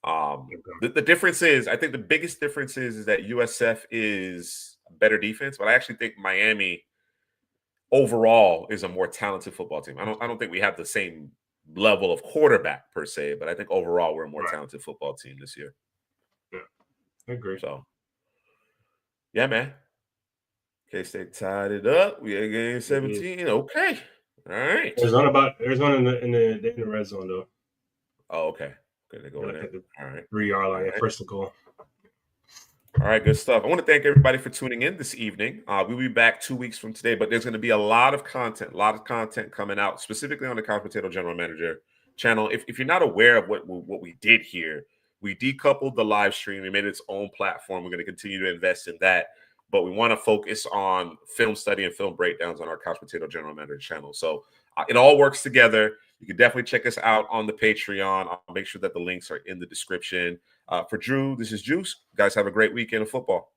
A: The difference is, I think the biggest difference is that USF is a better defense, but I actually think Miami overall is a more talented football team. I don't think we have the same level of quarterback per se, but I think overall we're a more talented football team this year.
B: Yeah, I agree.
A: So, yeah, man. K-State tied it up. We had game 17. Okay. All right.
B: Arizona in the red zone though.
A: Oh, okay. They go in there. All right.
B: 3-yard line, first and goal.
A: All right, good stuff. I want to thank everybody for tuning in this evening. We'll be back 2 weeks from today, but there's going to be a lot of content coming out, specifically on the Couch Potato General Manager channel. If you're not aware of what we did here, we decoupled the live stream. We made its own platform. We're going to continue to invest in that, but we want to focus on film study and film breakdowns on our Couch Potato General Manager channel. So it all works together. You can definitely check us out on the Patreon. I'll make sure that the links are in the description. For Drew, this is Juice. You guys have a great weekend of football.